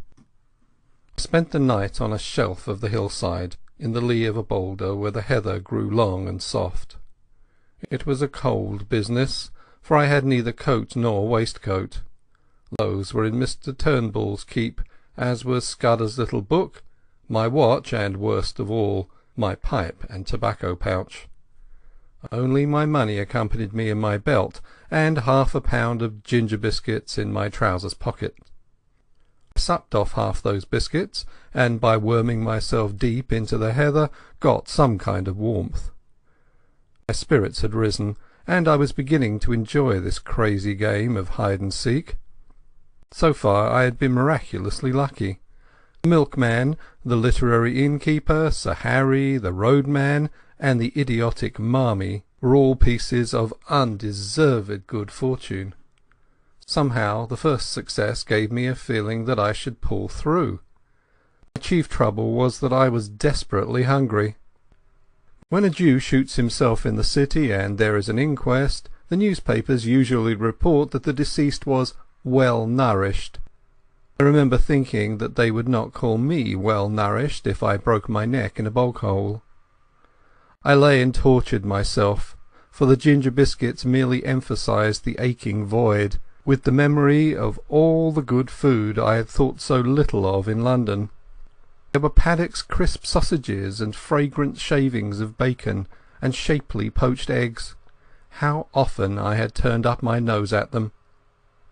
I spent the night on a shelf of the hillside, in the lee of a boulder where the heather grew long and soft. It was a cold business, for I had neither coat nor waistcoat. Those were in Mr. Turnbull's keep, as was Scudder's little book, my watch, and, worst of all, my pipe and tobacco pouch. Only my money accompanied me in my belt, and half a pound of ginger biscuits in my trousers pocket. I supped off half those biscuits, and by worming myself deep into the heather got some kind of warmth. My spirits had risen, and I was beginning to enjoy this crazy game of hide-and-seek. So far I had been miraculously lucky. The milkman, the literary innkeeper, Sir Harry, the roadman, and the idiotic Marmee were all pieces of undeserved good fortune. Somehow the first success gave me a feeling that I should pull through. My chief trouble was that I was desperately hungry. When a Jew shoots himself in the city and there is an inquest, the newspapers usually report that the deceased was well nourished. I remember thinking that they would not call me well nourished if I broke my neck in a bog hole. I lay and tortured myself, for the ginger biscuits merely emphasized the aching void, with the memory of all the good food I had thought so little of in London. There were Paddock's crisp sausages and fragrant shavings of bacon and shapely poached eggs. How often I had turned up my nose at them.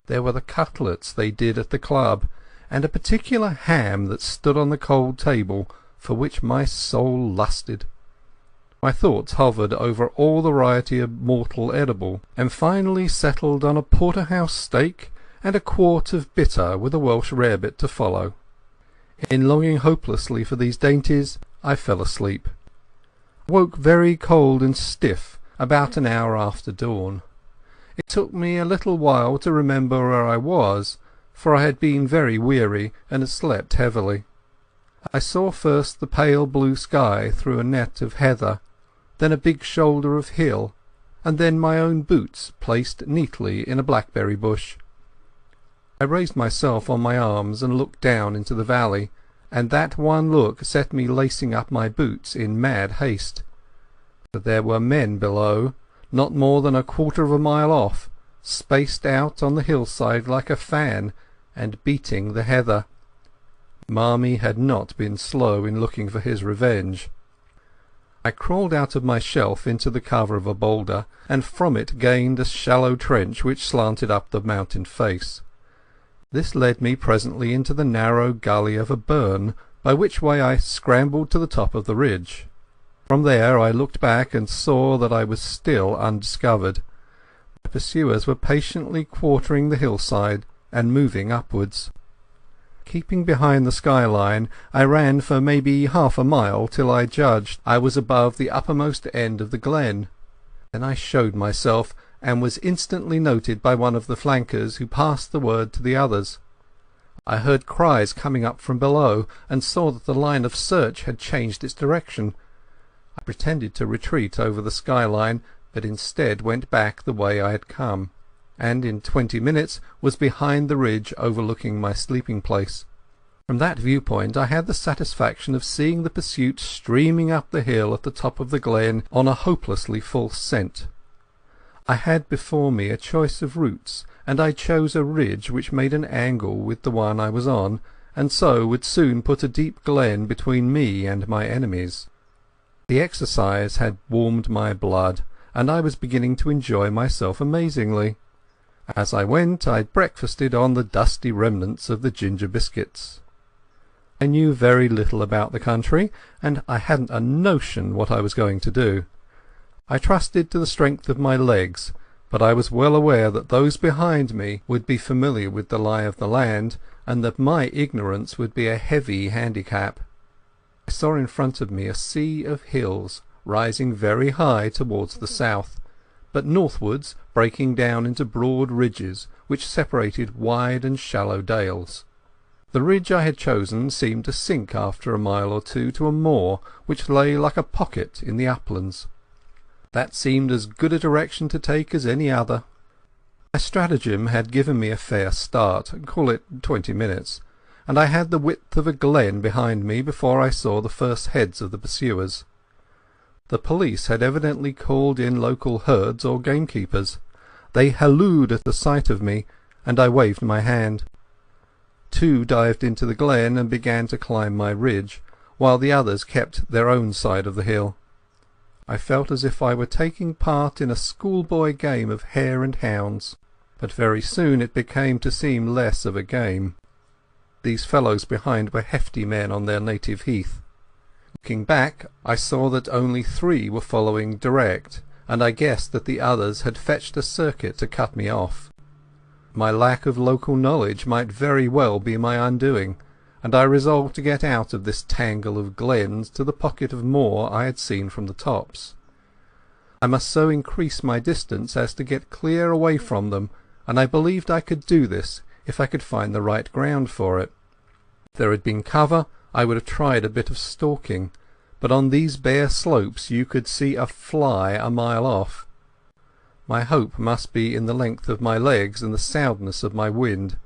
There were the cutlets they did at the club, and a particular ham that stood on the cold table, for which my soul lusted. My thoughts hovered over all the variety of mortal edible, and finally settled on a porterhouse steak and a quart of bitter with a Welsh rarebit to follow. In longing hopelessly for these dainties, I fell asleep. I woke very cold and stiff about an hour after dawn. It took me a little while to remember where I was, for I had been very weary and had slept heavily. I saw first the pale blue sky through a net of heather, then a big shoulder of hill, and then my own boots placed neatly in a blackberry bush. I raised myself on my arms and looked down into the valley, and that one look set me lacing up my boots in mad haste. But there were men below, not more than a quarter of a mile off, spaced out on the hillside like a fan, and beating the heather. Marmee had not been slow in looking for his revenge. I crawled out of my shelf into the cover of a boulder, and from it gained a shallow trench which slanted up the mountain face. This led me presently into the narrow gully of a burn, by which way I scrambled to the top of the ridge. From there I looked back and saw that I was still undiscovered. My pursuers were patiently quartering the hillside and moving upwards. Keeping behind the skyline, I ran for maybe half a mile till I judged I was above the uppermost end of the glen. Then I showed myself, and was instantly noted by one of the flankers, who passed the word to the others. I heard cries coming up from below, and saw that the line of search had changed its direction. I pretended to retreat over the skyline, but instead went back the way I had come, and in 20 minutes was behind the ridge overlooking my sleeping place. From that viewpoint I had the satisfaction of seeing the pursuit streaming up the hill at the top of the glen on a hopelessly false scent. I had before me a choice of routes, and I chose a ridge which made an angle with the one I was on, and so would soon put a deep glen between me and my enemies. The exercise had warmed my blood, and I was beginning to enjoy myself amazingly. As I went I breakfasted on the dusty remnants of the ginger biscuits. I knew very little about the country, and I hadn't a notion what I was going to do. I trusted to the strength of my legs, but I was well aware that those behind me would be familiar with the lie of the land, and that my ignorance would be a heavy handicap. I saw in front of me a sea of hills rising very high towards the south, but northwards breaking down into broad ridges which separated wide and shallow dales. The ridge I had chosen seemed to sink after a mile or two to a moor which lay like a pocket in the uplands. That seemed as good a direction to take as any other. My stratagem had given me a fair start, call it 20 minutes, and I had the width of a glen behind me before I saw the first heads of the pursuers. The police had evidently called in local herds or gamekeepers. They hallooed at the sight of me, and I waved my hand. 2 dived into the glen and began to climb my ridge, while the others kept their own side of the hill. I felt as if I were taking part in a schoolboy game of hare and hounds, but very soon it began to seem less of a game. These fellows behind were hefty men on their native heath. Looking back, I saw that only 3 were following direct, and I guessed that the others had fetched a circuit to cut me off. My lack of local knowledge might very well be my undoing, and I resolved to get out of this tangle of glens to the pocket of moor I had seen from the tops. I must so increase my distance as to get clear away from them, and I believed I could do this if I could find the right ground for it. If there had been cover, I would have tried a bit of stalking, but on these bare slopes you could see a fly a mile off. My hope must be in the length of my legs and the soundness of my wind,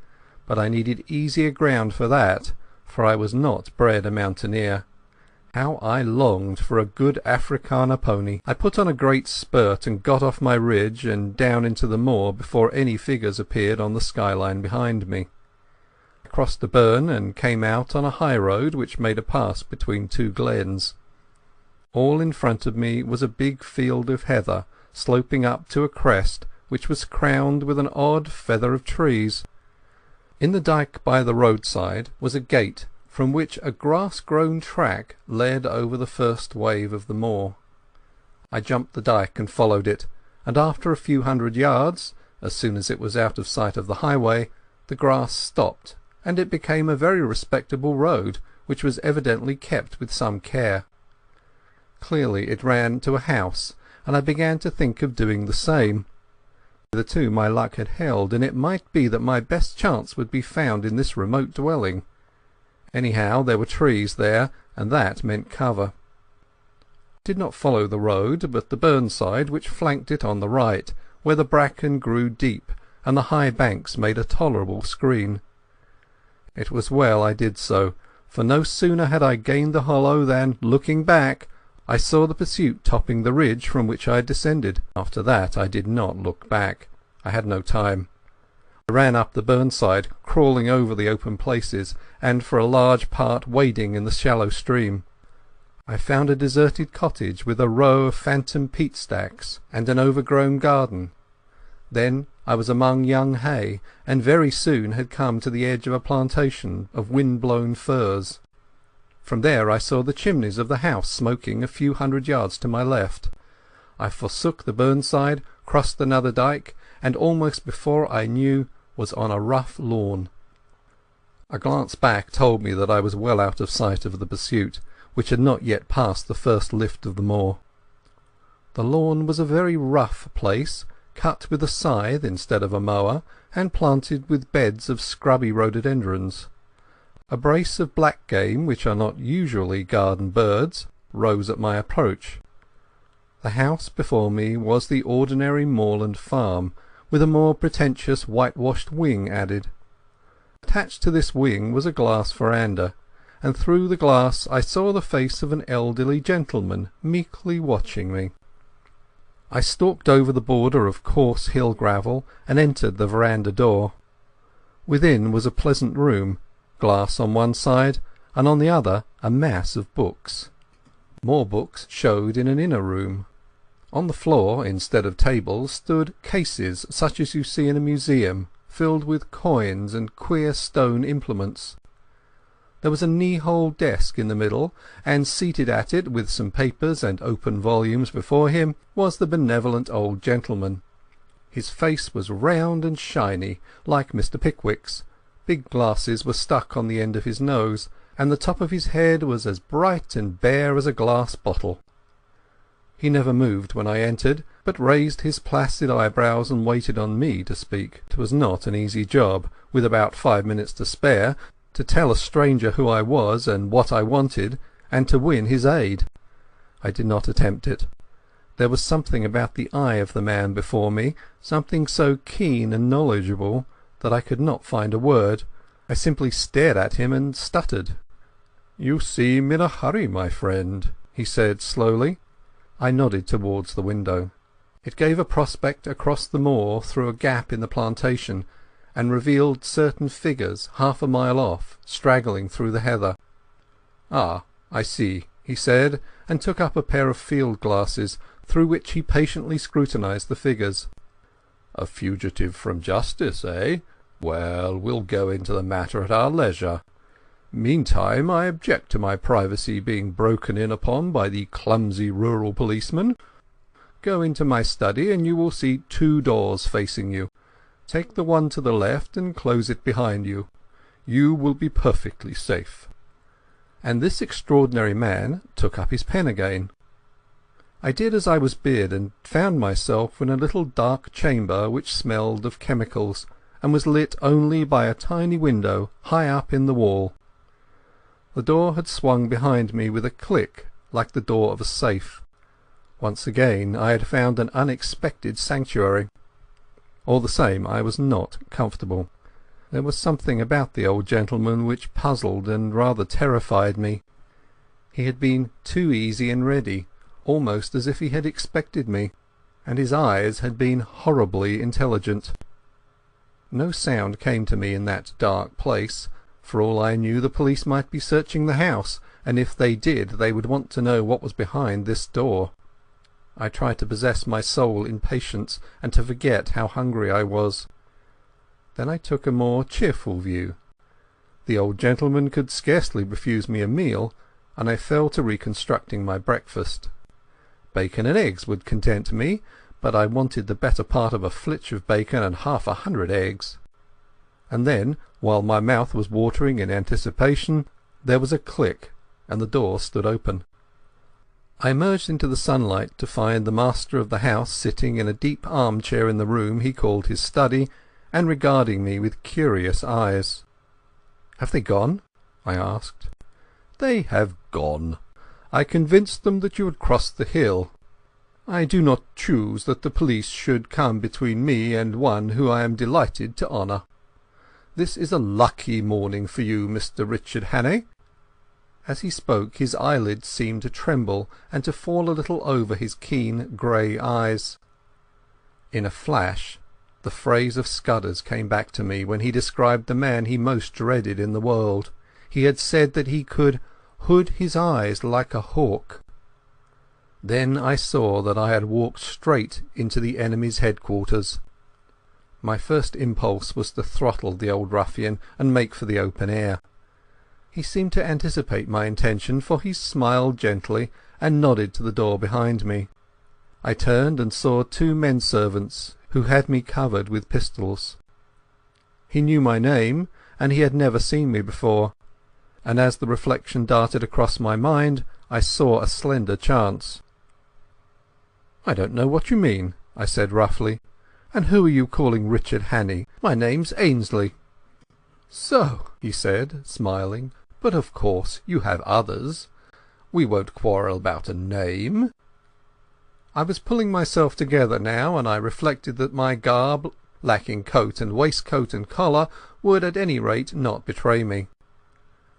but I needed easier ground for that, for I was not bred a mountaineer. How I longed for a good Afrikaner pony! I put on a great spurt and got off my ridge and down into the moor before any figures appeared on the skyline behind me. I crossed the burn and came out on a high road which made a pass between 2 glens. All in front of me was a big field of heather, sloping up to a crest which was crowned with an odd feather of trees. In the dyke by the roadside was a gate from which a grass-grown track led over the first wave of the moor. I jumped the dyke and followed it, and after a few hundred yards, as soon as it was out of sight of the highway, the grass stopped, and it became a very respectable road, which was evidently kept with some care. Clearly it ran to a house, and I began to think of doing the same. Hitherto my luck had held, and it might be that my best chance would be found in this remote dwelling. Anyhow, there were trees there, and that meant cover. I did not follow the road, but the burnside which flanked it on the right, where the bracken grew deep and the high banks made a tolerable screen. It was well I did so, for no sooner had I gained the hollow than, looking back, I saw the pursuit topping the ridge from which I had descended. After that I did not look back. I had no time. I ran up the burnside, crawling over the open places, and for a large part wading in the shallow stream. I found a deserted cottage with a row of phantom peat stacks and an overgrown garden. Then I was among young hay, and very soon had come to the edge of a plantation of wind-blown firs. From there I saw the chimneys of the house smoking a few hundred yards to my left. I forsook the burnside, crossed another dyke, and almost before I knew was on a rough lawn. A glance back told me that I was well out of sight of the pursuit, which had not yet passed the first lift of the moor. The lawn was a very rough place, cut with a scythe instead of a mower, and planted with beds of scrubby rhododendrons. A brace of black game, which are not usually garden birds, rose at my approach. The house before me was the ordinary moorland farm, with a more pretentious whitewashed wing added. Attached to this wing was a glass veranda, and through the glass I saw the face of an elderly gentleman meekly watching me. I stalked over the border of coarse hill gravel and entered the veranda door. Within was a pleasant room, glass on one side, and on the other a mass of books. More books showed in an inner room. On the floor, instead of tables, stood cases such as you see in a museum, filled with coins and queer stone implements. There was a knee-hole desk in the middle, and seated at it, with some papers and open volumes before him, was the benevolent old gentleman. His face was round and shiny, like Mr. Pickwick's. Big glasses were stuck on the end of his nose, and the top of his head was as bright and bare as a glass bottle. He never moved when I entered, but raised his placid eyebrows and waited on me to speak. It was not an easy job, with about 5 minutes to spare, to tell a stranger who I was and what I wanted, and to win his aid. I did not attempt it. There was something about the eye of the man before me, something so keen and knowledgeable, that I could not find a word. I simply stared at him and stuttered. "You seem in a hurry, my friend," he said slowly. I nodded towards the window. It gave a prospect across the moor through a gap in the plantation, and revealed certain figures half a mile off, straggling through the heather. "Ah, I see," he said, and took up a pair of field glasses, through which he patiently scrutinized the figures. "A fugitive from justice, eh? Well, we'll go into the matter at our leisure. Meantime, I object to my privacy being broken in upon by the clumsy rural policeman. Go into my study and you will see 2 doors facing you. Take the one to the left and close it behind you. You will be perfectly safe." And this extraordinary man took up his pen again. I did as I was bid, and found myself in a little dark chamber which smelled of chemicals, and was lit only by a tiny window high up in the wall. The door had swung behind me with a click like the door of a safe. Once again I had found an unexpected sanctuary. All the same, I was not comfortable. There was something about the old gentleman which puzzled and rather terrified me. He had been too easy and ready, almost as if he had expected me, and his eyes had been horribly intelligent. No sound came to me in that dark place. For all I knew, the police might be searching the house, and if they did they would want to know what was behind this door. I tried to possess my soul in patience, and to forget how hungry I was. Then I took a more cheerful view. The old gentleman could scarcely refuse me a meal, and I fell to reconstructing my breakfast. Bacon and eggs would content me, but I wanted the better part of a flitch of bacon and 100 eggs. And then, while my mouth was watering in anticipation, there was a click, and the door stood open. I emerged into the sunlight to find the master of the house sitting in a deep armchair in the room he called his study, and regarding me with curious eyes. "Have they gone?" I asked. "They have gone. I convinced them that you had crossed the hill. I do not choose that the police should come between me and one who I am delighted to honour. This is a lucky morning for you, Mr. Richard Hannay." As he spoke his eyelids seemed to tremble and to fall a little over his keen grey eyes. In a flash the phrase of Scudder's came back to me when he described the man he most dreaded in the world. He had said that he could hood his eyes like a hawk. Then I saw that I had walked straight into the enemy's headquarters. My first impulse was to throttle the old ruffian and make for the open air. He seemed to anticipate my intention, for he smiled gently and nodded to the door behind me. I turned and saw 2 men-servants who had me covered with pistols. He knew my name, and he had never seen me before, and as the reflection darted across my mind I saw a slender chance. "I don't know what you mean," I said roughly. "And who are you calling Richard Hannay? My name's Ainslie." "So," he said, smiling, "but of course you have others. We won't quarrel about a name." I was pulling myself together now, and I reflected that my garb, lacking coat and waistcoat and collar, would at any rate not betray me.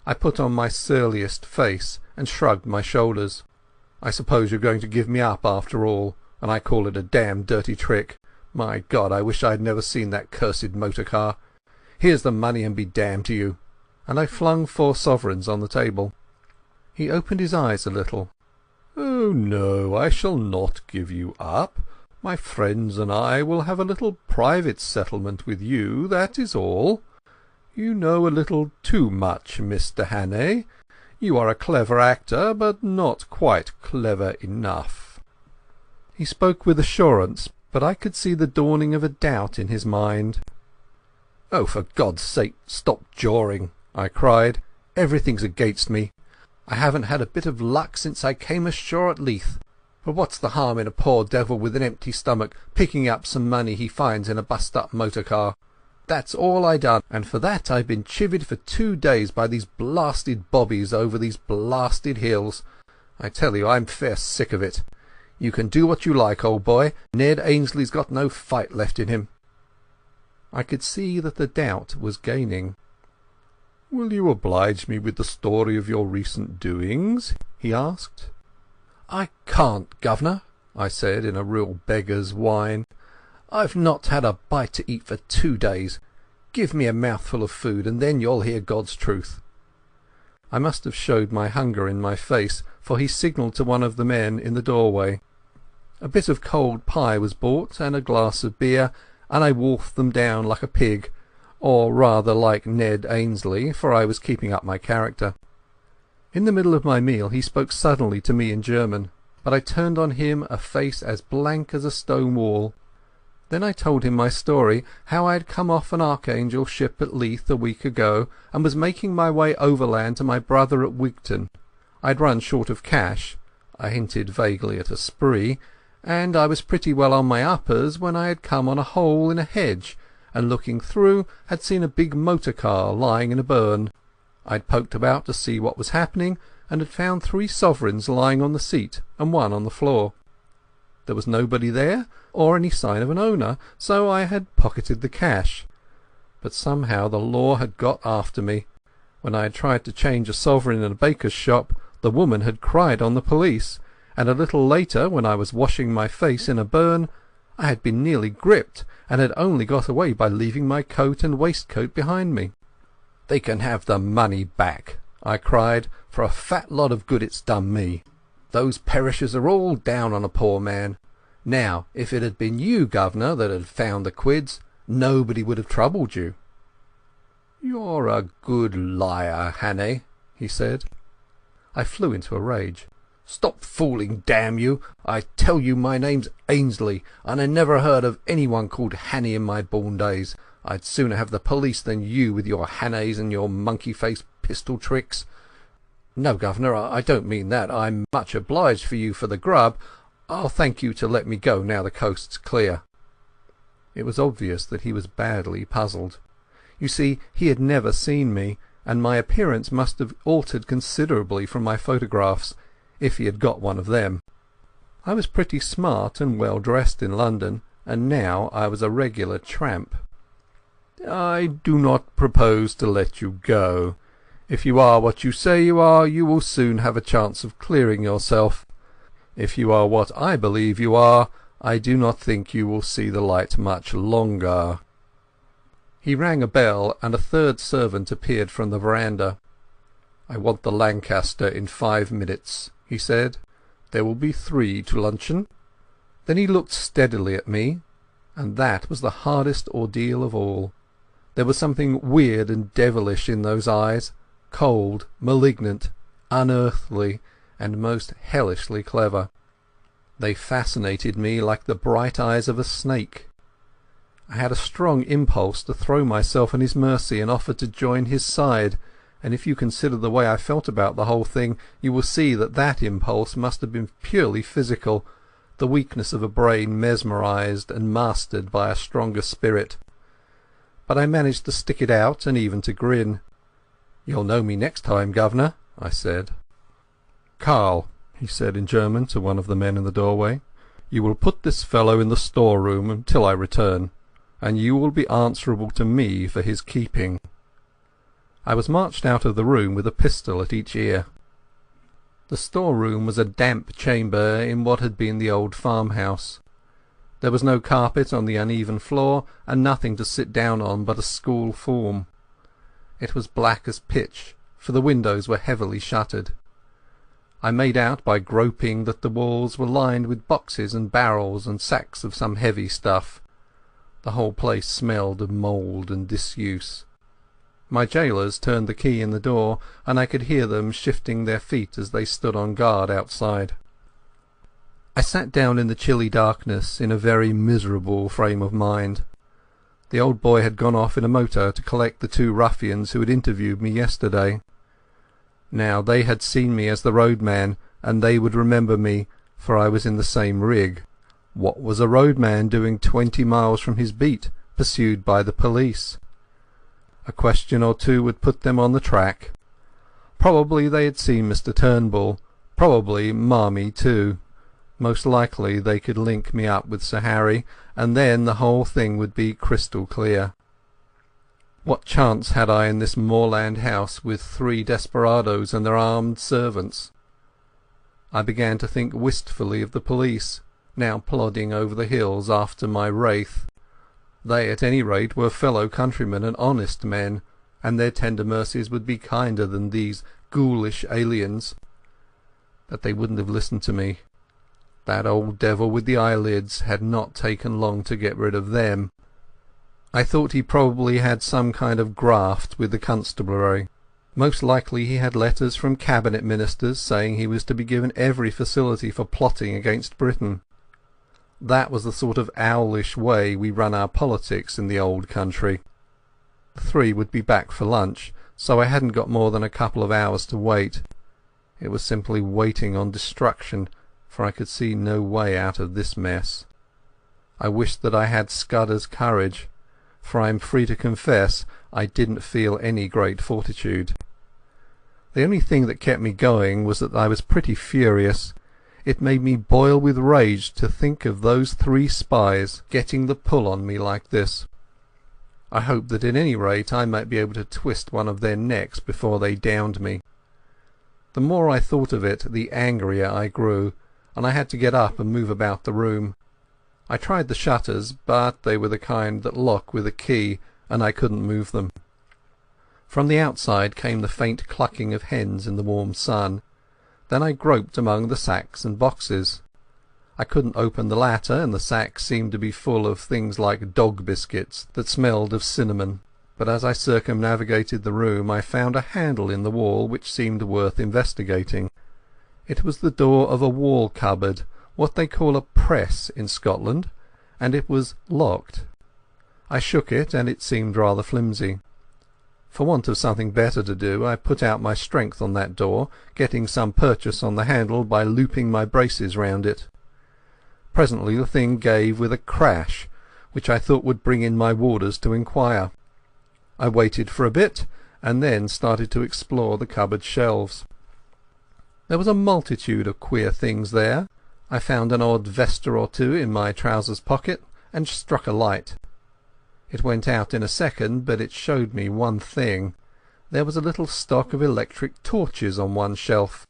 I put on my surliest face and shrugged my shoulders. "I suppose you're going to give me up after all, and I call it a damned dirty trick. My God, I wish I had never seen that cursed motor car. Here's the money and be damned to you." And I flung 4 sovereigns on the table. He opened his eyes a little. "Oh no, I shall not give you up. My friends and I will have a little private settlement with you, that is all. You know a little too much, Mr. Hannay. You are a clever actor, but not quite clever enough." He spoke with assurance, but I could see the dawning of a doubt in his mind. "Oh, for God's sake, stop jawing," I cried. Everything's against me. I haven't had a bit of luck since I came ashore at Leith. But what's the harm in a poor devil with an empty stomach picking up some money he finds in a bust-up motor car? That's all I done, and for that I've been chivied for 2 days by these blasted bobbies over these blasted hills. I tell you, I'm fair sick of it. You can do what you like, old boy. Ned Ainsley's got no fight left in him." I could see that the doubt was gaining. "Will you oblige me with the story of your recent doings?" he asked. "I can't, governor," I said in a real beggar's whine. "I've not had a bite to eat for 2 days. Give me a mouthful of food, and then you'll hear God's truth." I must have showed my hunger in my face, for he signalled to one of the men in the doorway. A bit of cold pie was bought, and a glass of beer, and I wolfed them down like a pig, or rather like Ned Ainsley, for I was keeping up my character. In the middle of my meal he spoke suddenly to me in German, but I turned on him a face as blank as a stone wall. Then I told him my story, how I had come off an Archangel ship at Leith a week ago, and was making my way overland to my brother at Wigton. I had run short of cash, I hinted vaguely at a spree, and I was pretty well on my uppers when I had come on a hole in a hedge, and looking through had seen a big motor car lying in a burn. I had poked about to see what was happening, and had found 3 sovereigns lying on the seat and 1 on the floor. There was nobody there, or any sign of an owner, so I had pocketed the cash. But somehow the law had got after me. When I had tried to change a sovereign in a baker's shop, the woman had cried on the police, and a little later, when I was washing my face in a burn, I had been nearly gripped, and had only got away by leaving my coat and waistcoat behind me. "They can have the money back," I cried, "for a fat lot of good it's done me. Those perishers are all down on a poor man. Now, if it had been you, governor, that had found the quids, nobody would have troubled you." "You're a good liar, Hanny," he said. I flew into a rage. "Stop fooling, damn you! I tell you my name's Ainsley, and I never heard of anyone called Hanny in my born days. I'd sooner have the police than you with your Hannays and your monkey-faced pistol tricks. No, governor, I don't mean that. I'm much obliged for you for the grub. I'll thank you to let me go now the coast's clear." It was obvious that he was badly puzzled. You see, he had never seen me, and my appearance must have altered considerably from my photographs, if he had got one of them. I was pretty smart and well dressed in London, and now I was a regular tramp. "I do not propose to let you go. If you are what you say you are, you will soon have a chance of clearing yourself. If you are what I believe you are, I do not think you will see the light much longer." He rang a bell, and a 3rd servant appeared from the veranda. "I want the Lancaster in 5 minutes," he said. "There will be 3 to luncheon." Then he looked steadily at me, and that was the hardest ordeal of all. There was something weird and devilish in those eyes, cold, malignant, unearthly, and most hellishly clever. They fascinated me like the bright eyes of a snake. I had a strong impulse to throw myself on his mercy and offer to join his side, and if you consider the way I felt about the whole thing, you will see that that impulse must have been purely physical, the weakness of a brain mesmerized and mastered by a stronger spirit. But I managed to stick it out and even to grin. "You'll know me next time, governor," I said. "Karl," he said in German to one of the men in the doorway, "you will put this fellow in the storeroom until I return, and you will be answerable to me for his keeping." I was marched out of the room with a pistol at each ear. The storeroom was a damp chamber in what had been the old farmhouse. There was no carpet on the uneven floor, and nothing to sit down on but a school form. It was black as pitch, for the windows were heavily shuttered. I made out by groping that the walls were lined with boxes and barrels and sacks of some heavy stuff. The whole place smelled of mould and disuse. My jailers turned the key in the door, and I could hear them shifting their feet as they stood on guard outside. I sat down in the chilly darkness in a very miserable frame of mind. The old boy had gone off in a motor to collect the 2 ruffians who had interviewed me yesterday. Now they had seen me as the roadman, and they would remember me, for I was in the same rig. What was a roadman doing 20 miles from his beat, pursued by the police? A question or two would put them on the track. Probably they had seen Mr. Turnbull, probably Marmee too. Most likely they could link me up with Sir Harry, and then the whole thing would be crystal clear. What chance had I in this moorland house with 3 desperadoes and their armed servants? I began to think wistfully of the police, now plodding over the hills after my wraith. They at any rate were fellow countrymen and honest men, and their tender mercies would be kinder than these ghoulish aliens. But they wouldn't have listened to me. That old devil with the eyelids had not taken long to get rid of them. I thought he probably had some kind of graft with the constabulary. Most likely he had letters from cabinet ministers saying he was to be given every facility for plotting against Britain. That was the sort of owlish way we run our politics in the old country. The 3 would be back for lunch, so I hadn't got more than a couple of hours to wait. It was simply waiting on destruction, for I could see no way out of this mess. I wished that I had Scudder's courage, for I am free to confess I didn't feel any great fortitude. The only thing that kept me going was that I was pretty furious. It made me boil with rage to think of those 3 spies getting the pull on me like this. I hoped that at any rate I might be able to twist one of their necks before they downed me. The more I thought of it, the angrier I grew, and I had to get up and move about the room. I tried the shutters, but they were the kind that lock with a key, and I couldn't move them. From the outside came the faint clucking of hens in the warm sun. Then I groped among the sacks and boxes. I couldn't open the latter, and the sacks seemed to be full of things like dog biscuits that smelled of cinnamon. But as I circumnavigated the room I found a handle in the wall which seemed worth investigating. It was the door of a wall cupboard, what they call a press in Scotland, and it was locked. I shook it, and it seemed rather flimsy. For want of something better to do, I put out my strength on that door, getting some purchase on the handle by looping my braces round it. Presently the thing gave with a crash, which I thought would bring in my warders to inquire. I waited for a bit, and then started to explore the cupboard shelves. There was a multitude of queer things there. I found an odd vesta or two in my trousers pocket, and struck a light. It went out in a second, but it showed me one thing. There was a little stock of electric torches on one shelf.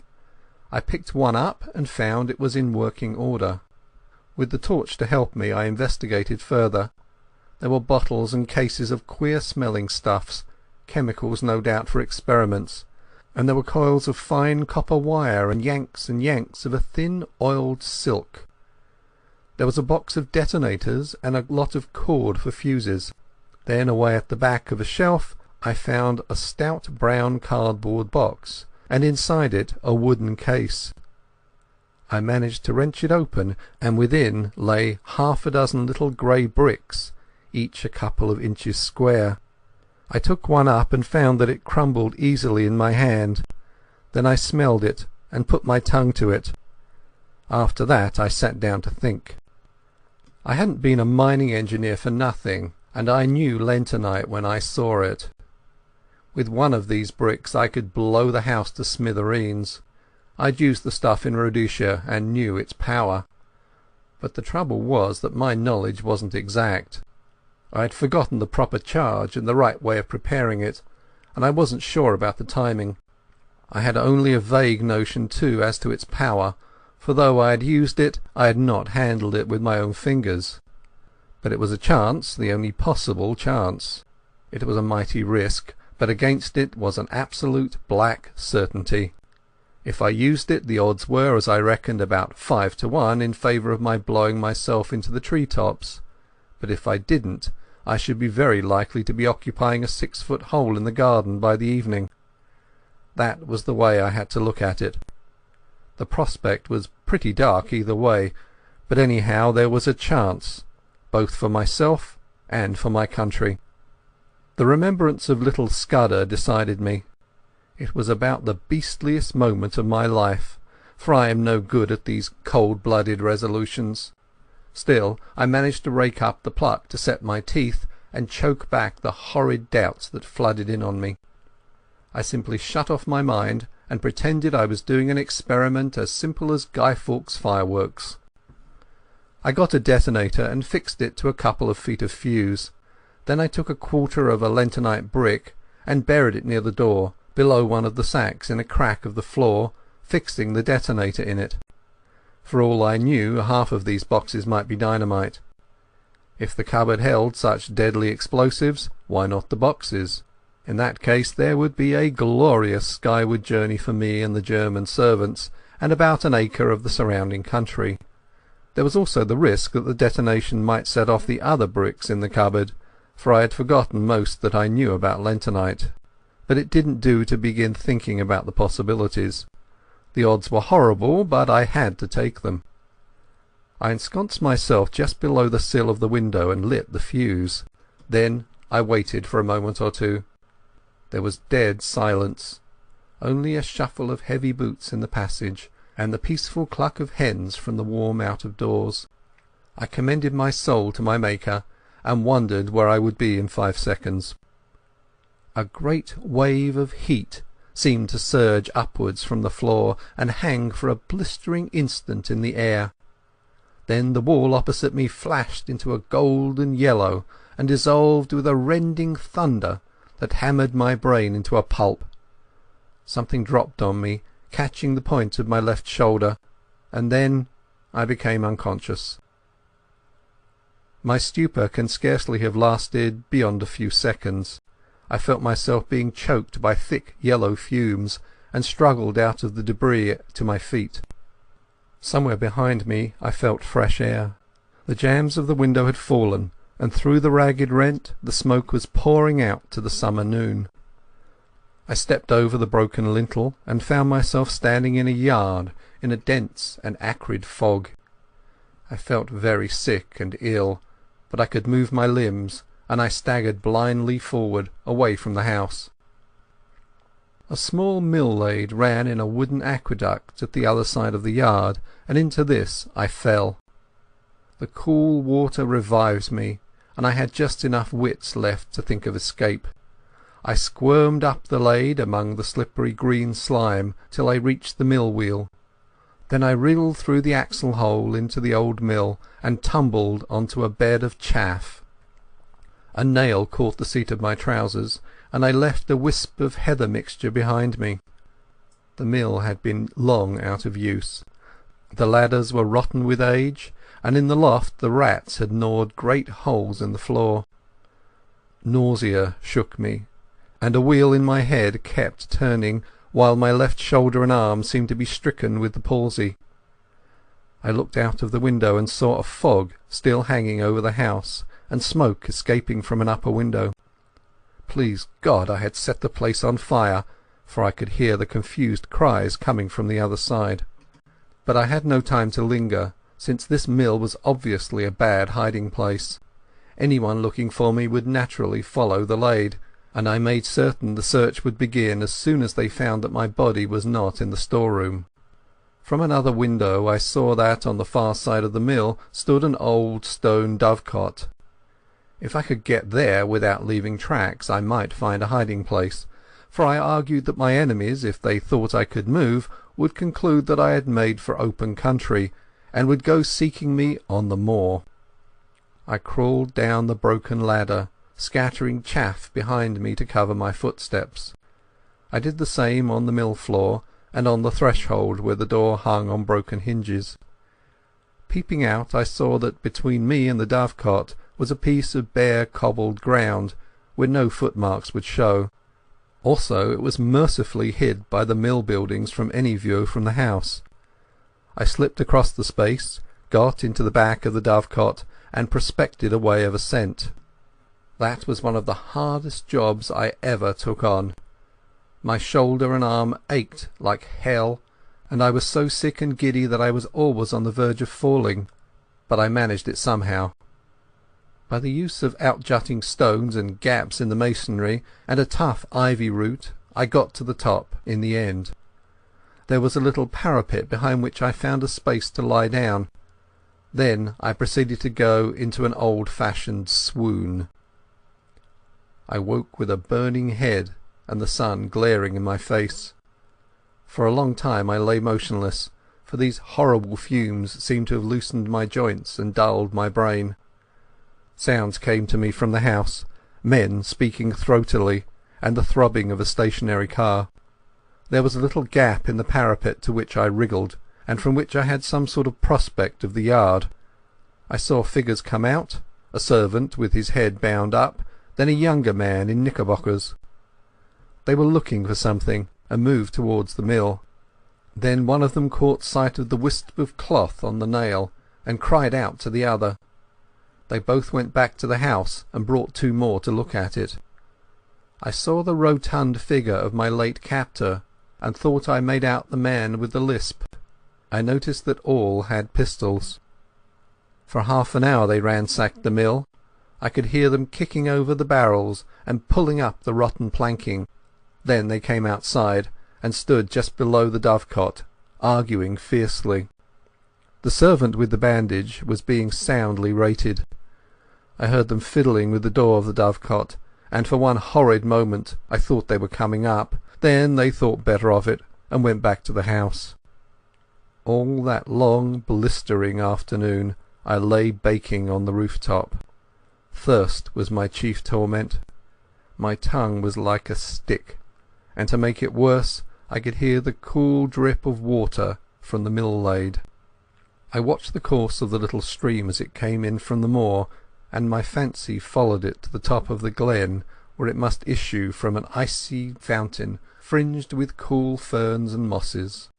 I picked one up and found it was in working order. With the torch to help me I investigated further. There were bottles and cases of queer-smelling stuffs, chemicals no doubt for experiments, and there were coils of fine copper wire and yanks of a thin oiled silk. There was a box of detonators and a lot of cord for fuses. Then away at the back of a shelf I found a stout brown cardboard box, and inside it a wooden case. I managed to wrench it open, and within lay 6 little grey bricks, each a couple of inches square. I took one up and found that it crumbled easily in my hand. Then I smelled it and put my tongue to it. After that I sat down to think. I hadn't been a mining engineer for nothing, and I knew lentonite when I saw it. With one of these bricks I could blow the house to smithereens. I'd used the stuff in Rhodesia and knew its power. But the trouble was that my knowledge wasn't exact. I had forgotten the proper charge and the right way of preparing it, and I wasn't sure about the timing. I had only a vague notion too as to its power, for though I had used it I had not handled it with my own fingers. But it was a chance, the only possible chance. It was a mighty risk, but against it was an absolute black certainty. If I used it, the odds were, as I reckoned, about 5 to 1 in favour of my blowing myself into the tree-tops. But if I didn't, I should be very likely to be occupying a 6-foot hole in the garden by the evening. That was the way I had to look at it. The prospect was pretty dark either way, but anyhow there was a chance, both for myself and for my country. The remembrance of little Scudder decided me. It was about the beastliest moment of my life, for I am no good at these cold-blooded resolutions. Still, I managed to rake up the pluck to set my teeth and choke back the horrid doubts that flooded in on me. I simply shut off my mind and pretended I was doing an experiment as simple as Guy Fawkes fireworks. I got a detonator and fixed it to a couple of feet of fuse. Then I took a quarter of a lentonite brick and buried it near the door, below one of the sacks in a crack of the floor, fixing the detonator in it. For all I knew, half of these boxes might be dynamite. If the cupboard held such deadly explosives, why not the boxes? In that case there would be a glorious skyward journey for me and the German servants, and about an acre of the surrounding country. There was also the risk that the detonation might set off the other bricks in the cupboard, for I had forgotten most that I knew about lentonite. But it didn't do to begin thinking about the possibilities. The odds were horrible, but I had to take them. I ensconced myself just below the sill of the window and lit the fuse. Then I waited for a moment or two. There was dead silence, only a shuffle of heavy boots in the passage, and the peaceful cluck of hens from the warm out-of-doors. I commended my soul to my Maker, and wondered where I would be in 5 seconds. A great wave of heat seemed to surge upwards from the floor and hang for a blistering instant in the air. Then the wall opposite me flashed into a golden yellow and dissolved with a rending thunder that hammered my brain into a pulp. Something dropped on me, catching the point of my left shoulder, and then I became unconscious. My stupor can scarcely have lasted beyond a few seconds. I felt myself being choked by thick yellow fumes, and struggled out of the debris to my feet. Somewhere behind me I felt fresh air. The jambs of the window had fallen, and through the ragged rent the smoke was pouring out to the summer noon. I stepped over the broken lintel and found myself standing in a yard in a dense and acrid fog. I felt very sick and ill, but I could move my limbs, and I staggered blindly forward, away from the house. A small mill-lade ran in a wooden aqueduct at the other side of the yard, and into this I fell. The cool water revived me, and I had just enough wits left to think of escape. I squirmed up the lade among the slippery green slime till I reached the mill wheel. Then I wriggled through the axle hole into the old mill and tumbled onto a bed of chaff. A nail caught the seat of my trousers, and I left a wisp of heather mixture behind me. The mill had been long out of use. The ladders were rotten with age, and in the loft the rats had gnawed great holes in the floor. Nausea shook me, and a wheel in my head kept turning, while my left shoulder and arm seemed to be stricken with the palsy. I looked out of the window and saw a fog still hanging over the house, and smoke escaping from an upper window. Please God I had set the place on fire, for I could hear the confused cries coming from the other side. But I had no time to linger, since this mill was obviously a bad hiding-place. Anyone looking for me would naturally follow the lade, and I made certain the search would begin as soon as they found that my body was not in the storeroom. From another window I saw that on the far side of the mill stood an old stone dovecot. If I could get there without leaving tracks I might find a hiding-place, for I argued that my enemies, if they thought I could move, would conclude that I had made for open country, and would go seeking me on the moor. I crawled down the broken ladder, scattering chaff behind me to cover my footsteps. I did the same on the mill floor, and on the threshold where the door hung on broken hinges. Peeping out I saw that between me and the dovecot was a piece of bare cobbled ground, where no footmarks would show. Also it was mercifully hid by the mill buildings from any view from the house. I slipped across the space, got into the back of the dovecot, and prospected a way of ascent. That was one of the hardest jobs I ever took on. My shoulder and arm ached like hell, and I was so sick and giddy that I was always on the verge of falling, but I managed it somehow. By the use of out-jutting stones and gaps in the masonry, and a tough ivy root, I got to the top in the end. There was a little parapet behind which I found a space to lie down. Then I proceeded to go into an old-fashioned swoon. I woke with a burning head and the sun glaring in my face. For a long time I lay motionless, for these horrible fumes seemed to have loosened my joints and dulled my brain. Sounds came to me from the house, men speaking throatily, and the throbbing of a stationary car. There was a little gap in the parapet to which I wriggled, and from which I had some sort of prospect of the yard. I saw figures come out, a servant with his head bound up, then a younger man in knickerbockers. They were looking for something, and moved towards the mill. Then one of them caught sight of the wisp of cloth on the nail, and cried out to the other. They both went back to the house and brought two more to look at it. I saw the rotund figure of my late captor, and thought I made out the man with the lisp. I noticed that all had pistols. For half an hour they ransacked the mill. I could hear them kicking over the barrels and pulling up the rotten planking. Then they came outside and stood just below the dovecot, arguing fiercely. The servant with the bandage was being soundly rated. I heard them fiddling with the door of the dovecot, and for one horrid moment I thought they were coming up. Then they thought better of it and went back to the house. All that long blistering afternoon I lay baking on the rooftop. Thirst was my chief torment. My tongue was like a stick, and to make it worse I could hear the cool drip of water from the mill lade. I watched the course of the little stream as it came in from the moor, and my fancy followed it to the top of the glen, where it must issue from an icy fountain fringed with cool ferns and mosses.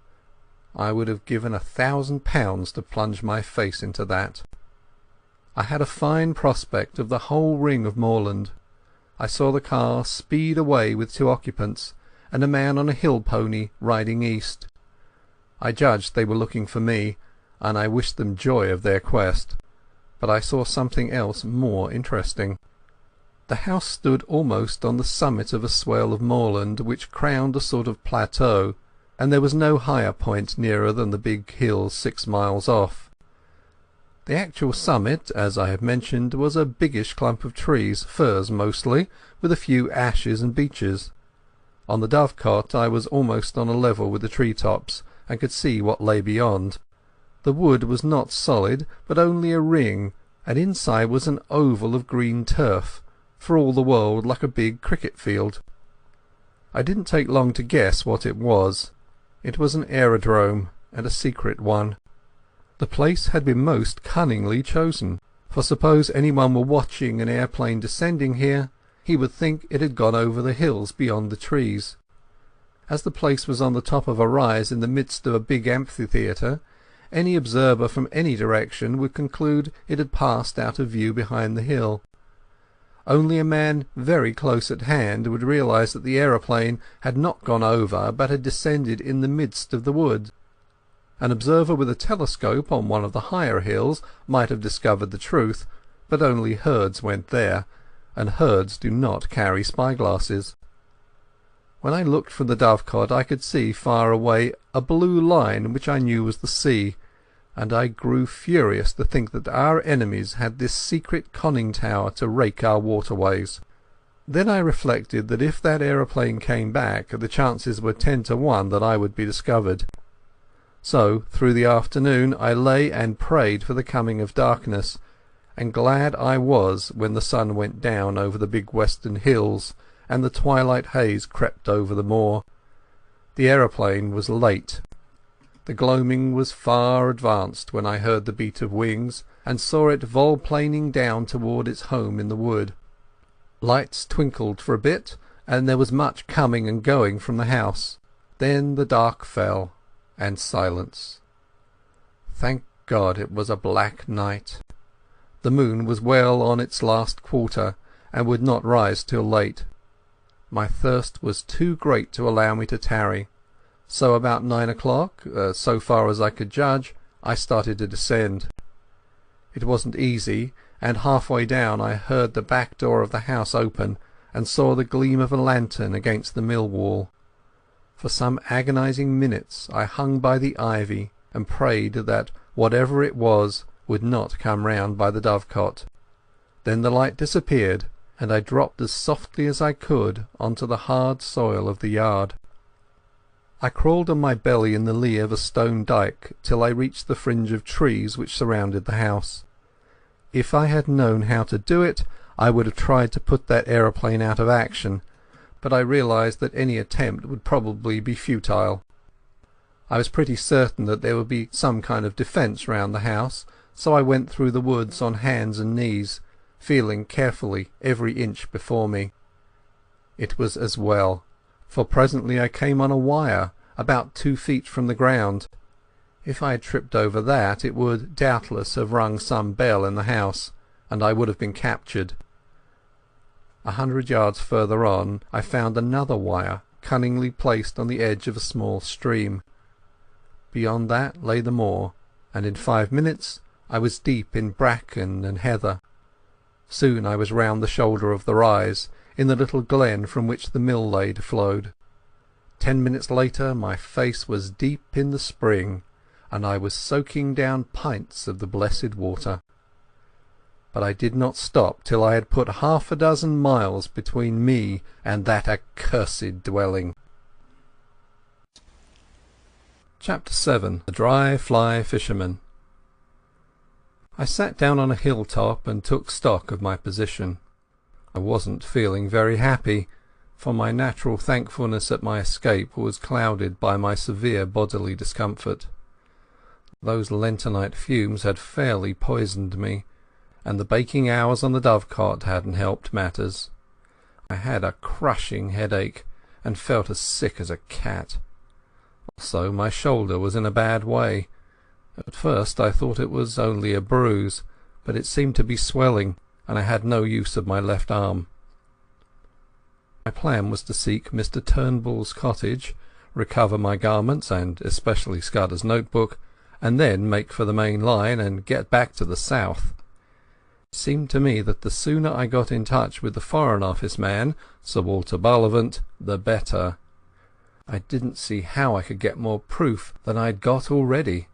I would have given £1,000 to plunge my face into that. I had a fine prospect of the whole ring of moorland. I saw the car speed away with two occupants, and a man on a hill pony riding east. I judged they were looking for me, and I wished them joy of their quest. But I saw something else more interesting. The house stood almost on the summit of a swell of moorland which crowned a sort of plateau, and there was no higher point nearer than the big hills 6 miles off. The actual summit, as I have mentioned, was a biggish clump of trees, firs mostly, with a few ashes and beeches. On the dovecot I was almost on a level with the tree-tops, and could see what lay beyond. The wood was not solid, but only a ring, and inside was an oval of green turf, for all the world like a big cricket field. I didn't take long to guess what it was. It was an aerodrome, and a secret one. The place had been most cunningly chosen, for suppose anyone were watching an airplane descending here, he would think it had gone over the hills beyond the trees. As the place was on the top of a rise in the midst of a big amphitheatre, any observer from any direction would conclude it had passed out of view behind the hill. Only a man very close at hand would realize that the aeroplane had not gone over but had descended in the midst of the wood. An observer with a telescope on one of the higher hills might have discovered the truth, but only herds went there, and herds do not carry spyglasses. When I looked from the dovecot I could see far away a blue line which I knew was the sea, and I grew furious to think that our enemies had this secret conning tower to rake our waterways. Then I reflected that if that aeroplane came back the chances were 10 to 1 that I would be discovered. So through the afternoon I lay and prayed for the coming of darkness, and glad I was when the sun went down over the big western hills and the twilight haze crept over the moor. The aeroplane was late. The gloaming was far advanced when I heard the beat of wings and saw it volplaning down toward its home in the wood. Lights twinkled for a bit, and there was much coming and going from the house. Then the dark fell, and silence. Thank God it was a black night. The moon was well on its last quarter, and would not rise till late. My thirst was too great to allow me to tarry, so about 9 o'clock, so far as I could judge, I started to descend. It wasn't easy, and halfway down I heard the back door of the house open, and saw the gleam of a lantern against the mill wall. For some agonizing minutes I hung by the ivy and prayed that whatever it was would not come round by the dovecot. Then the light disappeared, and I dropped as softly as I could onto the hard soil of the yard. I crawled on my belly in the lee of a stone dyke till I reached the fringe of trees which surrounded the house. If I had known how to do it, I would have tried to put that aeroplane out of action, but I realized that any attempt would probably be futile. I was pretty certain that there would be some kind of defence round the house, so I went through the woods on hands and knees, feeling carefully every inch before me. It was as well, for presently I came on a wire about 2 feet from the ground. If I had tripped over that, it would doubtless have rung some bell in the house, and I would have been captured. 100 yards further on I found another wire cunningly placed on the edge of a small stream. Beyond that lay the moor, and in 5 minutes I was deep in bracken and heather. Soon I was round the shoulder of the rise, in the little glen from which the mill lade flowed. 10 minutes later my face was deep in the spring, and I was soaking down pints of the blessed water. But I did not stop till I had put 6 miles between me and that accursed dwelling. Chapter 7. The Dry Fly Fisherman. I sat down on a hilltop and took stock of my position. I wasn't feeling very happy, for my natural thankfulness at my escape was clouded by my severe bodily discomfort. Those lentonite fumes had fairly poisoned me, and the baking hours on the dovecot hadn't helped matters. I had a crushing headache, and felt as sick as a cat. Also my shoulder was in a bad way. At first I thought it was only a bruise, but it seemed to be swelling, and I had no use of my left arm. My plan was to seek Mr. Turnbull's cottage, recover my garments, and especially Scudder's notebook, and then make for the main line and get back to the south. It seemed to me that the sooner I got in touch with the Foreign Office man, Sir Walter Bullivant, the better. I didn't see how I could get more proof than I'd got already.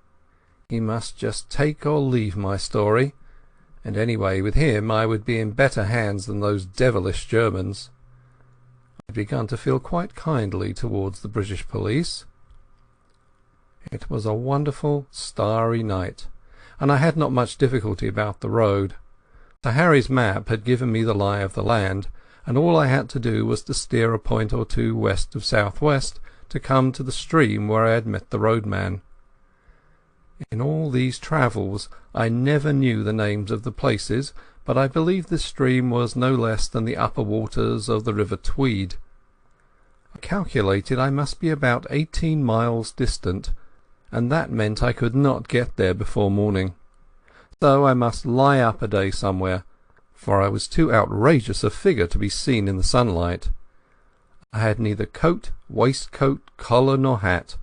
He must just take or leave my story, and anyway with him I would be in better hands than those devilish Germans. I began to feel quite kindly towards the British police. It was a wonderful starry night, and I had not much difficulty about the road. Sir Harry's map had given me the lie of the land, and all I had to do was to steer a point or two west of southwest to come to the stream where I had met the roadman. In all these travels I never knew the names of the places, but I believe this stream was no less than the upper waters of the River Tweed. I calculated I must be about 18 miles distant, and that meant I could not get there before morning. So I must lie up a day somewhere, for I was too outrageous a figure to be seen in the sunlight. I had neither coat, waistcoat, collar nor hat.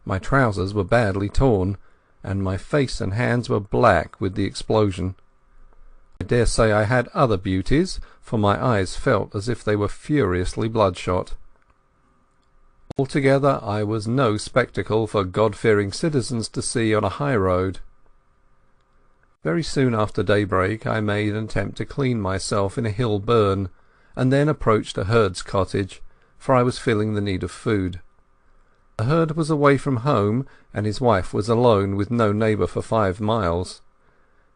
My trousers were badly torn, and my face and hands were black with the explosion. I dare say I had other beauties, for my eyes felt as if they were furiously bloodshot. Altogether I was no spectacle for God-fearing citizens to see on a high road. Very soon after daybreak I made an attempt to clean myself in a hill burn, and then approached a herd's cottage, for I was feeling the need of food. The herd was away from home, and his wife was alone with no neighbour for 5 miles.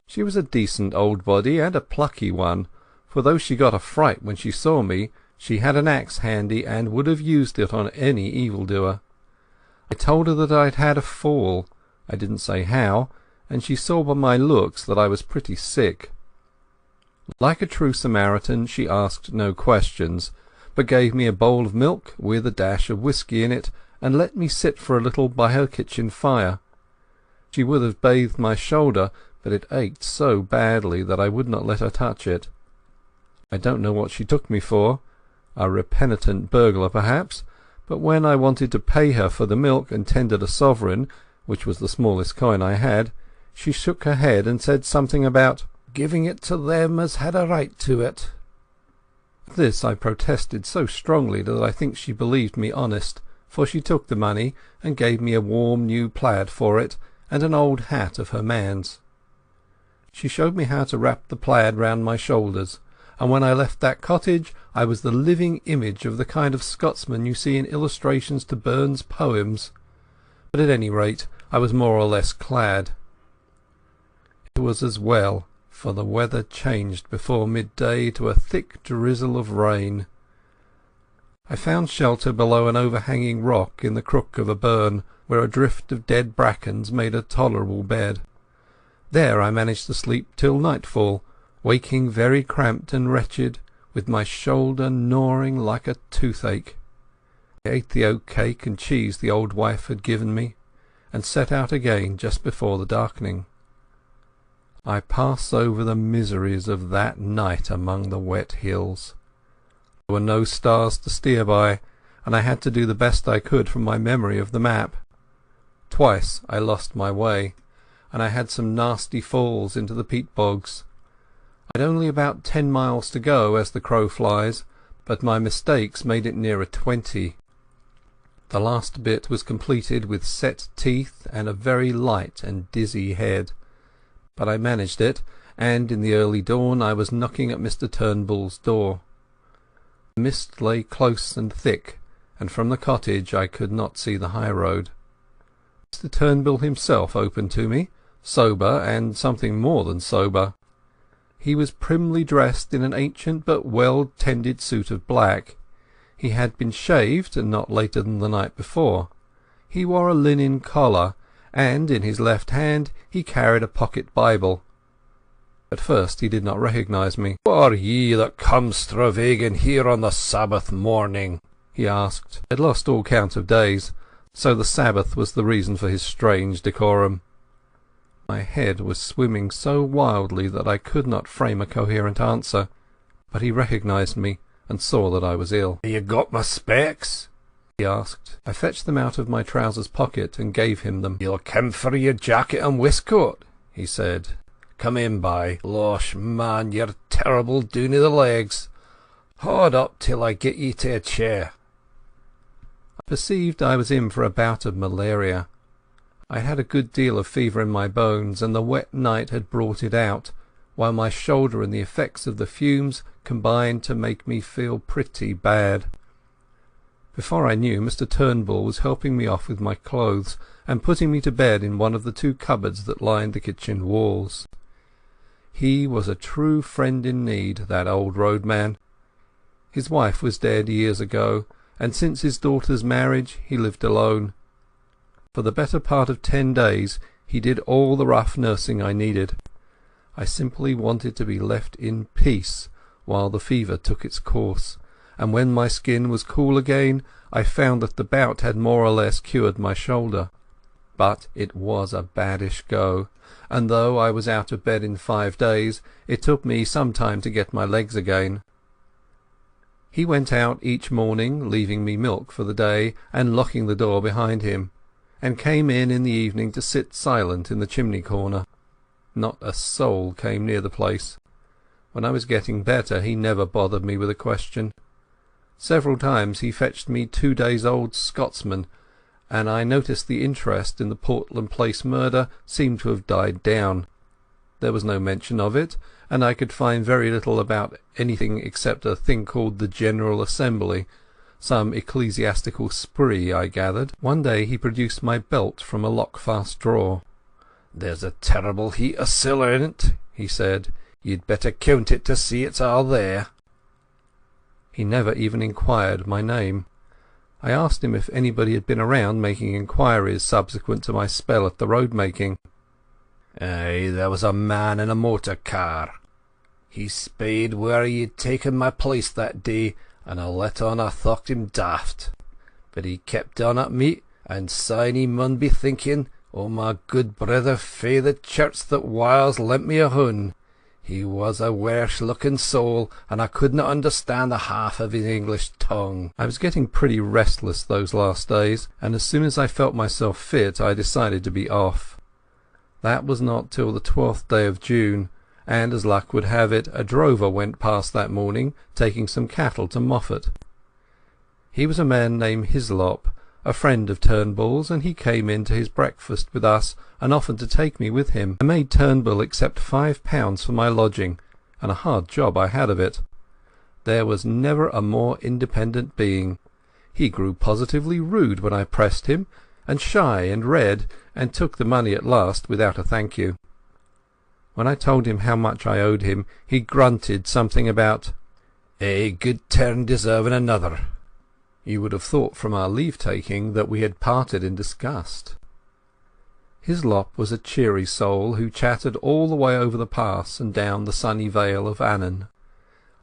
She was a decent old body, and a plucky one, for though she got a fright when she saw me, she had an axe handy and would have used it on any evildoer. I told her that I'd had a fall. I didn't say how, and she saw by my looks that I was pretty sick. Like a true Samaritan, she asked no questions, but gave me a bowl of milk with a dash of whisky in it, and let me sit for a little by her kitchen fire. She would have bathed my shoulder, but it ached so badly that I would not let her touch it. I don't know what she took me for, a repenitent burglar perhaps, but when I wanted to pay her for the milk and tendered a sovereign, which was the smallest coin I had, she shook her head and said something about giving it to them as had a right to it. This I protested so strongly that I think she believed me honest, for she took the money and gave me a warm new plaid for it and an old hat of her man's. She showed me how to wrap the plaid round my shoulders, and when I left that cottage I was the living image of the kind of Scotsman you see in illustrations to Burns' poems. But at any rate I was more or less clad. It was as well, for the weather changed before midday to a thick drizzle of rain. I found shelter below an overhanging rock in the crook of a burn, where a drift of dead brackens made a tolerable bed. There I managed to sleep till nightfall, waking very cramped and wretched, with my shoulder gnawing like a toothache. I ate the oat cake and cheese the old wife had given me, and set out again just before the darkening. I pass over the miseries of that night among the wet hills. There were no stars to steer by, and I had to do the best I could from my memory of the map. Twice I lost my way, and I had some nasty falls into the peat bogs. I'd only about 10 miles to go as the crow flies, but my mistakes made it nearer 20. The last bit was completed with set teeth and a very light and dizzy head. But I managed it, and in the early dawn I was knocking at Mr. Turnbull's door. The mist lay close and thick, and from the cottage I could not see the high road. Mr. Turnbull himself opened to me, sober and something more than sober. He was primly dressed in an ancient but well-tended suit of black. He had been shaved, not later than the night before. He wore a linen collar, and in his left hand he carried a pocket Bible. At first he did not recognize me. "Who are ye that come stravaiging here on the Sabbath morning?" he asked. I had lost all count of days, so the Sabbath was the reason for his strange decorum. My head was swimming so wildly that I could not frame a coherent answer, but he recognized me and saw that I was ill. "You got my specs?" he asked. I fetched them out of my trousers pocket and gave him them. "You'll come for your jacket and waistcoat," he said. "Come in by. Losh, man, you're terrible doon i' the legs. Haud up till I get ye to a chair." I perceived I was in for a bout of malaria. I had a good deal of fever in my bones, and the wet night had brought it out, while my shoulder and the effects of the fumes combined to make me feel pretty bad. Before I knew, Mr. Turnbull was helping me off with my clothes and putting me to bed in one of the 2 cupboards that lined the kitchen walls. He was a true friend in need, that old roadman. His wife was dead years ago, and since his daughter's marriage he lived alone. For the better part of 10 days he did all the rough nursing I needed. I simply wanted to be left in peace while the fever took its course, and when my skin was cool again I found that the bout had more or less cured my shoulder. But it was a baddish go, and though I was out of bed in 5 days, it took me some time to get my legs again. He went out each morning, leaving me milk for the day and locking the door behind him, and came in the evening to sit silent in the chimney corner. Not a soul came near the place. When I was getting better he never bothered me with a question. Several times he fetched me 2 days old Scotsmen, and I noticed the interest in the Portland Place murder seemed to have died down. There was no mention of it, and I could find very little about anything except a thing called the General Assembly, some ecclesiastical spree, I gathered. One day he produced my belt from a lock-fast drawer. "There's a terrible heap of siller in it," he said. "You'd better count it to see it's all there." He never even inquired my name. I asked him if anybody had been around making inquiries subsequent to my spell at the road-making. "Aye, there was a man in a motor car. He sped where he'd taken my place that day, and I let on I thought him daft. But he kept on at me, and syne he mun be thinking, oh my good brother fae the church that whiles lent me a hun. He was a wersh-looking soul, and I could not understand the half of his English tongue." I was getting pretty restless those last days, and as soon as I felt myself fit I decided to be off. That was not till the 12th day of June, and as luck would have it, a drover went past that morning, taking some cattle to Moffat. He was a man named Hislop, a friend of Turnbull's, and he came in to his breakfast with us and offered to take me with him. I made Turnbull accept £5 for my lodging, and a hard job I had of it. There was never a more independent being. He grew positively rude when I pressed him, and shy and red, and took the money at last without a thank you. When I told him how much I owed him, he grunted something about "a good turn deserving another." You would have thought from our leave-taking that we had parted in disgust. Hislop was a cheery soul who chattered all the way over the pass and down the sunny vale of Annan.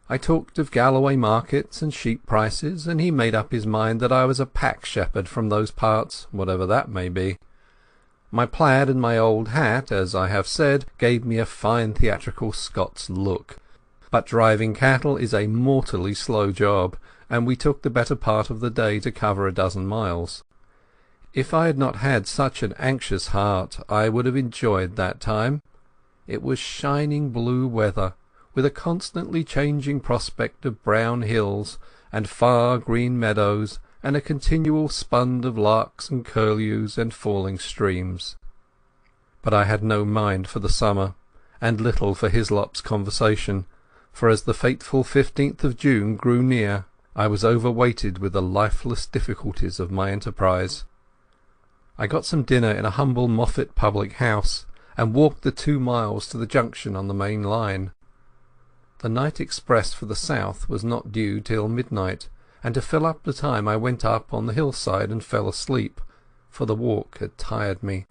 I talked of Galloway markets and sheep prices, and he made up his mind that I was a pack shepherd from those parts, whatever that may be. My plaid and my old hat, as I have said, gave me a fine theatrical Scots look. But driving cattle is a mortally slow job, and we took the better part of the day to cover a dozen miles. If I had not had such an anxious heart, I would have enjoyed that time. It was shining blue weather, with a constantly changing prospect of brown hills and far green meadows, and a continual spund of larks and curlews and falling streams. But I had no mind for the summer, and little for Hislop's conversation, for as the fateful 15th of June grew near, I was overweighted with the lifeless difficulties of my enterprise. I got some dinner in a humble Moffat public house, and walked the 2 miles to the junction on the main line. The night express for the south was not due till midnight, and to fill up the time I went up on the hillside and fell asleep, for the walk had tired me.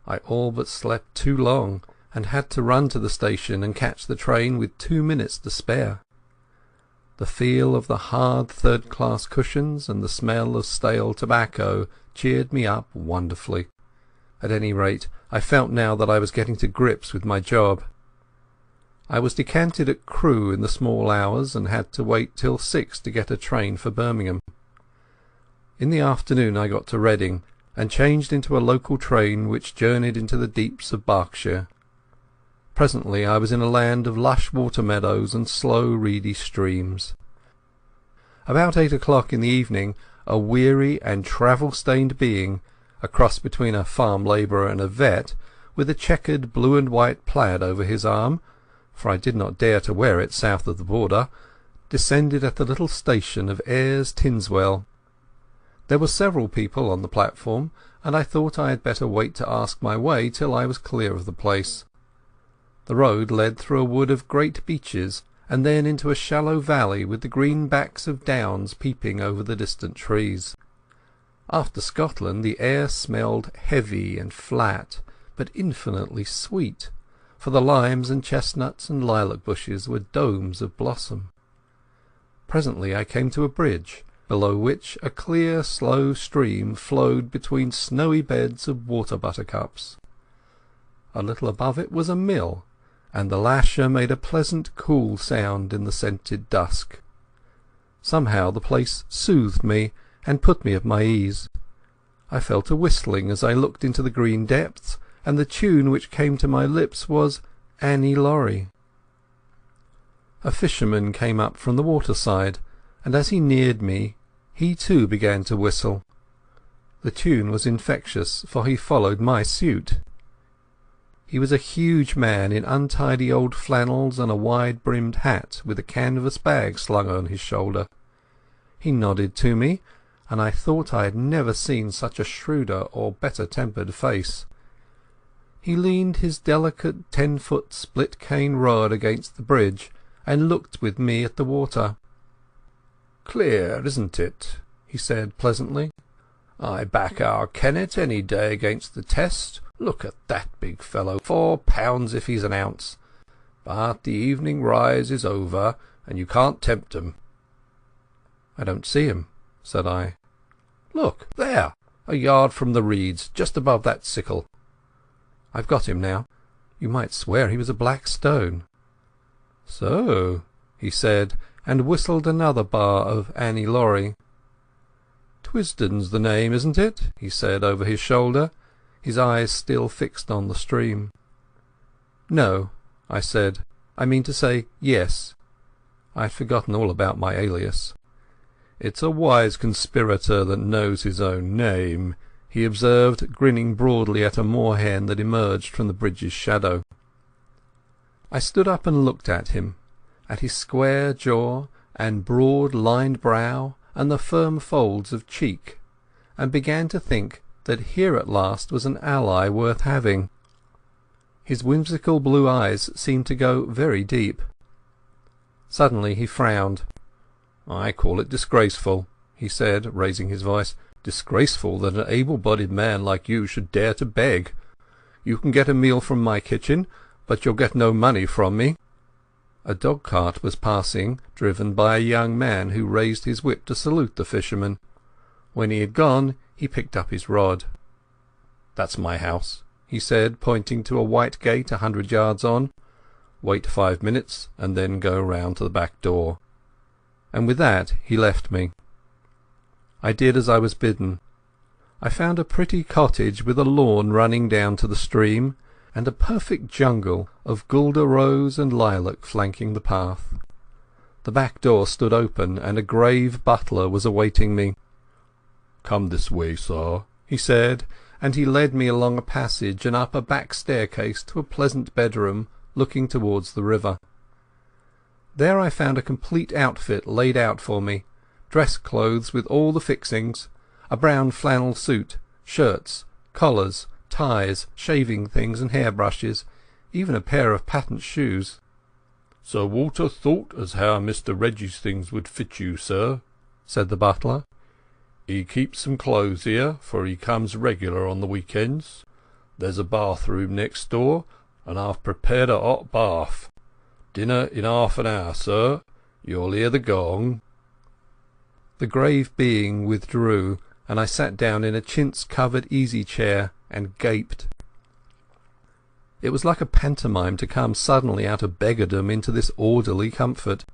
I all but slept too long, and had to run to the station and catch the train with 2 minutes to spare. The feel of the hard third-class cushions and the smell of stale tobacco cheered me up wonderfully. At any rate, I felt now that I was getting to grips with my job. I was decanted at Crewe in the small hours, and had to wait till 6 to get a train for Birmingham. In the afternoon I got to Reading, and changed into a local train which journeyed into the deeps of Berkshire. Presently I was in a land of lush water meadows and slow reedy streams. About 8 o'clock in the evening, a weary and travel-stained being, a cross between a farm labourer and a vet, with a checkered blue and white plaid over his arm, for I did not dare to wear it south of the border, descended at the little station of Ayres Tinswell. There were several people on the platform, and I thought I had better wait to ask my way till I was clear of the place. The road led through a wood of great beeches, and then into a shallow valley with the green backs of downs peeping over the distant trees. After Scotland the air smelled heavy and flat, but infinitely sweet, for the limes and chestnuts and lilac bushes were domes of blossom. Presently I came to a bridge, below which a clear slow stream flowed between snowy beds of water buttercups. A little above it was a mill, and the lasher made a pleasant cool sound in the scented dusk. Somehow the place soothed me and put me at my ease. I fell to whistling as I looked into the green depths, and the tune which came to my lips was Annie Laurie. A fisherman came up from the waterside, and as he neared me he too began to whistle. The tune was infectious, for he followed my suit. He was a huge man in untidy old flannels and a wide-brimmed hat with a canvas bag slung on his shoulder. He nodded to me, and I thought I had never seen such a shrewder or better-tempered face. He leaned his delicate 10-foot split-cane rod against the bridge, and looked with me at the water. "Clear, isn't it?" he said pleasantly. "I back our Kennet any day against the test. Look at that big fellow, £4 if he's an ounce. But the evening rise is over, and you can't tempt 'em." "I don't see him," said I. "Look, there, a yard from the reeds, just above that sickle." "I've got him now. You might swear he was a black stone." "So," he said, and whistled another bar of Annie Laurie. "Twisden's the name, isn't it?" he said over his shoulder, his eyes still fixed on the stream. "No, I said. "I mean to say, yes." I had forgotten all about my alias. "It's a wise conspirator that knows his own name," he observed, grinning broadly at a moorhen that emerged from the bridge's shadow. I stood up and looked at him, at his square jaw and broad-lined brow and the firm folds of cheek, and began to think that here at last was an ally worth having. His whimsical blue eyes seemed to go very deep. Suddenly he frowned. "I call it disgraceful," he said, raising his voice. "Disgraceful that an able-bodied man like you should dare to beg. You can get a meal from my kitchen, but you'll get no money from me." A dog-cart was passing, driven by a young man who raised his whip to salute the fisherman. When he had gone, he picked up his rod. "That's my house," he said, pointing to a white gate 100 yards on. "Wait 5 minutes, and then go round to the back door." And with that he left me. I did as I was bidden. I found a pretty cottage with a lawn running down to the stream, and a perfect jungle of guelder rose and lilac flanking the path. The back door stood open, and a grave butler was awaiting me. "Come this way, sir," he said, and he led me along a passage and up a back staircase to a pleasant bedroom looking towards the river. There I found a complete outfit laid out for me, dress clothes with all the fixings, a brown flannel suit, shirts, collars, ties, shaving things and hairbrushes, even a pair of patent shoes. "Sir Walter thought as how Mr. Reggie's things would fit you, sir," said the butler. "He keeps some clothes here, for he comes regular on the weekends. There's a bathroom next door, and I've prepared a hot bath. Dinner in half an hour, sir. You'll hear the gong." The grave being withdrew, and I sat down in a chintz-covered easy-chair and gaped. It was like a pantomime to come suddenly out of beggardom into this orderly comfort.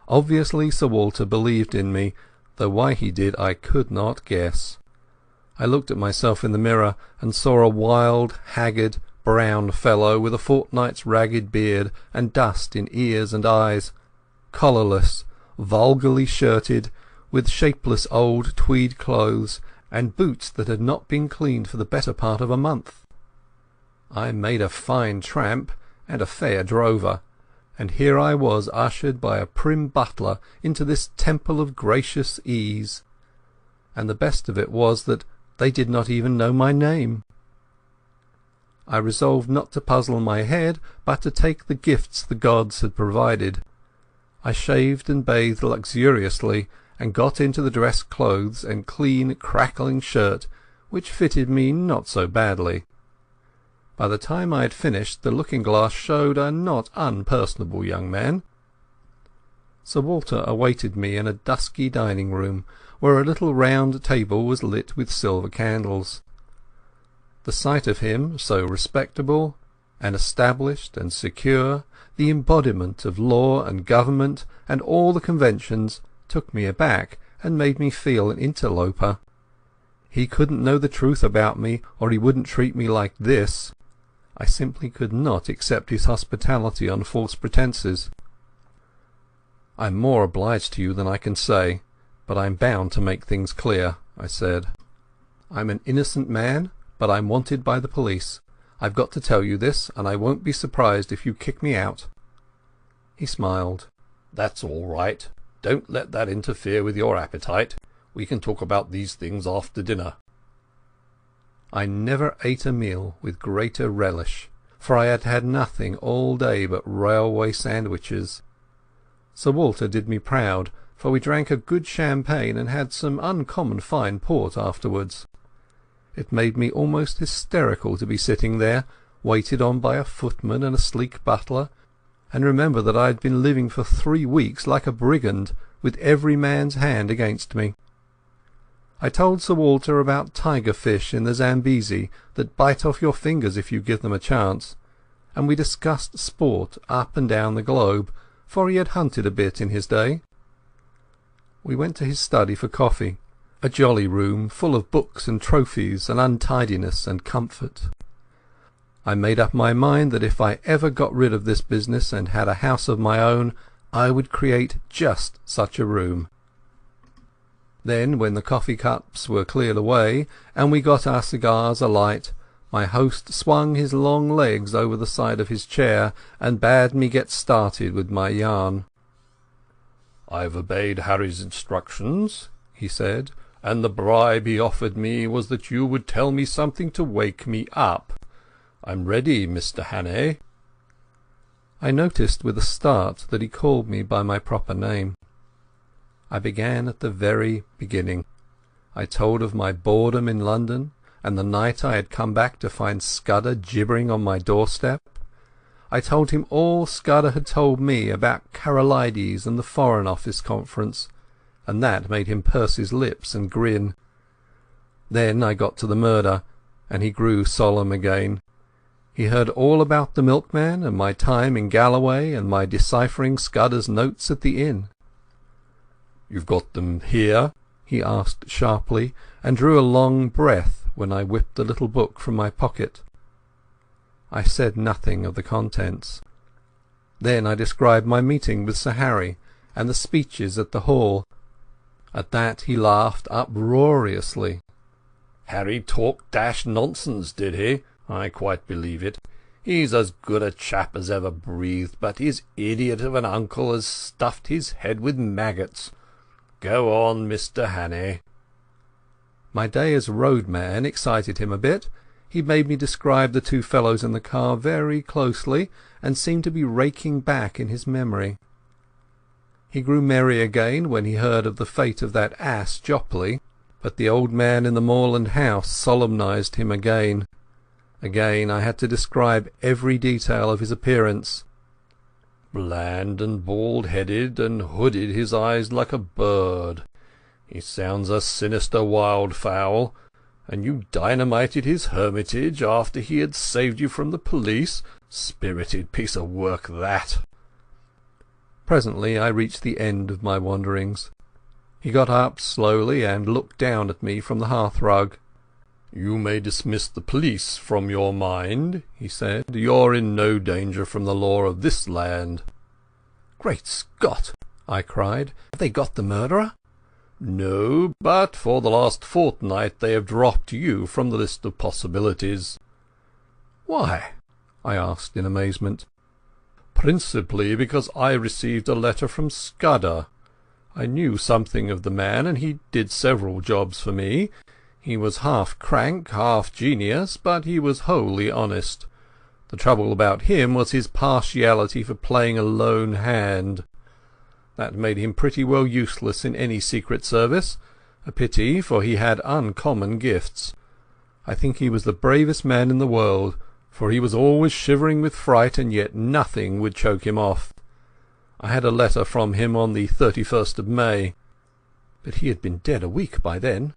Obviously Sir Walter believed in me, though why he did I could not guess. I looked at myself in the mirror and saw a wild, haggard, brown fellow with a fortnight's ragged beard and dust in ears and eyes, collarless, vulgarly shirted, with shapeless old tweed clothes and boots that had not been cleaned for the better part of a month. I made a fine tramp and a fair drover, and here I was ushered by a prim butler into this temple of gracious ease. And the best of it was that they did not even know my name. I resolved not to puzzle my head, but to take the gifts the gods had provided. I shaved and bathed luxuriously, and got into the dress clothes and clean, crackling shirt, which fitted me not so badly. By the time I had finished, the looking-glass showed a not unpersonable young man. Sir Walter awaited me in a dusky dining-room, where a little round table was lit with silver candles. The sight of him, so respectable and established and secure, the embodiment of law and government and all the conventions, took me aback and made me feel an interloper. He couldn't know the truth about me, or he wouldn't treat me like this. I simply could not accept his hospitality on false pretences. "I'm more obliged to you than I can say, but I'm bound to make things clear," I said. "I'm an innocent man, but I'm wanted by the police. I've got to tell you this, and I won't be surprised if you kick me out." He smiled. "That's all right. Don't let that interfere with your appetite. We can talk about these things after dinner." I never ate a meal with greater relish, for I had had nothing all day but railway sandwiches. Sir Walter did me proud, for we drank a good champagne and had some uncommon fine port afterwards. It made me almost hysterical to be sitting there, waited on by a footman and a sleek butler, and remember that I had been living for 3 weeks like a brigand, with every man's hand against me. I told Sir Walter about tiger fish in the Zambesi that bite off your fingers if you give them a chance, and we discussed sport up and down the globe, for he had hunted a bit in his day. We went to his study for coffee, a jolly room full of books and trophies and untidiness and comfort. I made up my mind that if I ever got rid of this business and had a house of my own, I would create just such a room. Then, when the coffee cups were cleared away and we got our cigars alight, my host swung his long legs over the side of his chair and bade me get started with my yarn. "I've obeyed Harry's instructions," he said, "and the bribe he offered me was that you would tell me something to wake me up. I'm ready, Mr. Hannay." I noticed with a start that he called me by my proper name. I began at the very beginning. I told of my boredom in London, and the night I had come back to find Scudder gibbering on my doorstep. I told him all Scudder had told me about Karolides and the Foreign Office Conference, and that made him purse his lips and grin. Then I got to the murder, and he grew solemn again. He heard all about the milkman, and my time in Galloway, and my deciphering Scudder's notes at the inn. "You've got them here?" he asked sharply, and drew a long breath when I whipped the little book from my pocket. I said nothing of the contents. Then I described my meeting with Sir Harry, and the speeches at the hall. At that he laughed uproariously. "Harry talked dash nonsense, did he? I quite believe it. He's as good a chap as ever breathed, but his idiot of an uncle has stuffed his head with maggots. Go on, Mr. Hannay." My day as roadman excited him a bit. He made me describe the two fellows in the car very closely, and seemed to be raking back in his memory. He grew merry again when he heard of the fate of that ass Jopley, but the old man in the moorland house solemnized him again. Again I had to describe every detail of his appearance. "Bland and bald-headed, and hooded his eyes like a bird. He sounds a sinister wildfowl. And you dynamited his hermitage after he had saved you from the police. Spirited piece of work, that." Presently I reached the end of my wanderings. He got up slowly and looked down at me from the hearthrug. "You may dismiss the police from your mind," he said. "You're in no danger from the law of this land." "Great Scott!" I cried. "Have they got the murderer?" "No, but for the last fortnight they have dropped you from the list of possibilities." "Why?" I asked in amazement. "Principally because I received a letter from Scudder. I knew something of the man, and he did several jobs for me. He was half crank, half genius, but he was wholly honest. The trouble about him was his partiality for playing a lone hand. That made him pretty well useless in any secret service. A pity, for he had uncommon gifts. I think he was the bravest man in the world, for he was always shivering with fright, and yet nothing would choke him off. I had a letter from him on the 31st of May. But he had been dead a week by then.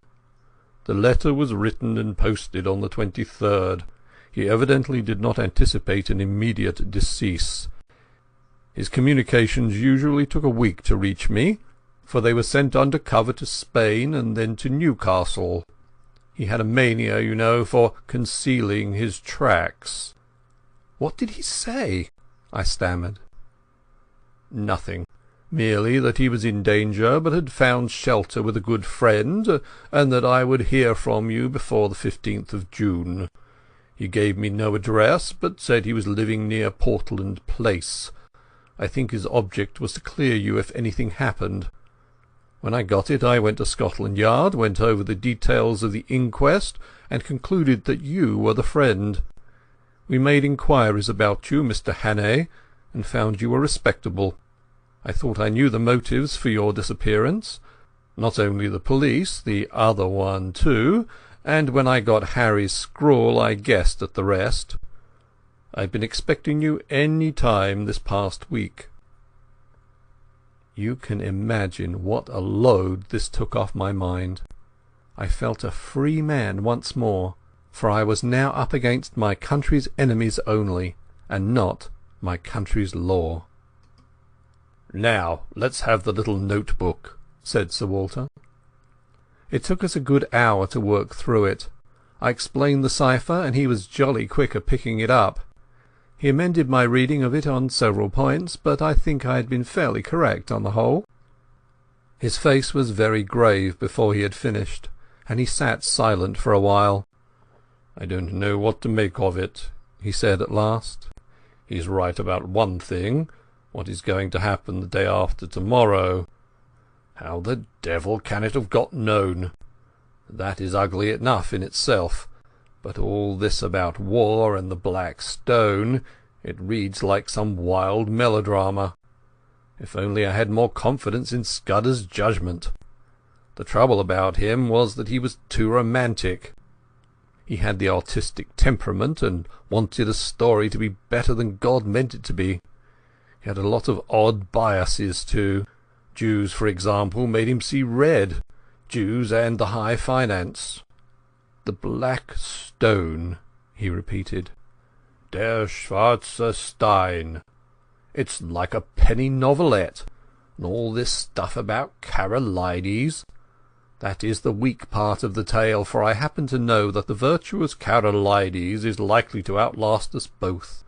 The letter was written and posted on the 23rd. He evidently did not anticipate an immediate decease. His communications usually took a week to reach me, for they were sent under cover to Spain and then to Newcastle. He had a mania, you know, for concealing his tracks." "What did he say?" I stammered. "Nothing. Merely that he was in danger, but had found shelter with a good friend, and that I would hear from you before the 15th of June. He gave me no address, but said he was living near Portland Place. I think his object was to clear you if anything happened. When I got it I went to Scotland Yard, went over the details of the inquest, and concluded that you were the friend. We made inquiries about you, Mr. Hannay, and found you were respectable. I thought I knew the motives for your disappearance. Not only the police, the other one too, and when I got Harry's scrawl I guessed at the rest. I've been expecting you any time this past week." You can imagine what a load this took off my mind. I felt a free man once more, for I was now up against my country's enemies only, and not my country's law. "Now let's have the little notebook," said Sir Walter. It took us a good hour to work through it. I explained the cipher, and he was jolly quick at picking it up. He amended my reading of it on several points, but I think I had been fairly correct on the whole. His face was very grave before he had finished, and he sat silent for a while. "I don't know what to make of it," he said at last. "He's right about one thing, what is going to happen the day after tomorrow. How the devil can it have got known? That is ugly enough in itself, but all this about war and the Black Stone, it reads like some wild melodrama. If only I had more confidence in Scudder's judgment. The trouble about him was that he was too romantic. He had the artistic temperament, and wanted a story to be better than God meant it to be. He had a lot of odd biases too. Jews, for example, made him see red. Jews and the high finance." "The Black Stone," he repeated. "Der schwarze Stein. It's like a penny novelette. And all this stuff about Carolides. That is the weak part of the tale, for I happen to know that the virtuous Carolides is likely to outlast us both.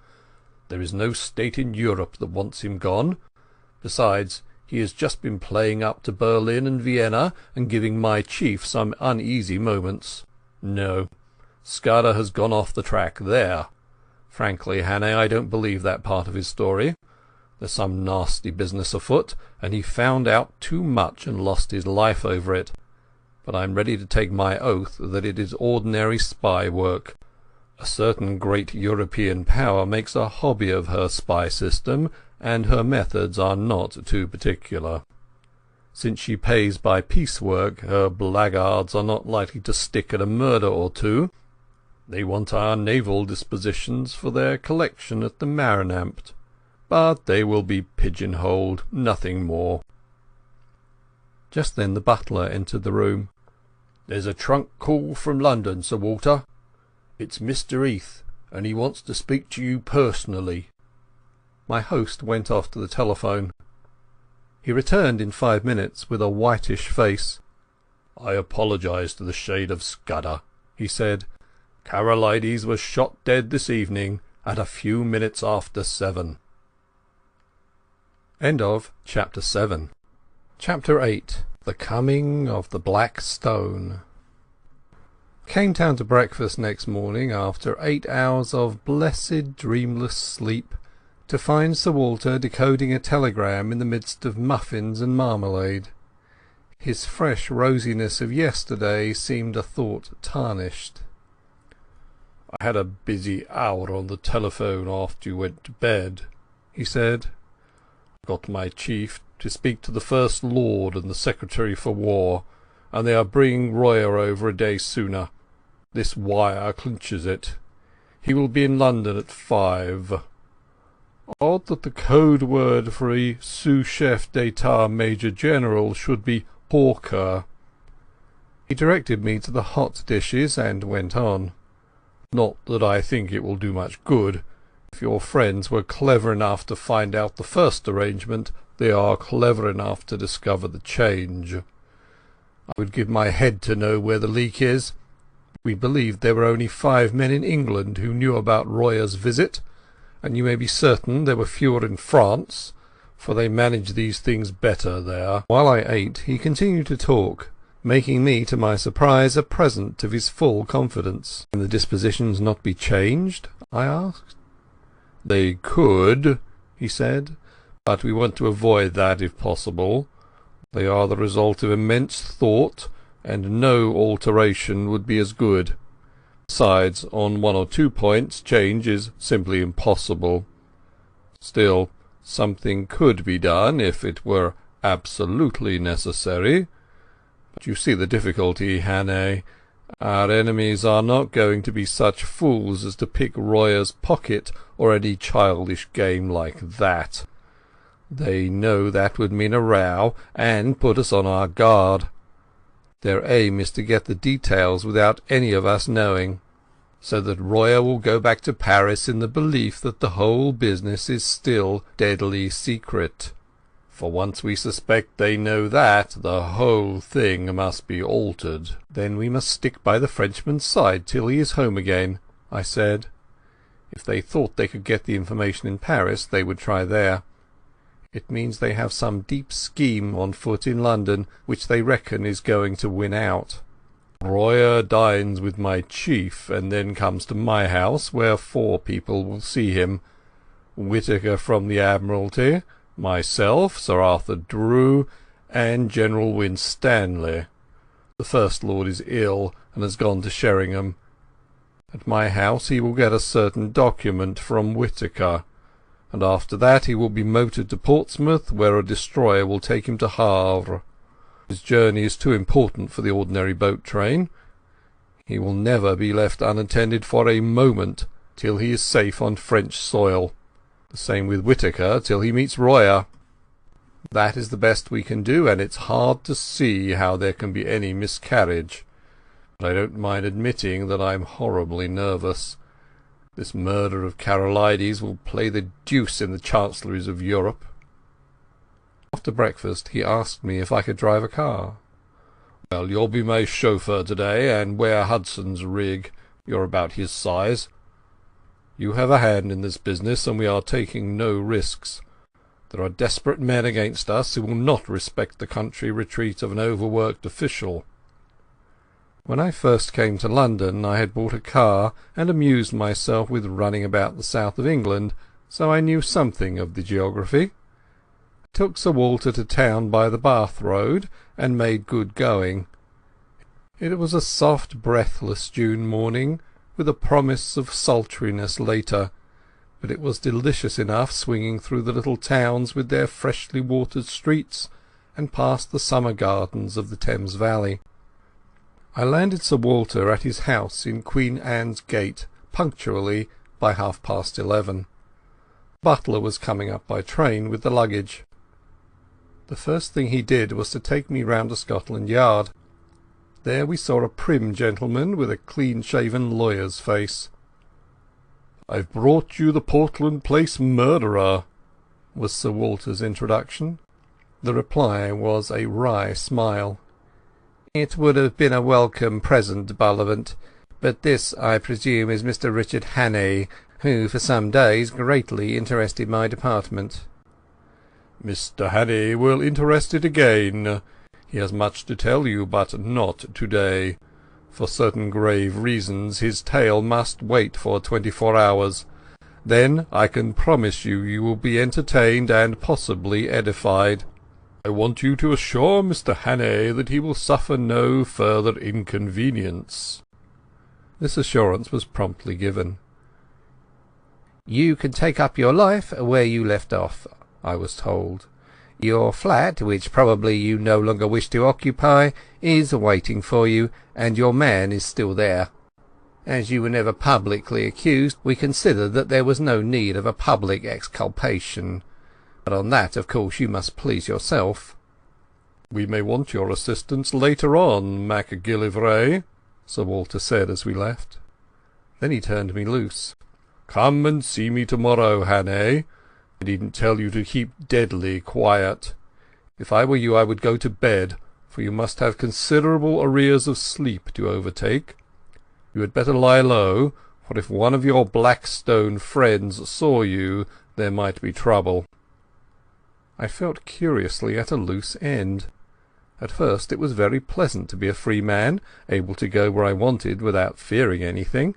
There is no state in Europe that wants him gone. Besides, he has just been playing up to Berlin and Vienna, and giving my chief some uneasy moments. No, Scudder has gone off the track there. Frankly, Hannah, I don't believe that part of his story. There's some nasty business afoot, and he found out too much and lost his life over it. But I'm ready to take my oath that it is ordinary spy work. A certain great European power makes a hobby of her spy system, and her methods are not too particular. Since she pays by piecework, her blackguards are not likely to stick at a murder or two. They want our naval dispositions for their collection at the Marinampt, but they will be pigeon-holed, nothing more." Just then the butler entered the room. "There's a trunk call from London, Sir Walter. It's Mr. Heath, and he wants to speak to you personally." My host went off to the telephone. He returned in 5 minutes with a whitish face. "I apologise to the shade of Scudder," he said. "Carolides was shot dead this evening at a few minutes after 7. End of Chapter 7. Chapter 8. The Coming of the Black Stone. Came down to breakfast next morning after 8 hours of blessed dreamless sleep, to find Sir Walter decoding a telegram in the midst of muffins and marmalade. His fresh rosiness of yesterday seemed a thought tarnished. "I had a busy hour on the telephone after you went to bed," he said. "I got my chief to speak to the First Lord and the Secretary for War, and they are bringing Royer over a day sooner. This wire clinches it. He will be in London at 5. Odd that the code word for a sous-chef d'etat major-general should be hawker." He directed me to the hot dishes and went on. "Not that I think it will do much good. If your friends were clever enough to find out the first arrangement, they are clever enough to discover the change. I would give my head to know where the leak is. We believed there were only 5 men in England who knew about Royer's visit, and you may be certain there were fewer in France, for they manage these things better there." While I ate he continued to talk, making me, to my surprise, a present of his full confidence. "Can the dispositions not be changed?" I asked. "They could," he said, "but we want to avoid that if possible. They are the result of immense thought, and no alteration would be as good. Besides, on 1 or 2 points change is simply impossible. Still, something could be done if it were absolutely necessary. But you see the difficulty, Hannah. Our enemies are not going to be such fools as to pick Royer's pocket or any childish game like that. They know that would mean a row and put us on our guard. Their aim is to get the details without any of us knowing, so that Royer will go back to Paris in the belief that the whole business is still deadly secret. For once we suspect they know that, the whole thing must be altered." "Then we must stick by the Frenchman's side till he is home again," I said. "If they thought they could get the information in Paris, they would try there. It means they have some deep scheme on foot in London which they reckon is going to win out." "Royer dines with my chief, and then comes to my house, where 4 people will see him. Whittaker from the Admiralty, myself, Sir Arthur Drew, and General Winstanley. The First Lord is ill, and has gone to Sheringham. At my house he will get a certain document from Whittaker, and after that he will be motored to Portsmouth, where a destroyer will take him to Havre. His journey is too important for the ordinary boat train. He will never be left unattended for a moment till he is safe on French soil. The same with Whittaker till he meets Royer. That is the best we can do, and it's hard to see how there can be any miscarriage. But I don't mind admitting that I'm horribly nervous. This murder of Karolides will play the deuce in the chancelleries of Europe." After breakfast he asked me if I could drive a car. "Well, you'll be my chauffeur today, and wear Hudson's rig. You're about his size. You have a hand in this business, and we are taking no risks. There are desperate men against us who will not respect the country retreat of an overworked official." When I first came to London I had bought a car and amused myself with running about the south of England, so I knew something of the geography. I took Sir Walter to town by the Bath road and made good going. It was a soft, breathless June morning, with a promise of sultriness later, but it was delicious enough swinging through the little towns with their freshly watered streets and past the summer gardens of the Thames Valley. I landed Sir Walter at his house in Queen Anne's Gate punctually by 11:30. Butler was coming up by train with the luggage. The first thing he did was to take me round to Scotland Yard. There we saw a prim gentleman with a clean-shaven lawyer's face. "I've brought you the Portland Place murderer," was Sir Walter's introduction. The reply was a wry smile. "It would have been a welcome present, Bullivant, but this, I presume, is Mr. Richard Hannay, who for some days greatly interested my department." "Mr. Hannay will interest it again. He has much to tell you, but not to-day. For certain grave reasons his tale must wait for 24 hours. Then I can promise you will be entertained and possibly edified. I want you to assure Mr. Hannay that he will suffer no further inconvenience." This assurance was promptly given. "You can take up your life where you left off," I was told. "Your flat, which probably you no longer wish to occupy, is waiting for you, and your man is still there. As you were never publicly accused, we considered that there was no need of a public exculpation. But on that, of course, you must please yourself." "We may want your assistance later on, MacGillivray," Sir Walter said as we left. Then he turned me loose. "Come and see me to-morrow, Hannay. I needn't tell you to keep deadly quiet. If I were you I would go to bed, for you must have considerable arrears of sleep to overtake. You had better lie low, for if one of your Blackstone friends saw you there might be trouble." I felt curiously at a loose end. At first it was very pleasant to be a free man, able to go where I wanted without fearing anything.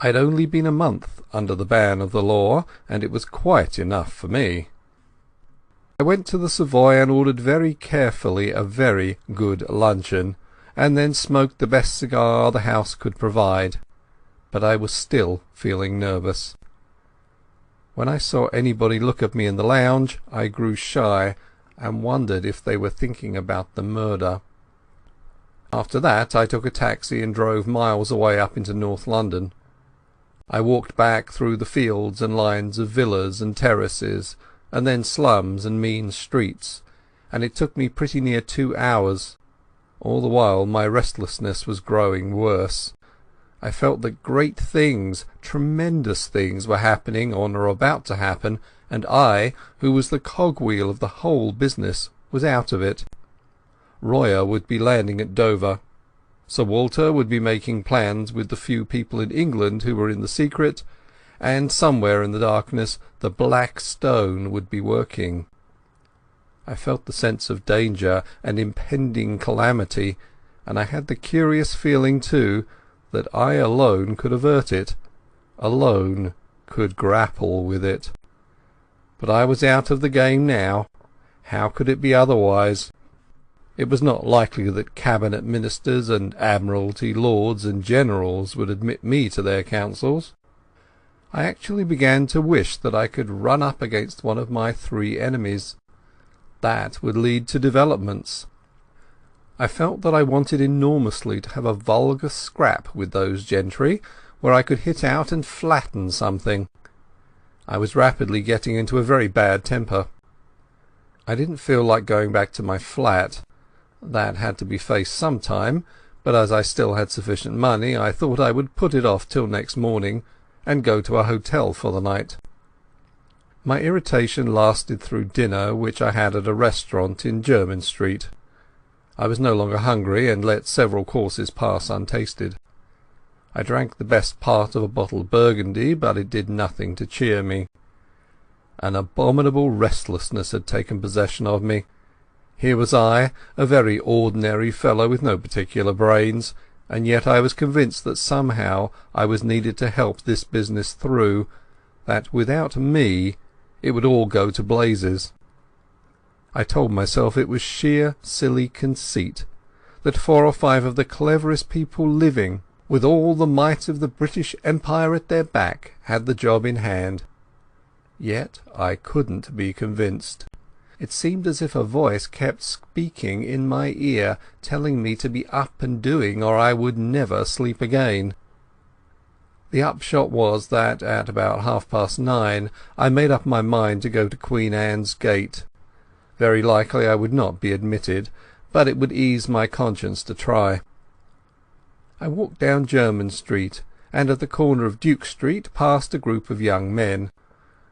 I had only been a month under the ban of the law, and it was quite enough for me. I went to the Savoy and ordered very carefully a very good luncheon, and then smoked the best cigar the house could provide. But I was still feeling nervous. When I saw anybody look at me in the lounge, I grew shy, and wondered if they were thinking about the murder. After that I took a taxi and drove miles away up into North London. I walked back through the fields and lines of villas and terraces, and then slums and mean streets, and it took me pretty near 2 hours. All the while my restlessness was growing worse, I felt that great things, tremendous things, were happening or were about to happen, and I, who was the cogwheel of the whole business, was out of it. Royer would be landing at Dover. Sir Walter would be making plans with the few people in England who were in the secret, and somewhere in the darkness the Black Stone would be working. I felt the sense of danger and impending calamity, and I had the curious feeling too that I alone could avert it, alone could grapple with it. But I was out of the game now. How could it be otherwise? It was not likely that cabinet ministers and admiralty lords and generals would admit me to their councils. I actually began to wish that I could run up against one of my three enemies. That would lead to developments. I felt that I wanted enormously to have a vulgar scrap with those gentry, where I could hit out and flatten something. I was rapidly getting into a very bad temper. I didn't feel like going back to my flat. That had to be faced some time, but as I still had sufficient money, I thought I would put it off till next morning, and go to a hotel for the night. My irritation lasted through dinner, which I had at a restaurant in Jermyn Street. I was no longer hungry, and let several courses pass untasted. I drank the best part of a bottle of Burgundy, but it did nothing to cheer me. An abominable restlessness had taken possession of me. Here was I, a very ordinary fellow with no particular brains, and yet I was convinced that somehow I was needed to help this business through, that without me it would all go to blazes. I told myself it was sheer silly conceit, that 4 or 5 of the cleverest people living, with all the might of the British Empire at their back, had the job in hand. Yet I couldn't be convinced. It seemed as if a voice kept speaking in my ear, telling me to be up and doing, or I would never sleep again. The upshot was that at about 9:30 I made up my mind to go to Queen Anne's Gate. Very likely I would not be admitted, but it would ease my conscience to try. I walked down Jermyn Street, and at the corner of Duke Street passed a group of young men.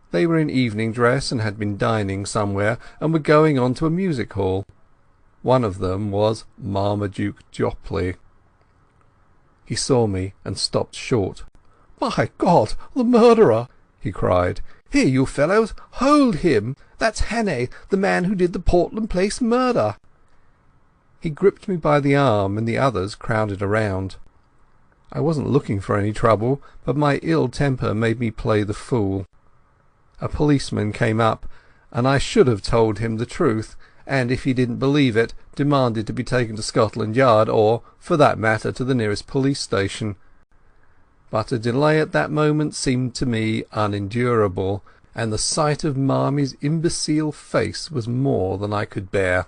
They were in evening dress and had been dining somewhere, and were going on to a music hall. One of them was Marmaduke Jopley. He saw me and stopped short. "By God, the murderer!" he cried. "Here, you fellows, hold him! That's Hannay, the man who did the Portland Place murder." He gripped me by the arm, and the others crowded around. I wasn't looking for any trouble, but my ill temper made me play the fool. A policeman came up, and I should have told him the truth, and if he didn't believe it, demanded to be taken to Scotland Yard, or, for that matter, to the nearest police station. But a delay at that moment seemed to me unendurable, and the sight of Marmy's imbecile face was more than I could bear.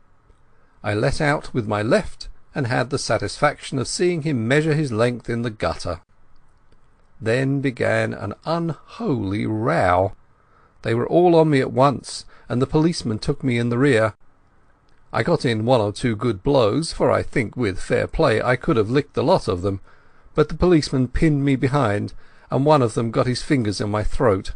I let out with my left, and had the satisfaction of seeing him measure his length in the gutter. Then began an unholy row. They were all on me at once, and the policeman took me in the rear. I got in 1 or 2 good blows, for I think with fair play I could have licked the lot of them, but the policeman pinned me behind, and one of them got his fingers in my throat.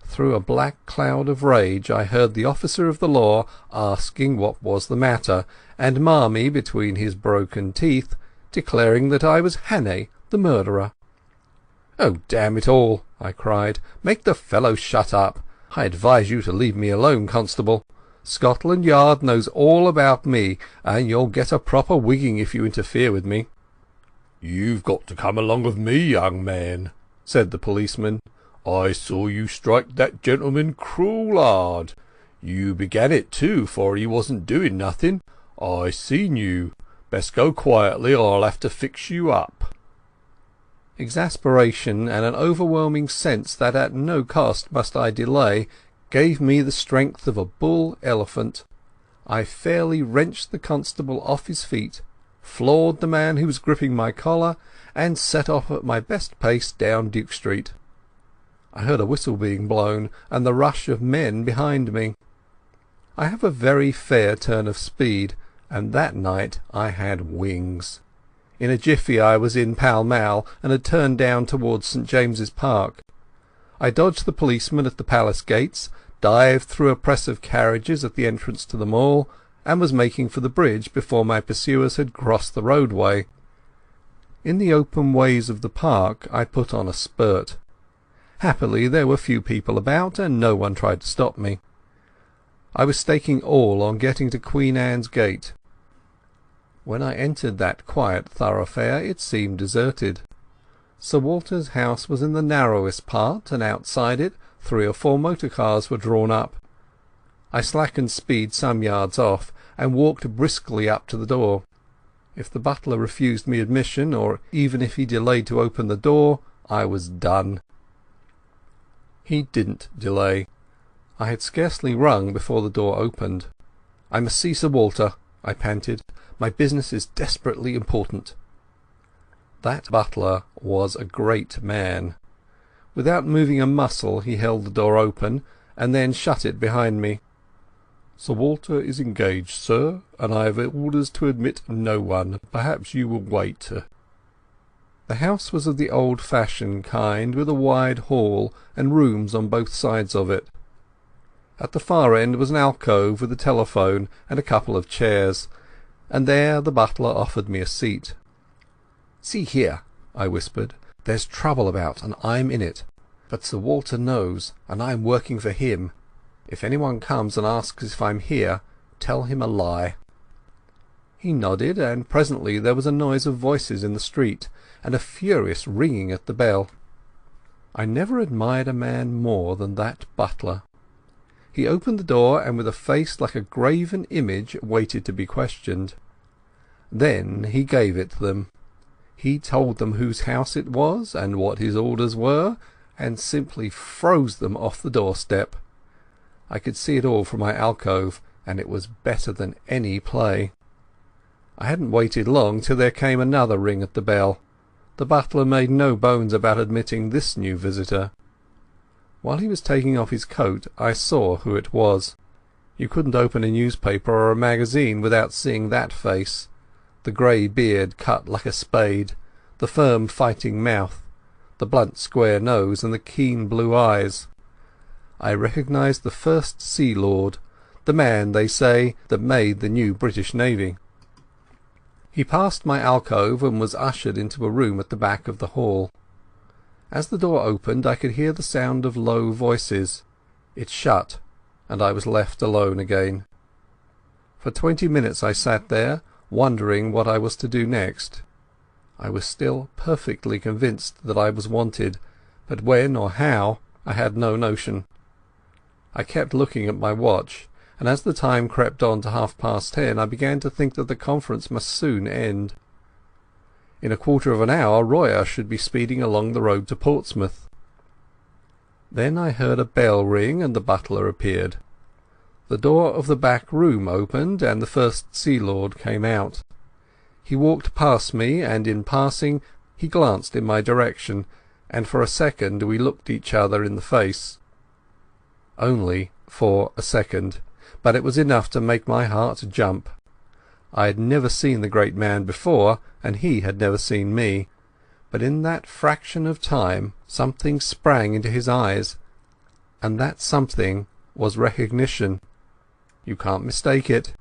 Through a black cloud of rage I heard the officer of the law asking what was the matter, and Marmy, between his broken teeth, declaring that I was Hannay, the murderer. "Oh, damn it all!" I cried. "Make the fellow shut up. I advise you to leave me alone, constable. Scotland Yard knows all about me, and you'll get a proper wigging if you interfere with me." "You've got to come along with me, young man," said the policeman. "I saw you strike that gentleman cruel hard. You began it too, for he wasn't doing nothing. I seen you. Best go quietly, or I'll have to fix you up." Exasperation and an overwhelming sense that at no cost must I delay gave me the strength of a bull elephant. I fairly wrenched the constable off his feet, floored the man who was gripping my collar, and set off at my best pace down Duke Street. I heard a whistle being blown, and the rush of men behind me. I have a very fair turn of speed, and that night I had wings. In a jiffy I was in Pall Mall and had turned down towards St. James's Park. I dodged the policeman at the palace gates, dived through a press of carriages at the entrance to the mall, and was making for the bridge before my pursuers had crossed the roadway. In the open ways of the park I put on a spurt. Happily there were few people about, and no one tried to stop me. I was staking all on getting to Queen Anne's Gate. When I entered that quiet thoroughfare it seemed deserted. Sir Walter's house was in the narrowest part, and outside it 3 or 4 motor cars were drawn up. I slackened speed some yards off, and walked briskly up to the door. If the butler refused me admission, or even if he delayed to open the door, I was done. He didn't delay. I had scarcely rung before the door opened. "I must see Sir Walter," I panted. "My business is desperately important." That butler was a great man. Without moving a muscle he held the door open, and then shut it behind me. "Sir Walter is engaged, sir, and I have orders to admit no one. Perhaps you will wait." The house was of the old-fashioned kind, with a wide hall and rooms on both sides of it. At the far end was an alcove with a telephone and a couple of chairs, and there the butler offered me a seat. "See here," I whispered, "there's trouble about, and I'm in it. But Sir Walter knows, and I'm working for him. If anyone comes and asks if I'm here, tell him a lie." He nodded, and presently there was a noise of voices in the street, and a furious ringing at the bell. I never admired a man more than that butler. He opened the door, and with a face like a graven image waited to be questioned. Then he gave it them. He told them whose house it was, and what his orders were, and simply froze them off the doorstep. I could see it all from my alcove, and it was better than any play. I hadn't waited long till there came another ring at the bell. The butler made no bones about admitting this new visitor. While he was taking off his coat I saw who it was. You couldn't open a newspaper or a magazine without seeing that face. The grey beard cut like a spade, the firm fighting mouth, the blunt square nose, and the keen blue eyes. I recognized the First Sea Lord, the man, they say, that made the new British Navy. He passed my alcove and was ushered into a room at the back of the hall. As the door opened I could hear the sound of low voices. It shut, and I was left alone again. For 20 minutes I sat there, wondering what I was to do next. I was still perfectly convinced that I was wanted, but when or how I had no notion. I kept looking at my watch, and as the time crept on to 10:30 I began to think that the conference must soon end. In a quarter of an hour Royer should be speeding along the road to Portsmouth. Then I heard a bell ring, and the butler appeared. The door of the back room opened, and the First Sea Lord came out. He walked past me, and in passing he glanced in my direction, and for a second we looked each other in the face. Only for a second, but it was enough to make my heart jump. I had never seen the great man before, and he had never seen me, but in that fraction of time something sprang into his eyes, and that something was recognition. You can't mistake it.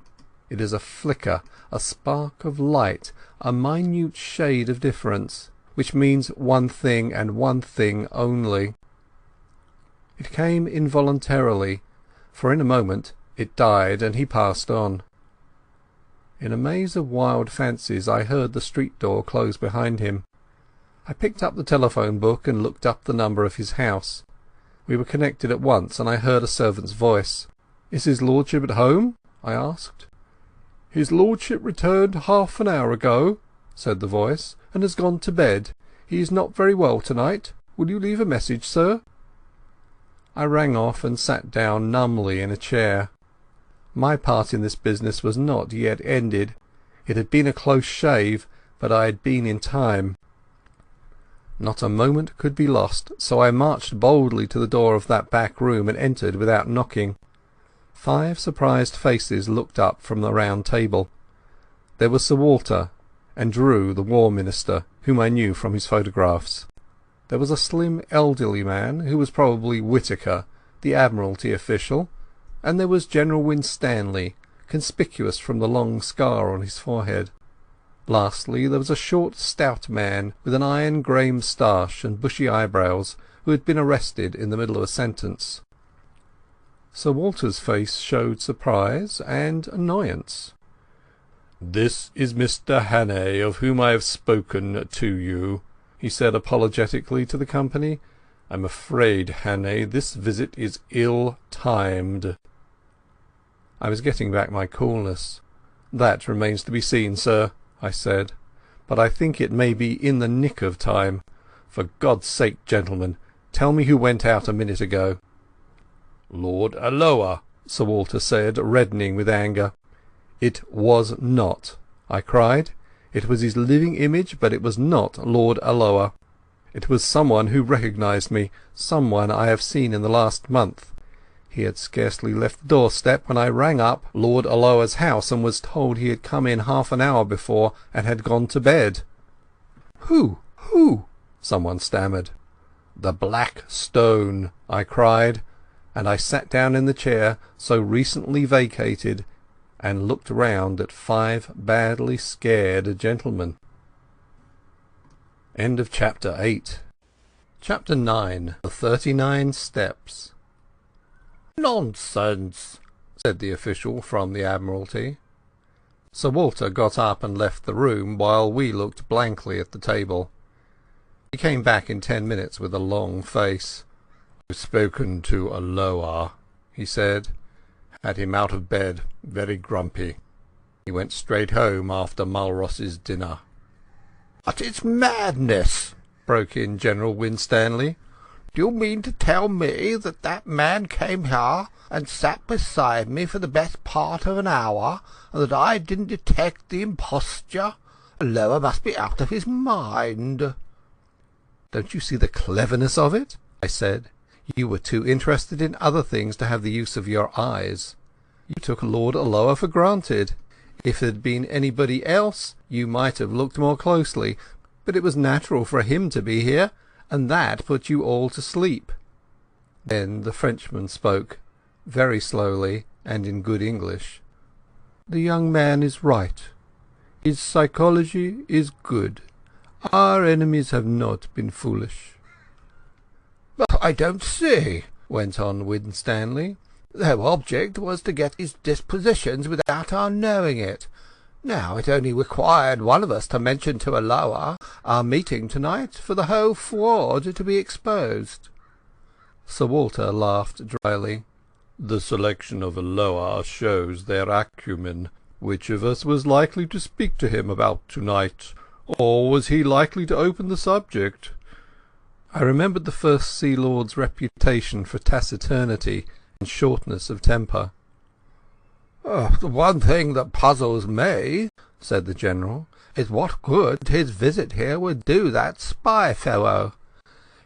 It is a flicker, a spark of light, a minute shade of difference, which means one thing and one thing only. It came involuntarily, for in a moment it died and he passed on. In a maze of wild fancies I heard the street door close behind him. I picked up the telephone book and looked up the number of his house. We were connected at once, and I heard a servant's voice. "Is his lordship at home?" I asked. "His lordship returned half an hour ago," said the voice, "and has gone to bed. He is not very well tonight. Will you leave a message, sir?" I rang off and sat down numbly in a chair. My part in this business was not yet ended. It had been a close shave, but I had been in time. Not a moment could be lost, so I marched boldly to the door of that back room and entered without knocking. 5 surprised faces looked up from the round table. There was Sir Walter, and Drew, the War Minister, whom I knew from his photographs. There was a slim elderly man, who was probably Whittaker, the Admiralty official, and there was General Winstanley, conspicuous from the long scar on his forehead. Lastly, there was a short, stout man with an iron-grey moustache and bushy eyebrows, who had been arrested in the middle of a sentence. Sir Walter's face showed surprise and annoyance. "This is Mr. Hannay, of whom I have spoken to you," he said apologetically to the company. "I'm afraid, Hannay, this visit is ill-timed." I was getting back my coolness. "That remains to be seen, sir," I said, "but I think it may be in the nick of time. For God's sake, gentlemen, tell me who went out a minute ago." "Lord Alloa," Sir Walter said, reddening with anger. "It was not," I cried. "It was his living image, but it was not Lord Alloa. It was someone who recognized me, someone I have seen in the last month. He had scarcely left the doorstep when I rang up Lord Alloa's house and was told he had come in half an hour before and had gone to bed." "Who? Who?" someone stammered. "The Black Stone," I cried, and I sat down in the chair so recently vacated and looked round at 5 badly scared gentlemen. End of Chapter 8. Chapter 9. The 39 Steps. "Nonsense," said the official from the Admiralty. Sir Walter got up and left the room, while we looked blankly at the table. He came back in 10 minutes with a long face. "I've spoken to Alloa," he said. "Had him out of bed, very grumpy. He went straight home after Mulross's dinner." "But it's madness," broke in General Winstanley. "Do you mean to tell me that that man came here and sat beside me for the best part of an hour, and that I didn't detect the imposture? Alloa must be out of his mind." "Don't you see the cleverness of it?" I said. "You were too interested in other things to have the use of your eyes. You took Lord Alloa for granted. If it had been anybody else you might have looked more closely, but it was natural for him to be here, and that put you all to sleep." Then the Frenchman spoke, very slowly and in good English. "The young man is right. His psychology is good. Our enemies have not been foolish." "But I don't see," went on Winstanley. "Their object was to get his dispositions without our knowing it. Now it only required one of us to mention to Alloa our meeting tonight for the whole fraud to be exposed." Sir Walter laughed dryly. "The selection of Alloa shows their acumen. Which of us was likely to speak to him about tonight? Or was he likely to open the subject?" I remembered the First Sea Lord's reputation for taciturnity and shortness of temper. "The one thing that puzzles me," said the General, "is what good his visit here would do that spy fellow.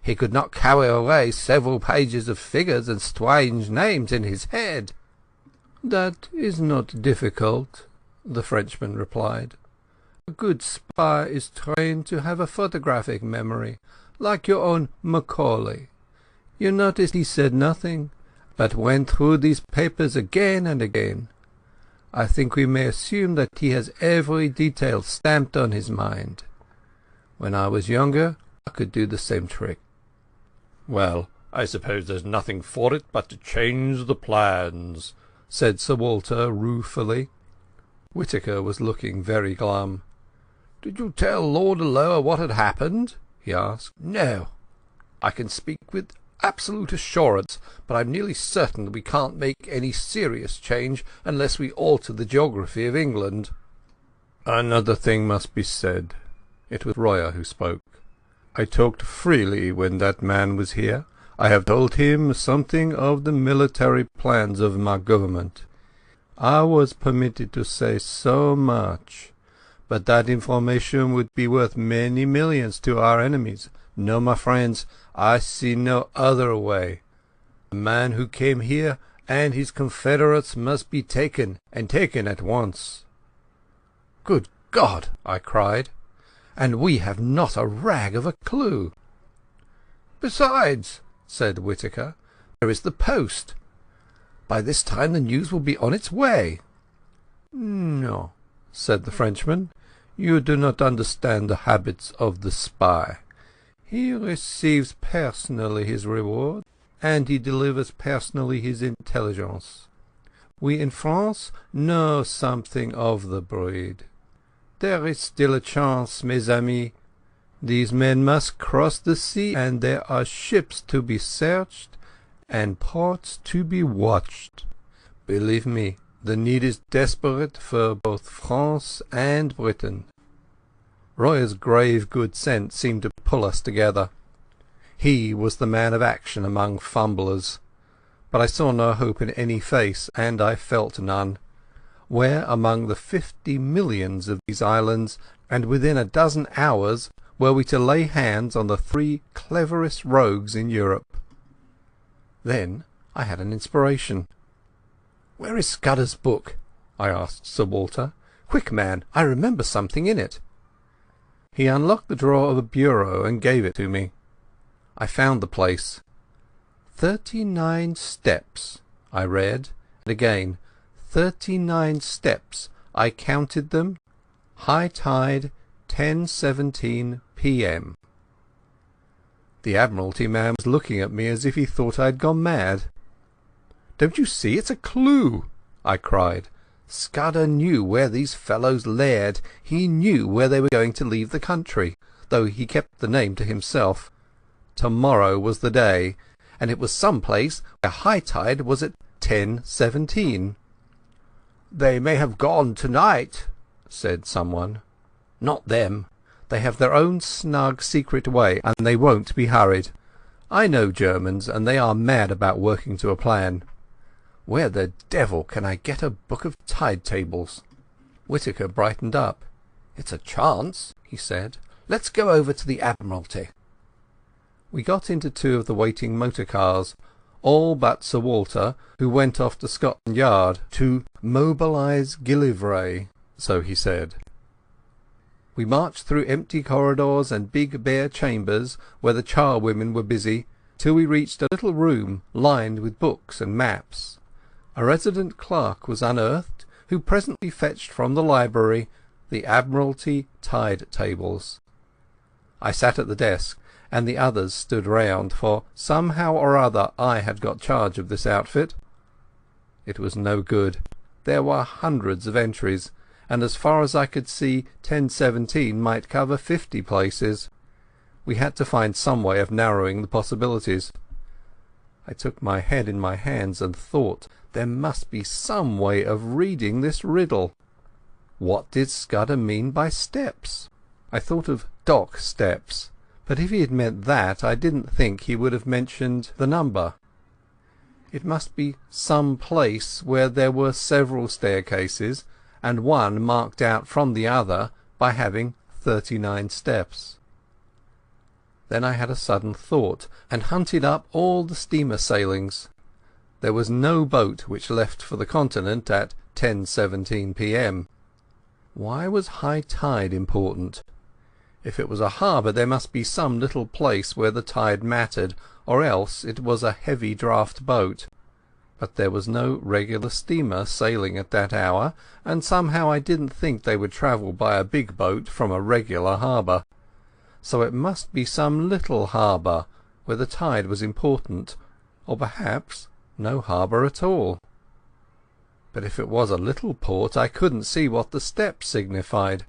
He could not carry away several pages of figures and strange names in his head." "That is not difficult," the Frenchman replied. "A good spy is trained to have a photographic memory, like your own Macaulay. You noticed he said nothing, but went through these papers again and again. I think we may assume that he has every detail stamped on his mind. When I was younger, I could do the same trick." "Well, I suppose there's nothing for it but to change the plans," said Sir Walter ruefully. Whittaker was looking very glum. "Did you tell Lord Alloa what had happened?" he asked. "No." "I can speak with absolute assurance, but I'm nearly certain that we can't make any serious change unless we alter the geography of England." "Another thing must be said." It was Royer who spoke. "I talked freely when that man was here. I have told him something of the military plans of my government. I was permitted to say so much, but that information would be worth many millions to our enemies. No, my friends, I see no other way. The man who came here and his confederates must be taken, and taken at once." "Good God!" I cried. "And we have not a rag of a clue." "Besides," said Whittaker, "there is the post. By this time the news will be on its way." "No," said the Frenchman, "you do not understand the habits of the spy. He receives personally his reward, and he delivers personally his intelligence. We in France know something of the breed. There is still a chance, mes amis. These men must cross the sea, and there are ships to be searched and ports to be watched. Believe me, the need is desperate for both France and Britain." Royer's grave good sense seemed to pull us together. He was the man of action among fumblers. But I saw no hope in any face, and I felt none. Where among the 50 millions of these islands, and within a dozen hours, were we to lay hands on the 3 cleverest rogues in Europe? Then I had an inspiration. "Where is Scudder's book?" I asked Sir Walter. "Quick, man, I remember something in it." He unlocked the drawer of a bureau and gave it to me. I found the place. 39 steps, I read, and again, 39 steps. I counted them. High tide, 10:17 p.m. The Admiralty man was looking at me as if he thought I had gone mad. "Don't you see, it's a clue!" I cried. "Scudder knew where these fellows laired. He knew where they were going to leave the country, though he kept the name to himself. Tomorrow was the day, and it was some place where high tide was at 10:17. "They may have gone tonight," said someone. "Not them. They have their own snug secret way, and they won't be hurried. I know Germans, and they are mad about working to a plan. Where the devil can I get a book of tide tables?" Whittaker brightened up. "It's a chance," he said. "Let's go over to the Admiralty." We got into 2 of the waiting motor cars, all but Sir Walter, who went off to Scotland Yard to mobilise Gillivray, so he said. We marched through empty corridors and big bare chambers where the charwomen were busy, till we reached a little room lined with books and maps. A resident clerk was unearthed, who presently fetched from the library the Admiralty tide tables. I sat at the desk, and the others stood round, for somehow or other I had got charge of this outfit. It was no good. There were hundreds of entries, and as far as I could see 10:17 might cover 50 places. We had to find some way of narrowing the possibilities. I took my head in my hands and thought there must be some way of reading this riddle. What did Scudder mean by steps? I thought of dock steps, but if he had meant that, I didn't think he would have mentioned the number. It must be some place where there were several staircases, and one marked out from the other by having 39 steps. Then I had a sudden thought, and hunted up all the steamer sailings. There was no boat which left for the continent at 10:17 p.m. Why was high tide important? If it was a harbour, there must be some little place where the tide mattered, or else it was a heavy draught boat. But there was no regular steamer sailing at that hour, and somehow I didn't think they would travel by a big boat from a regular harbour. So it must be some little harbour where the tide was important, or perhaps no harbour at all. But if it was a little port, I couldn't see what the steps signified.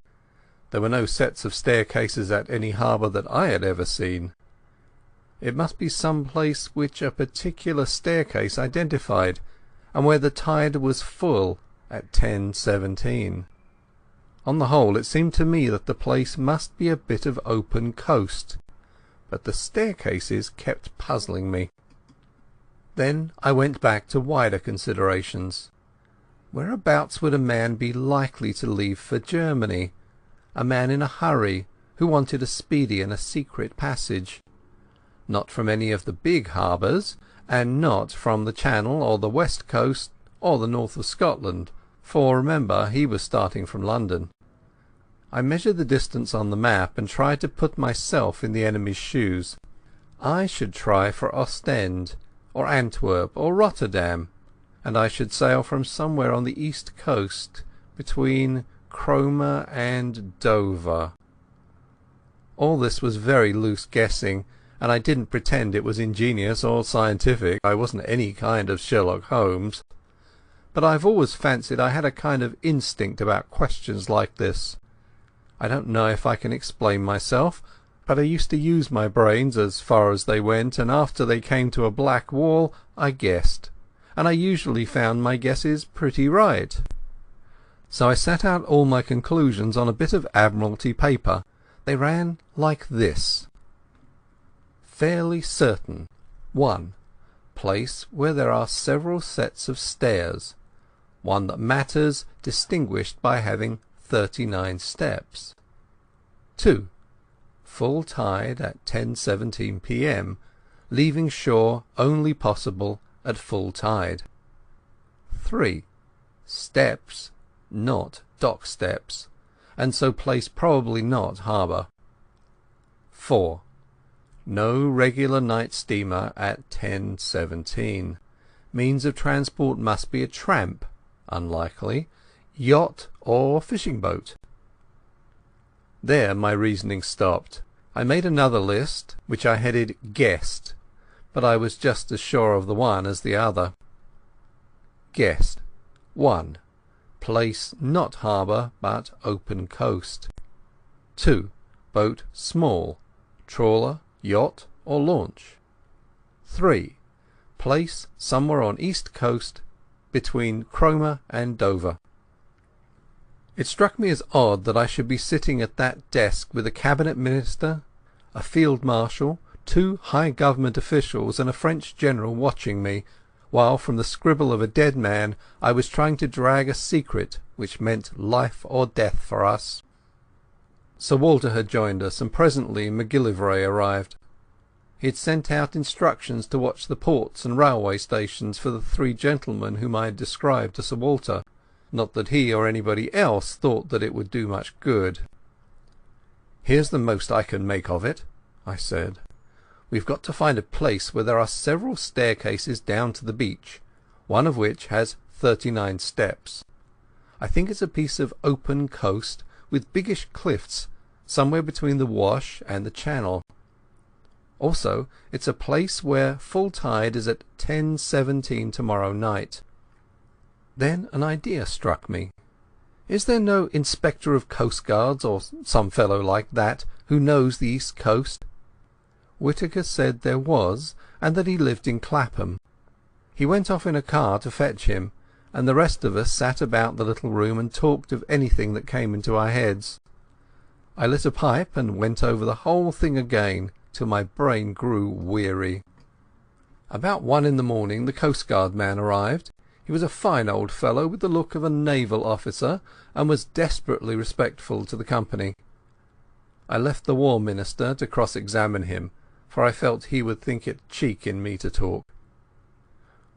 There were no sets of staircases at any harbour that I had ever seen. It must be some place which a particular staircase identified, and where the tide was full at 10:17. On the whole, it seemed to me that the place must be a bit of open coast, but the staircases kept puzzling me. Then I went back to wider considerations. Whereabouts would a man be likely to leave for Germany? A man in a hurry, who wanted a speedy and a secret passage. Not from any of the big harbours, and not from the Channel or the west coast or the north of Scotland, for remember he was starting from London. I measured the distance on the map and tried to put myself in the enemy's shoes. I should try for Ostend, or Antwerp, or Rotterdam, and I should sail from somewhere on the east coast between Cromer and Dover. All this was very loose guessing, and I didn't pretend it was ingenious or scientific. I wasn't any kind of Sherlock Holmes. But I've always fancied I had a kind of instinct about questions like this. I don't know if I can explain myself, but I used to use my brains as far as they went, and after they came to a black wall I guessed, and I usually found my guesses pretty right. So I set out all my conclusions on a bit of Admiralty paper. They ran like this. Fairly certain. 1. Place where there are several sets of stairs. One that matters, distinguished by having 39 steps. 2. Full tide at 10:17 p.m, leaving shore only possible at full tide. 3. Steps, not dock steps, and so place probably not harbour. 4. No regular night steamer at 10:17. Means of transport must be a tramp, unlikely, yacht or fishing boat. There my reasoning stopped. I made another list, which I headed Guessed, but I was just as sure of the one as the other. Guessed. 1. Place not harbour, but open coast. 2. Boat small, trawler, yacht or launch. 3. Place somewhere on east coast between Cromer and Dover. It struck me as odd that I should be sitting at that desk with a cabinet minister, a field marshal, 2 high government officials and a French general watching me, while from the scribble of a dead man I was trying to drag a secret which meant life or death for us. Sir Walter had joined us, and presently MacGillivray arrived. He had sent out instructions to watch the ports and railway stations for the 3 gentlemen whom I had described to Sir Walter. Not that he or anybody else thought that it would do much good. "Here's the most I can make of it," I said. "We've got to find a place where there are several staircases down to the beach, one of which has 39 steps. I think it's a piece of open coast with biggish cliffs somewhere between the Wash and the Channel. Also, it's a place where full tide is at 10:17 tomorrow night." Then an idea struck me. Is there no inspector of coastguards, or some fellow like that, who knows the east coast? Whittaker said there was, and that he lived in Clapham. He went off in a car to fetch him, and the rest of us sat about the little room and talked of anything that came into our heads. I lit a pipe and went over the whole thing again till my brain grew weary. About 1 in the morning the coastguard man arrived. He was a fine old fellow with the look of a naval officer, and was desperately respectful to the company. I left the War Minister to cross-examine him, for I felt he would think it cheek in me to talk.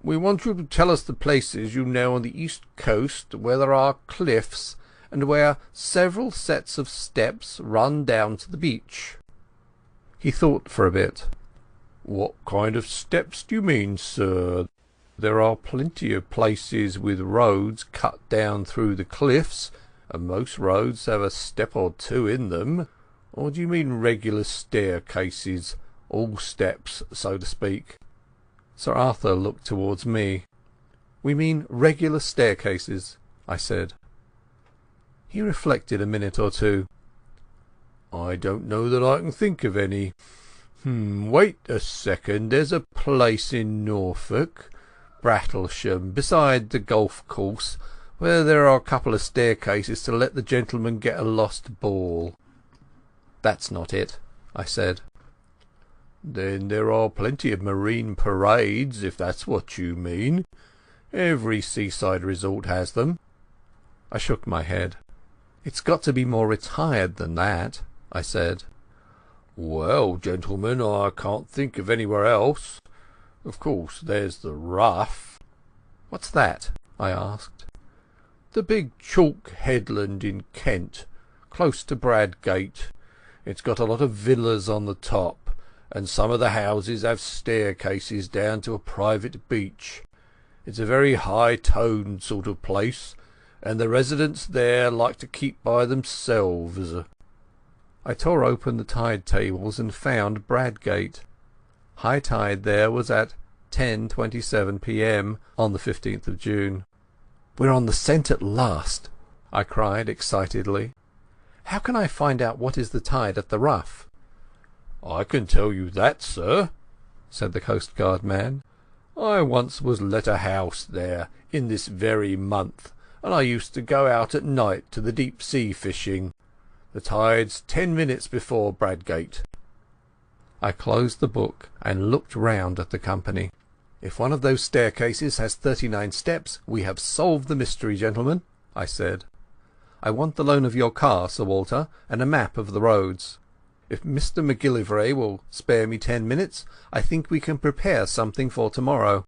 "We want you to tell us the places you know on the east coast where there are cliffs, and where several sets of steps run down to the beach." He thought for a bit. "What kind of steps do you mean, sir? There are plenty of places with roads cut down through the cliffs, and most roads have a step or 2 in them. Or do you mean regular staircases, all steps, so to speak?" Sir Arthur looked towards me. "We mean regular staircases," I said. He reflected a minute or 2. "I don't know that I can think of any. Wait a second. There's a place in Norfolk, Brattlesham, beside the golf course, where there are a couple of staircases to let the gentleman get a lost ball." "That's not it," I said. "Then there are plenty of marine parades, if that's what you mean. Every seaside resort has them." I shook my head. "It's got to be more retired than that," I said. "Well, gentlemen, I can't think of anywhere else. Of course there's the Ruff." "What's that?" I asked. "The big chalk headland in Kent, close to Bradgate. It's got a lot of villas on the top, and some of the houses have staircases down to a private beach. It's a very high-toned sort of place, and the residents there like to keep by themselves." I tore open the tide tables and found Bradgate. High tide there was at 10:27 p.m. on the 15th of June. "We're on the scent at last," I cried excitedly. "How can I find out what is the tide at the Rough?" "I can tell you that, sir," said the coastguard man. "I once was let a house there in this very month, and I used to go out at night to the deep sea fishing. The tide's 10 minutes before Bradgate." I closed the book and looked round at the company. "If one of those staircases has 39 steps, we have solved the mystery, gentlemen," I said. "I want the loan of your car, Sir Walter, and a map of the roads. If Mr MacGillivray will spare me 10 minutes, I think we can prepare something for tomorrow."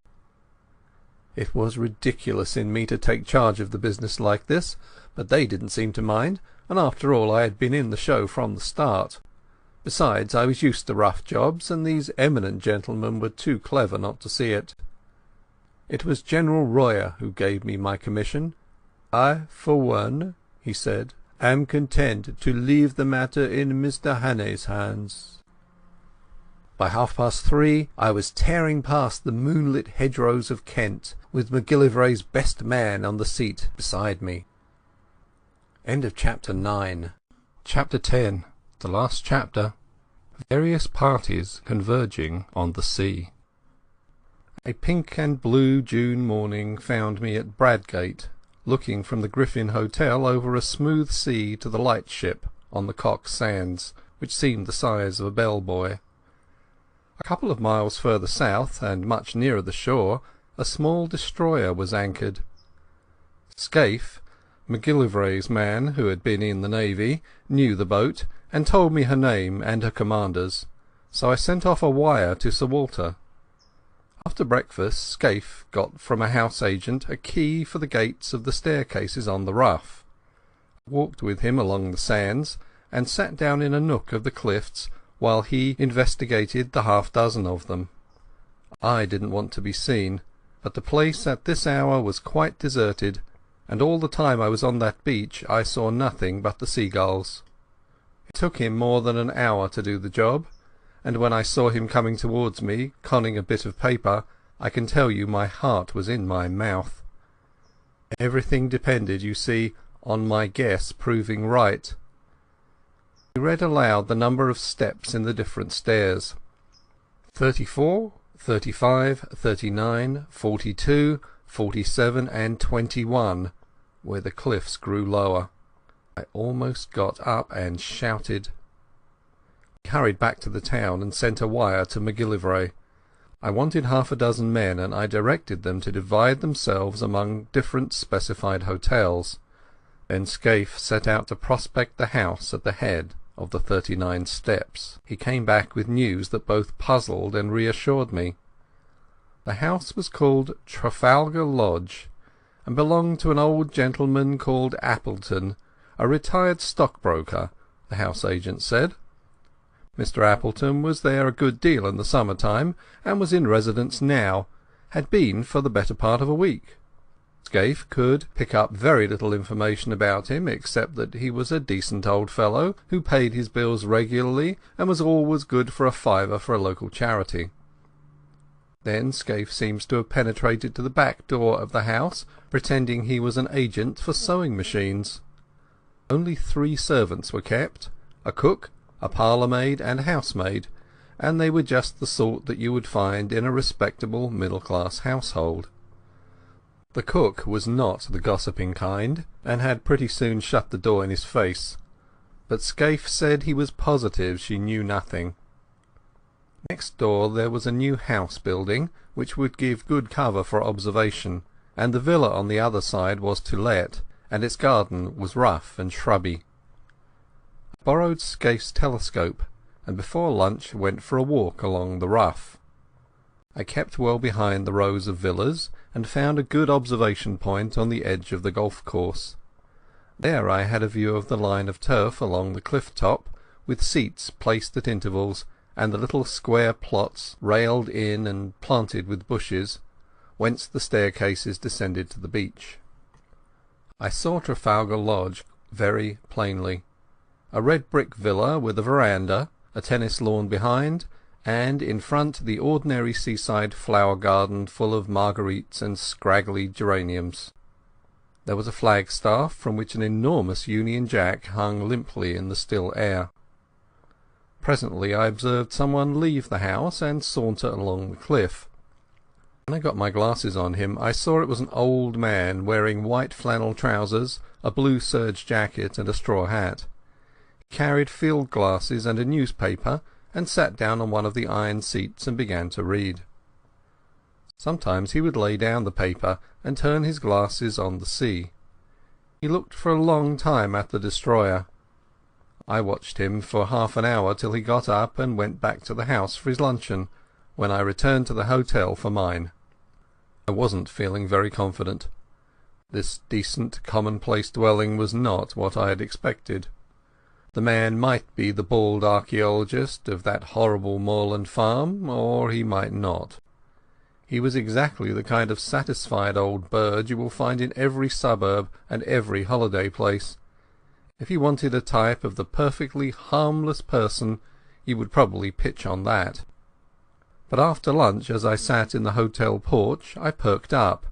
It was ridiculous in me to take charge of the business like this, but they didn't seem to mind, and after all I had been in the show from the start. Besides, I was used to rough jobs, and these eminent gentlemen were too clever not to see it. It was General Royer who gave me my commission. "I, for one," he said, "am content to leave the matter in Mr Hannay's hands." By 3:30 I was tearing past the moonlit hedgerows of Kent, with MacGillivray's best man on the seat beside me. End of Chapter 9. Chapter 10. The last chapter. Various parties converging on the sea. A pink and blue June morning found me at Bradgate, looking from the Griffin Hotel over a smooth sea to the lightship on the Cock Sands, which seemed the size of a bellboy. A couple of miles further south, and much nearer the shore, a small destroyer was anchored. Scaife, MacGillivray's man, who had been in the Navy, knew the boat, and told me her name and her commander's, so I sent off a wire to Sir Walter. After breakfast Scaife got from a house agent a key for the gates of the staircases on the Rough. I walked with him along the sands, and sat down in a nook of the cliffs while he investigated the half-dozen of them. I didn't want to be seen, but the place at this hour was quite deserted, and all the time I was on that beach I saw nothing but the seagulls. It took him more than an hour to do the job, and when I saw him coming towards me, conning a bit of paper, I can tell you my heart was in my mouth. Everything depended, you see, on my guess proving right. He read aloud the number of steps in the different stairs. 34, 35, 39, 42, 47 and 21, where the cliffs grew lower. I almost got up and shouted. He hurried back to the town and sent a wire to MacGillivray. I wanted 6 men, and I directed them to divide themselves among different specified hotels. Then Scaife set out to prospect the house at the head of the 39 steps. He came back with news that both puzzled and reassured me. The house was called Trafalgar Lodge, and belonged to an old gentleman called Appleton, a retired stockbroker, the house agent said. Mr Appleton was there a good deal in the summer-time, and was in residence now, had been for the better part of a week. Scaife could pick up very little information about him, except that he was a decent old fellow who paid his bills regularly and was always good for a fiver for a local charity. Then Scaife seems to have penetrated to the back door of the house, pretending he was an agent for sewing machines. Only 3 servants were kept, a cook, a parlour-maid and a housemaid, and they were just the sort that you would find in a respectable middle-class household. The cook was not the gossiping kind, and had pretty soon shut the door in his face, but Scaife said he was positive she knew nothing. Next door there was a new house building, which would give good cover for observation, and the villa on the other side was to let, and its garden was rough and shrubby. I borrowed Scaife's telescope, and before lunch went for a walk along the Rough. I kept well behind the rows of villas, and found a good observation point on the edge of the golf course. There I had a view of the line of turf along the cliff top, with seats placed at intervals, and the little square plots railed in and planted with bushes, whence the staircases descended to the beach. I saw Trafalgar Lodge very plainly. A red brick villa with a verandah, a tennis lawn behind, and in front the ordinary seaside flower garden full of marguerites and scraggly geraniums. There was a flagstaff from which an enormous Union Jack hung limply in the still air. Presently I observed someone leave the house and saunter along the cliff. When I got my glasses on him I saw it was an old man wearing white flannel trousers, a blue serge jacket and a straw hat. He carried field glasses and a newspaper, and sat down on one of the iron seats and began to read. Sometimes he would lay down the paper and turn his glasses on the sea. He looked for a long time at the destroyer. I watched him for half an hour till he got up and went back to the house for his luncheon, when I returned to the hotel for mine. I wasn't feeling very confident. This decent commonplace dwelling was not what I had expected. The man might be the bald archaeologist of that horrible moorland farm, or he might not. He was exactly the kind of satisfied old bird you will find in every suburb and every holiday place. If you wanted a type of the perfectly harmless person, you would probably pitch on that. But after lunch, as I sat in the hotel porch, I perked up,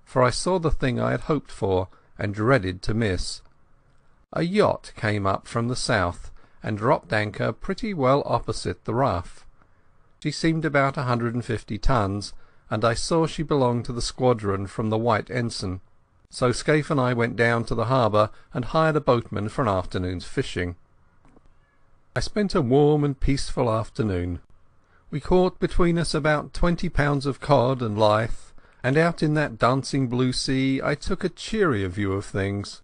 for I saw the thing I had hoped for and dreaded to miss. A yacht came up from the south and dropped anchor pretty well opposite the Rough. She seemed about 150 tons, and I saw she belonged to the squadron from the White Ensign. So Scaife and I went down to the harbour and hired a boatman for an afternoon's fishing. I spent a warm and peaceful afternoon. We caught between us about 20 pounds of cod and lythe, and out in that dancing blue sea I took a cheerier view of things.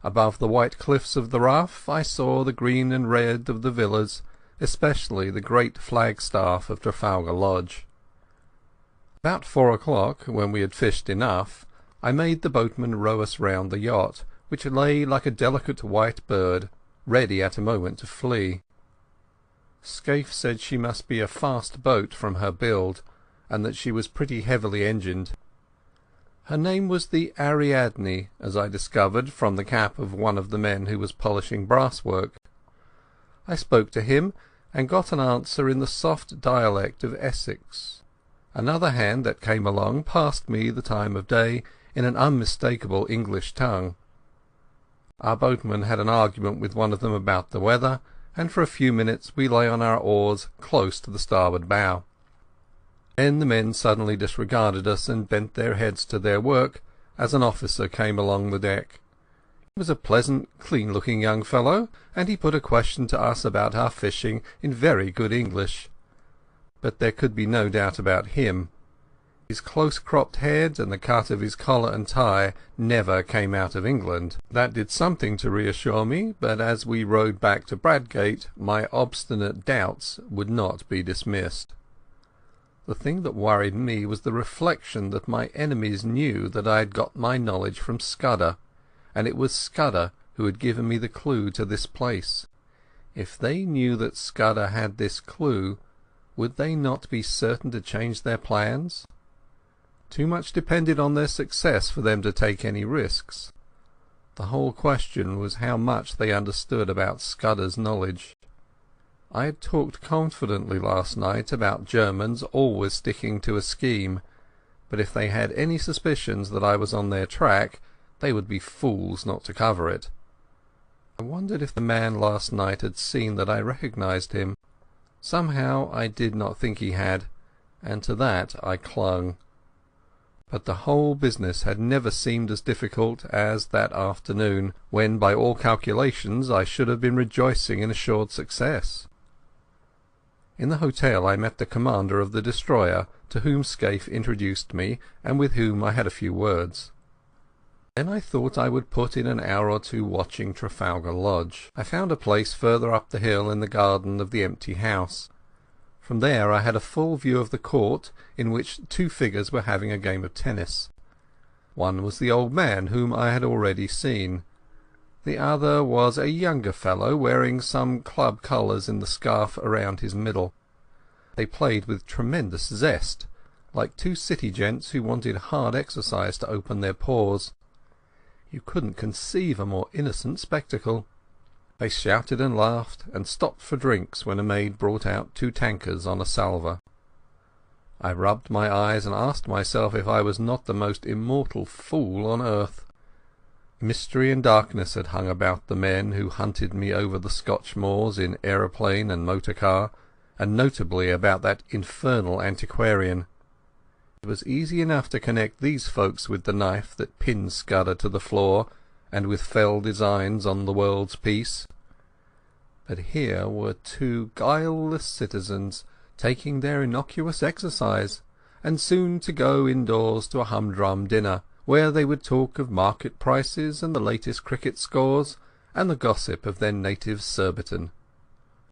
Above the white cliffs of the Rough I saw the green and red of the villas, especially the great flagstaff of Trafalgar Lodge. About 4 o'clock, when we had fished enough, I made the boatman row us round the yacht, which lay like a delicate white bird, ready at a moment to flee. Scaife said she must be a fast boat from her build, and that she was pretty heavily engined. Her name was the Ariadne, as I discovered from the cap of one of the men who was polishing brasswork. I spoke to him, and got an answer in the soft dialect of Essex. Another hand that came along passed me the time of day in an unmistakable English tongue. Our boatman had an argument with one of them about the weather, and for a few minutes we lay on our oars close to the starboard bow. Then the men suddenly disregarded us and bent their heads to their work as an officer came along the deck. He was a pleasant, clean-looking young fellow, and he put a question to us about our fishing in very good English. But there could be no doubt about him. His close-cropped head and the cut of his collar and tie never came out of England. That did something to reassure me, but as we rowed back to Bradgate my obstinate doubts would not be dismissed. The thing that worried me was the reflection that my enemies knew that I had got my knowledge from Scudder, and it was Scudder who had given me the clue to this place. If they knew that Scudder had this clue, would they not be certain to change their plans? Too much depended on their success for them to take any risks. The whole question was how much they understood about Scudder's knowledge. I had talked confidently last night about Germans always sticking to a scheme, but if they had any suspicions that I was on their track, they would be fools not to cover it. I wondered if the man last night had seen that I recognized him. Somehow I did not think he had, and to that I clung. But the whole business had never seemed as difficult as that afternoon, when by all calculations I should have been rejoicing in assured success. In the hotel I met the commander of the destroyer, to whom Scaife introduced me, and with whom I had a few words. Then I thought I would put in an hour or two watching Trafalgar Lodge. I found a place further up the hill in the garden of the empty house. From there I had a full view of the court, in which two figures were having a game of tennis. One was the old man whom I had already seen. The other was a younger fellow wearing some club colours in the scarf around his middle. They played with tremendous zest, like two city gents who wanted hard exercise to open their pores. You couldn't conceive a more innocent spectacle. They shouted and laughed, and stopped for drinks when a maid brought out 2 tankards on a salver. I rubbed my eyes and asked myself if I was not the most immortal fool on earth. Mystery and darkness had hung about the men who hunted me over the Scotch moors in aeroplane and motor car, and notably about that infernal antiquarian. It was easy enough to connect these folks with the knife that pinned Scudder to the floor, and with fell designs on the world's peace. But here were 2 guileless citizens taking their innocuous exercise, and soon to go indoors to a humdrum dinner, where they would talk of market prices and the latest cricket scores, and the gossip of their native Surbiton.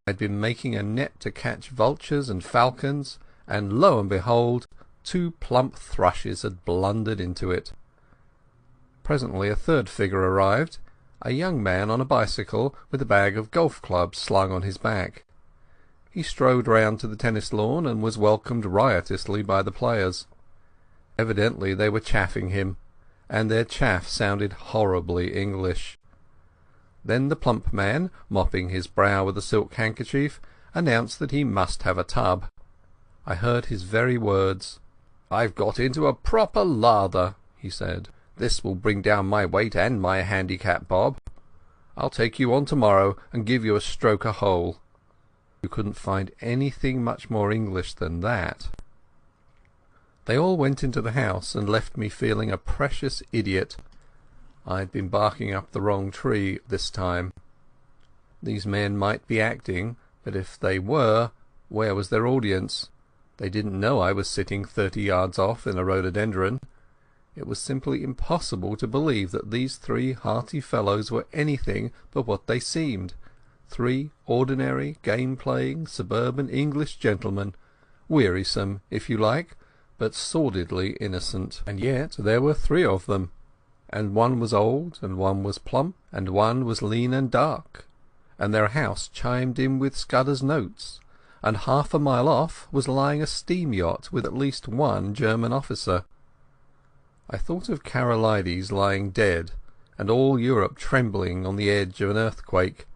I had been making a net to catch vultures and falcons, and lo and behold, 2 plump thrushes had blundered into it. Presently a third figure arrived, a young man on a bicycle with a bag of golf clubs slung on his back. He strode round to the tennis lawn and was welcomed riotously by the players. Evidently they were chaffing him, and their chaff sounded horribly English. Then the plump man, mopping his brow with a silk handkerchief, announced that he must have a tub. I heard his very words. "I've got into a proper lather," he said. "This will bring down my weight and my handicap, Bob. I'll take you on tomorrow and give you a stroke a hole." You couldn't find anything much more English than that. They all went into the house and left me feeling a precious idiot. I had been barking up the wrong tree this time. These men might be acting, but if they were, where was their audience? They didn't know I was sitting 30 yards off in a rhododendron. It was simply impossible to believe that these 3 hearty fellows were anything but what they seemed, 3 ordinary, game-playing, suburban English gentlemen, wearisome, if you like, but sordidly innocent. And yet there were 3 of them, and one was old, and one was plump, and one was lean and dark, and their house chimed in with Scudder's notes, and half a mile off was lying a steam yacht with at least 1 German officer. I thought of Karolides lying dead, and all Europe trembling on the edge of an earthquake,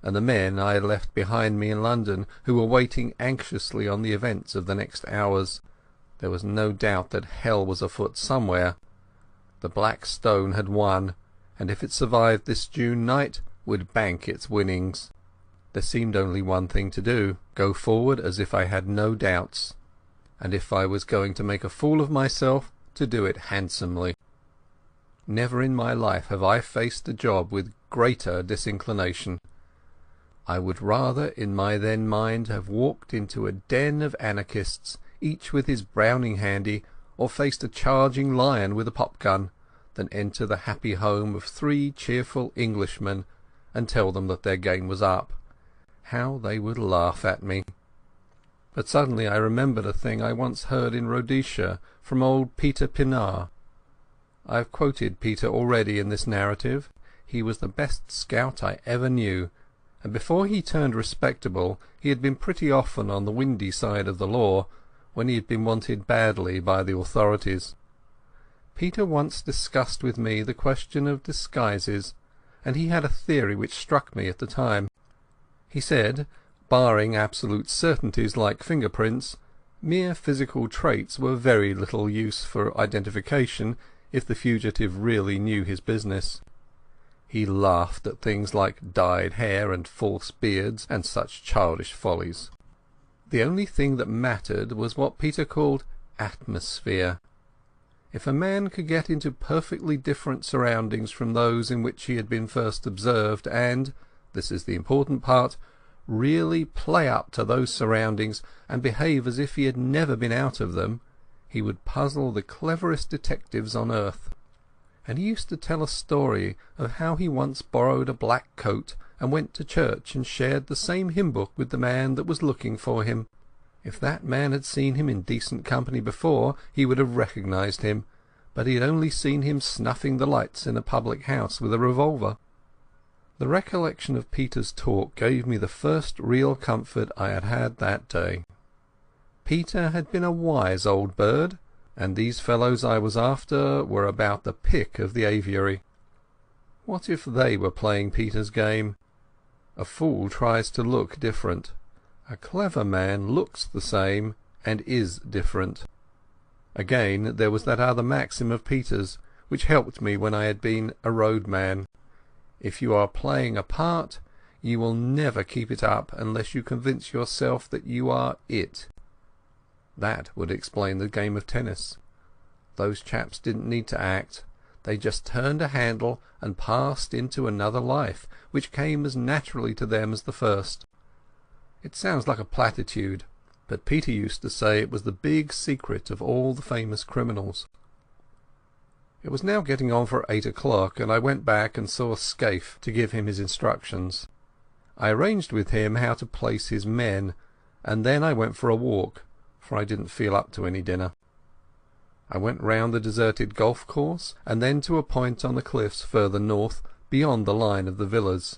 and the men I had left behind me in London who were waiting anxiously on the events of the next hours. There was no doubt that hell was afoot somewhere. The Black Stone had won, and if it survived this June night, would bank its winnings. There seemed only one thing to do, go forward as if I had no doubts, and if I was going to make a fool of myself, to do it handsomely. Never in my life have I faced a job with greater disinclination. I would rather in my then mind have walked into a den of anarchists, each with his Browning handy, or faced a charging lion with a pop-gun, than enter the happy home of 3 cheerful Englishmen and tell them that their game was up. How they would laugh at me! But suddenly I remembered a thing I once heard in Rhodesia from old Peter Pinar. I have quoted Peter already in this narrative. He was the best scout I ever knew, and before he turned respectable he had been pretty often on the windy side of the law, when he had been wanted badly by the authorities. Peter once discussed with me the question of disguises, and he had a theory which struck me at the time. He said, barring absolute certainties like fingerprints, mere physical traits were very little use for identification if the fugitive really knew his business. He laughed at things like dyed hair and false beards and such childish follies. The only thing that mattered was what Peter called atmosphere. If a man could get into perfectly different surroundings from those in which he had been first observed, and, this is the important part, really play up to those surroundings and behave as if he had never been out of them, he would puzzle the cleverest detectives on earth. And he used to tell a story of how he once borrowed a black coat and went to church and shared the same hymn book with the man that was looking for him. If that man had seen him in decent company before, he would have recognized him, but he had only seen him snuffing the lights in a public house with a revolver. The recollection of Peter's talk gave me the first real comfort I had had that day. Peter had been a wise old bird, and these fellows I was after were about the pick of the aviary. What if they were playing Peter's game? A fool tries to look different. A clever man looks the same and is different. Again, there was that other maxim of Peter's, which helped me when I had been a roadman. If you are playing a part, you will never keep it up unless you convince yourself that you are it. That would explain the game of tennis. Those chaps didn't need to act. They just turned a handle and passed into another life, which came as naturally to them as the first. It sounds like a platitude, but Peter used to say it was the big secret of all the famous criminals. It was now getting on for 8 o'clock, and I went back and saw Scaife to give him his instructions. I arranged with him how to place his men, and then I went for a walk, for I didn't feel up to any dinner. I went round the deserted golf course, and then to a point on the cliffs further north, beyond the line of the villas.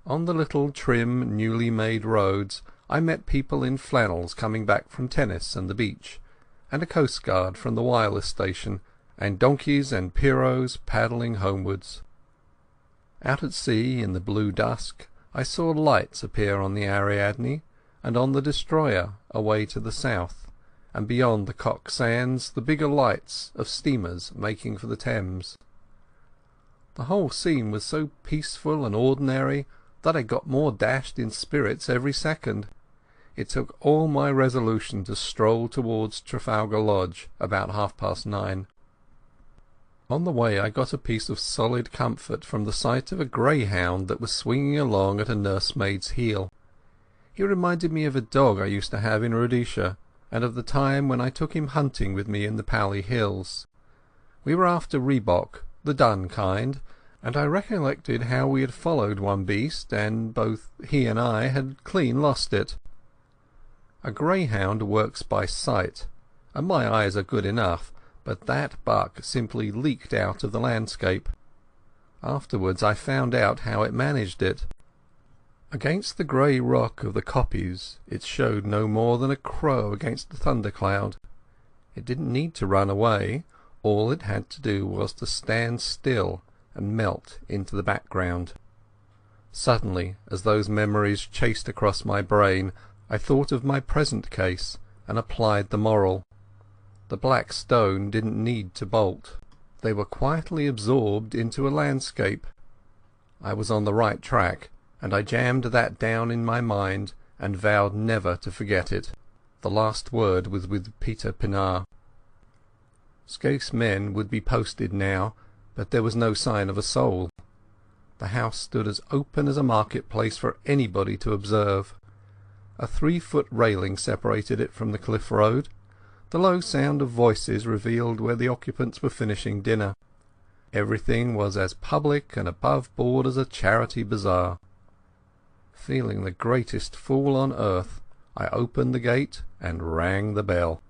On the little trim, newly made roads I met people in flannels coming back from tennis and the beach, and a coastguard from the wireless station, and donkeys and pirogues paddling homewards. Out at sea in the blue dusk I saw lights appear on the Ariadne and on the Destroyer away to the south, and beyond the Cock Sands the bigger lights of steamers making for the Thames. The whole scene was so peaceful and ordinary that I got more dashed in spirits every second. It took all my resolution to stroll towards Trafalgar Lodge about 9:30. On the way I got a piece of solid comfort from the sight of a greyhound that was swinging along at a nursemaid's heel. He reminded me of a dog I used to have in Rhodesia, and of the time when I took him hunting with me in the Pali Hills. We were after rhebok, the dun kind, and I recollected how we had followed one beast, and both he and I had clean lost it. A greyhound works by sight, and my eyes are good enough, but that buck simply leaked out of the landscape. Afterwards I found out how it managed it. Against the grey rock of the kopjes it showed no more than a crow against a thundercloud. It didn't need to run away. All it had to do was to stand still and melt into the background. Suddenly, as those memories chased across my brain, I thought of my present case and applied the moral. The Black Stone didn't need to bolt. They were quietly absorbed into a landscape. I was on the right track, and I jammed that down in my mind and vowed never to forget it. The last word was with Peter Pienaar. Scaife's men would be posted now, but there was no sign of a soul. The house stood as open as a market-place for anybody to observe. A 3-foot railing separated it from the cliff road. The low sound of voices revealed where the occupants were finishing dinner. Everything was as public and above board as a charity bazaar. Feeling the greatest fool on earth, I opened the gate and rang the bell.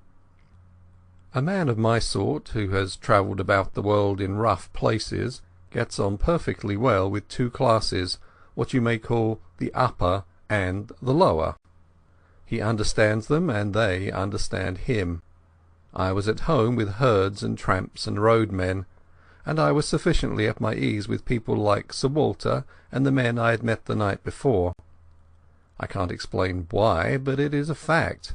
A man of my sort, who has travelled about the world in rough places, gets on perfectly well with 2 classes, what you may call the upper and the lower. He understands them, and they understand him. I was at home with herds and tramps and roadmen, and I was sufficiently at my ease with people like Sir Walter and the men I had met the night before. I can't explain why, but it is a fact.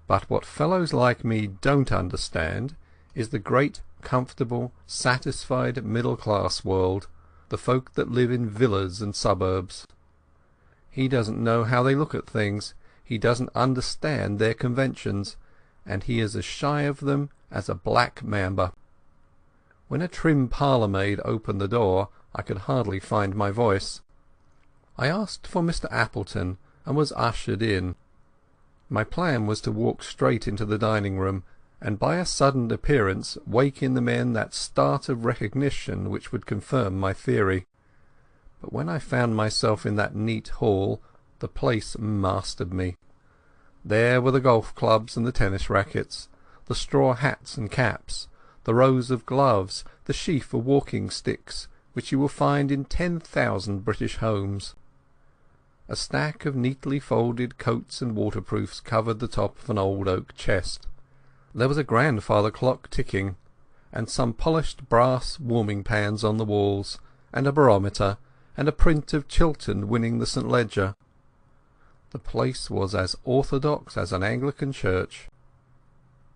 But what fellows like me don't understand is the great, comfortable, satisfied middle-class world, the folk that live in villas and suburbs. He doesn't know how they look at things, he doesn't understand their conventions, and he is as shy of them as a black mamba. When a trim parlour-maid opened the door I could hardly find my voice. I asked for Mr. Appleton and was ushered in. My plan was to walk straight into the dining-room, and by a sudden appearance wake in the men that start of recognition which would confirm my theory. But when I found myself in that neat hall, the place mastered me. There were the golf clubs and the tennis rackets, the straw hats and caps, the rows of gloves, the sheaf of walking sticks, which you will find in 10,000 British homes. A stack of neatly folded coats and waterproofs covered the top of an old oak chest. There was a grandfather clock ticking, and some polished brass warming pans on the walls, and a barometer, and a print of Chiltern winning the St. Leger. The place was as orthodox as an Anglican church.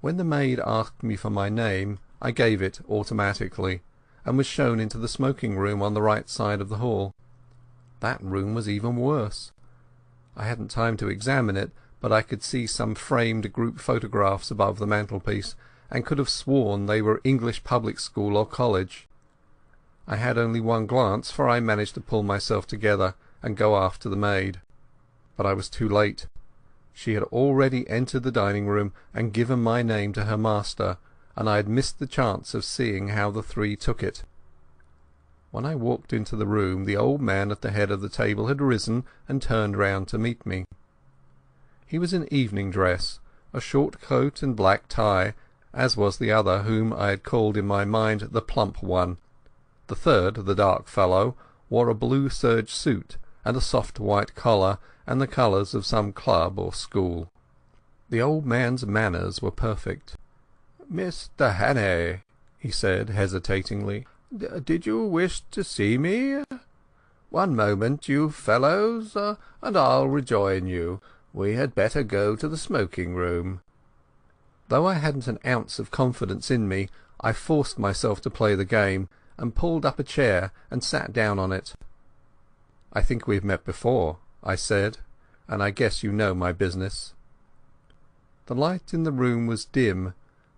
When the maid asked me for my name, I gave it automatically, and was shown into the smoking room on the right side of the hall. That room was even worse. I hadn't time to examine it, but I could see some framed group photographs above the mantelpiece, and could have sworn they were English public school or college. I had only one glance, for I managed to pull myself together and go after the maid. But I was too late. She had already entered the dining room and given my name to her master, and I had missed the chance of seeing how the three took it. When I walked into the room, the old man at the head of the table had risen and turned round to meet me. He was in evening dress, a short coat and black tie, as was the other whom I had called in my mind the plump one. The third, the dark fellow, wore a blue serge suit and a soft white collar and the colours of some club or school. The old man's manners were perfect. "Mr. Hannay," he said hesitatingly, "did you wish to see me? One moment, you fellows, and I'll rejoin you. We had better go to the smoking room." Though I hadn't an ounce of confidence in me, I forced myself to play the game, and pulled up a chair and sat down on it. "I think we've met before," I said, "and I guess you know my business." The light in the room was dim,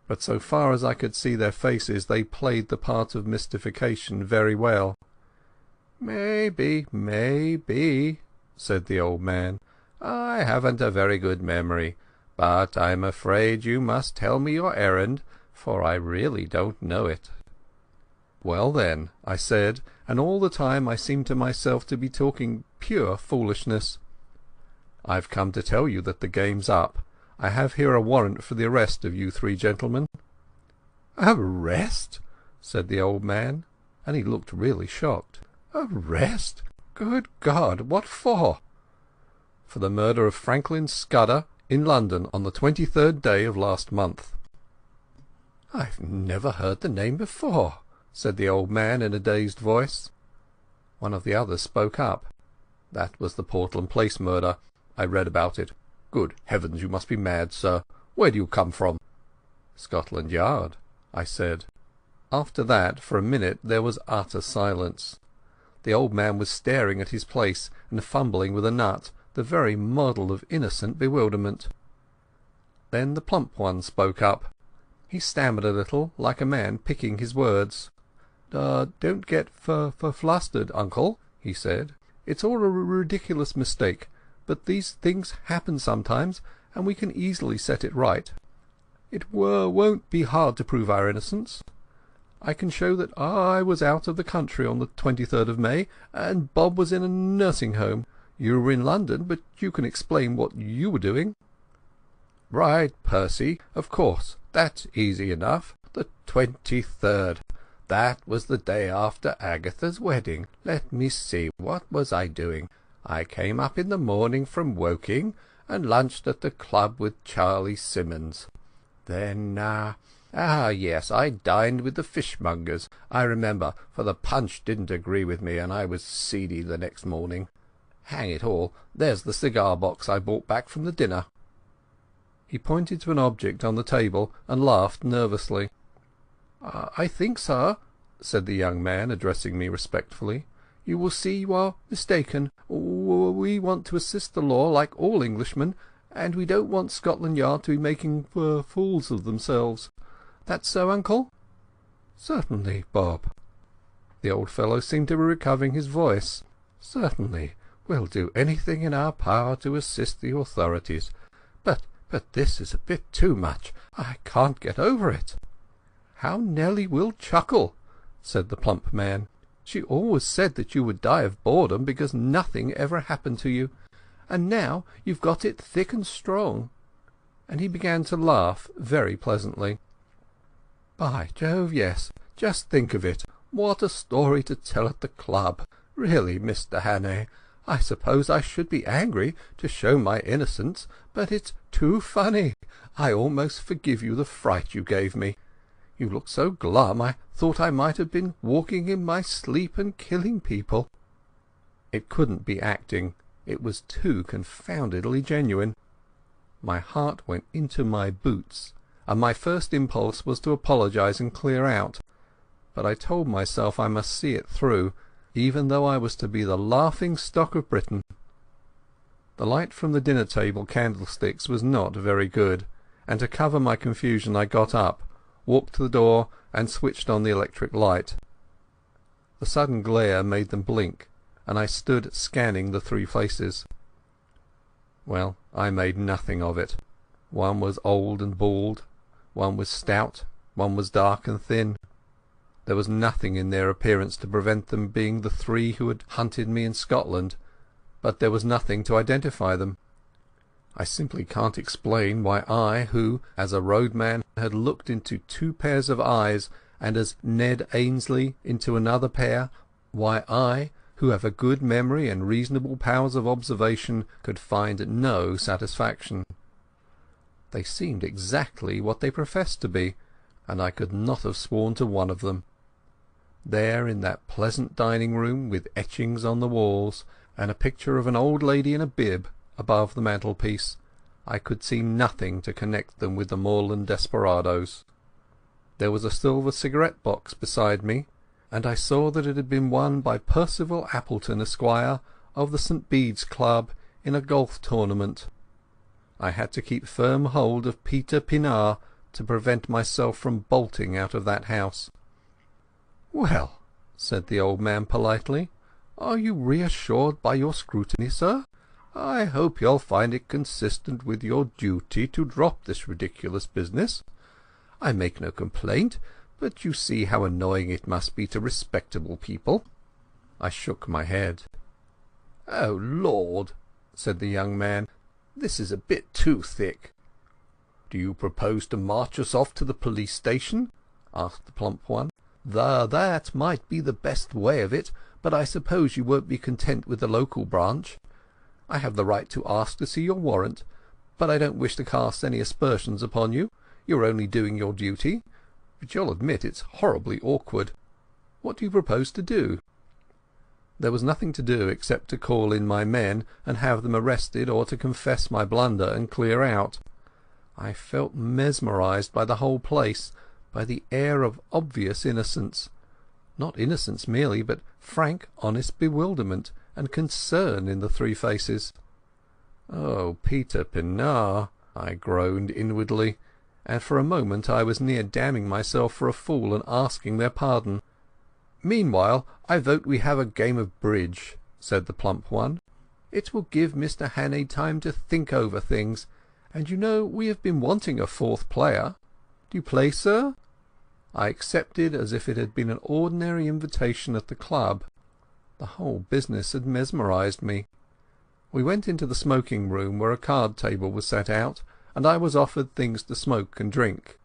but so far as I could see their faces they played the part of mystification very well. "Maybe, said the old man. "I haven't a very good memory, but I'm afraid you must tell me your errand, for I really don't know it." "Well then," I said, and all the time I seemed to myself to be talking pure foolishness, "I've come to tell you that the game's up. I have here a warrant for the arrest of you three gentlemen." "Arrest?" said the old man, and he looked really shocked. "Arrest? Good God, what for?" "For the murder of Franklin Scudder in London on the 23rd day of last month." "I've never heard the name before," said the old man in a dazed voice. One of the others spoke up. "That was the Portland Place murder. I read about it. Good heavens, you must be mad, sir. Where do you come from?" "Scotland Yard," I said. After that, for a minute, there was utter silence. The old man was staring at his place and fumbling with a nut, the very model of innocent bewilderment. Then the plump one spoke up. He stammered a little, like a man picking his words. "Don't get flustered, uncle," he said. "It's all a ridiculous mistake, but these things happen sometimes, and we can easily set it right. It won't be hard to prove our innocence. I can show that I was out of the country on the 23rd of May, and Bob was in a nursing home. You were in London, but you can explain what you were doing." "Right, Percy, of course, that's easy enough. The 23rd. That was the day after Agatha's wedding. Let me see, what was I doing? I came up in the morning from Woking, and lunched at the club with Charlie Simmons. Then, yes, I dined with the fishmongers, I remember, for the punch didn't agree with me, and I was seedy the next morning. Hang it all, there's the cigar-box I brought back from the dinner." He pointed to an object on the table and laughed nervously. "I think, sir," said the young man, addressing me respectfully, "you will see you are mistaken. We want to assist the law like all Englishmen, and we don't want Scotland Yard to be making fools of themselves. That's so, uncle?" "Certainly, Bob." The old fellow seemed to be recovering his voice. "Certainly, we'll do anything in our power to assist the authorities. But this is a bit too much. I can't get over it." "How Nellie will chuckle," said the plump man. "She always said that you would die of boredom because nothing ever happened to you. And now you've got it thick and strong." And he began to laugh very pleasantly. "By Jove, yes. Just think of it. What a story to tell at the club! Really, Mr. Hannay, I suppose I should be angry to show my innocence, but it's too funny. I almost forgive you the fright you gave me. You looked so glum I thought I might have been walking in my sleep and killing people." It couldn't be acting. It was too confoundedly genuine. My heart went into my boots, and my first impulse was to apologize and clear out. But I told myself I must see it through, even though I was to be the laughing-stock of Britain. The light from the dinner-table candlesticks was not very good, and to cover my confusion I got up, walked to the door, and switched on the electric light. The sudden glare made them blink, and I stood scanning the three faces. Well, I made nothing of it. One was old and bald, one was stout, one was dark and thin. There was nothing in their appearance to prevent them being the three who had hunted me in Scotland, but there was nothing to identify them. I simply can't explain why I, who, as a roadman, had looked into two pairs of eyes, and as Ned Ainsley into another pair, why I, who have a good memory and reasonable powers of observation, could find no satisfaction. They seemed exactly what they professed to be, and I could not have sworn to one of them. There in that pleasant dining-room, with etchings on the walls, and a picture of an old lady in a bib above the mantelpiece, I could see nothing to connect them with the moorland desperadoes. There was a silver cigarette-box beside me, and I saw that it had been won by Percival Appleton, Esquire, of the St. Bede's Club, in a golf tournament. I had to keep firm hold of Peter Pinar to prevent myself from bolting out of that house. "Well," said the old man politely, "are you reassured by your scrutiny, sir? I hope you'll find it consistent with your duty to drop this ridiculous business. I make no complaint, but you see how annoying it must be to respectable people." I shook my head. "Oh, Lord," said the young man, "this is a bit too thick." "Do you propose to march us off to the police station?" asked the plump one. "That might be the best way of it, but I suppose you won't be content with the local branch. I have the right to ask to see your warrant, but I don't wish to cast any aspersions upon you. You're only doing your duty, but you'll admit it's horribly awkward. What do you propose to do?" There was nothing to do except to call in my men and have them arrested, or to confess my blunder and clear out. I felt mesmerized by the whole place, by the air of obvious innocence. Not innocence merely, but frank, honest bewilderment and concern in the three faces. "Oh, Peter Pinar," I groaned inwardly, and for a moment I was near damning myself for a fool and asking their pardon. "Meanwhile, I vote we have a game of bridge," said the plump one. "It will give Mr. Hannay time to think over things, and you know we have been wanting a fourth player. Do you play, sir?" I accepted as if it had been an ordinary invitation at the club. The whole business had mesmerized me. We went into the smoking-room, where a card-table was set out, and I was offered things to smoke and drink.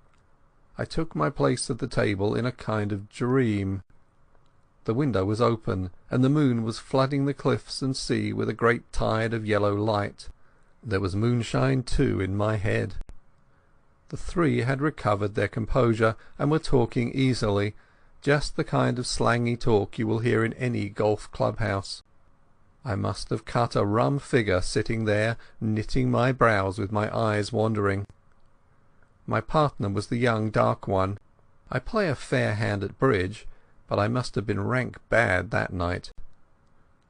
I took my place at the table in a kind of dream. The window was open, and the moon was flooding the cliffs and sea with a great tide of yellow light. There was moonshine, too, in my head. The three had recovered their composure, and were talking easily, just the kind of slangy talk you will hear in any golf club-house. I must have cut a rum figure sitting there, knitting my brows with my eyes wandering. My partner was the young dark one. I play a fair hand at bridge, but I must have been rank bad that night.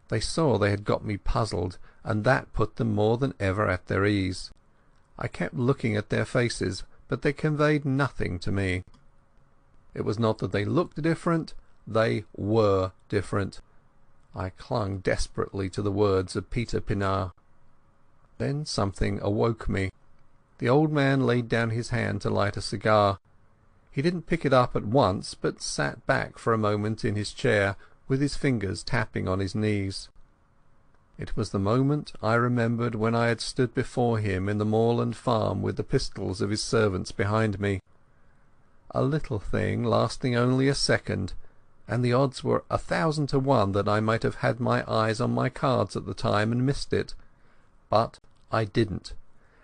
They saw they had got me puzzled, and that put them more than ever at their ease. I kept looking at their faces, but they conveyed nothing to me. It was not that they looked different, they were different. I clung desperately to the words of Peter Pinar. Then something awoke me. The old man laid down his hand to light a cigar. He didn't pick it up at once, but sat back for a moment in his chair, with his fingers tapping on his knees. It was the moment I remembered when I had stood before him in the moorland farm with the pistols of his servants behind me. A little thing lasting only a second, and the odds were 1,000 to 1 that I might have had my eyes on my cards at the time and missed it. But I didn't,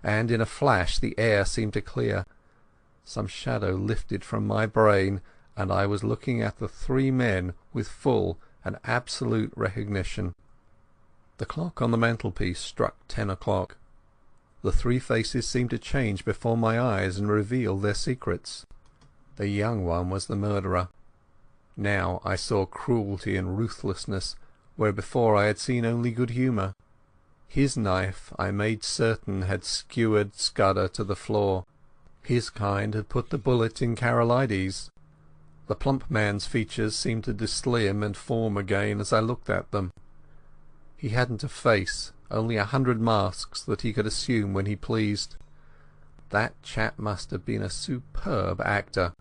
and in a flash the air seemed to clear. Some shadow lifted from my brain, and I was looking at the 3 men with full and absolute recognition. The clock on the mantelpiece struck 10 o'clock. The 3 faces seemed to change before my eyes and reveal their secrets. The young one was the murderer. Now I saw cruelty and ruthlessness where before I had seen only good humour. His knife, I made certain, had skewered Scudder to the floor. His kind had put the bullet in Karolides. The plump man's features seemed to slim and form again as I looked at them. He hadn't a face, only 100 masks that he could assume when he pleased. That chap must have been a superb actor.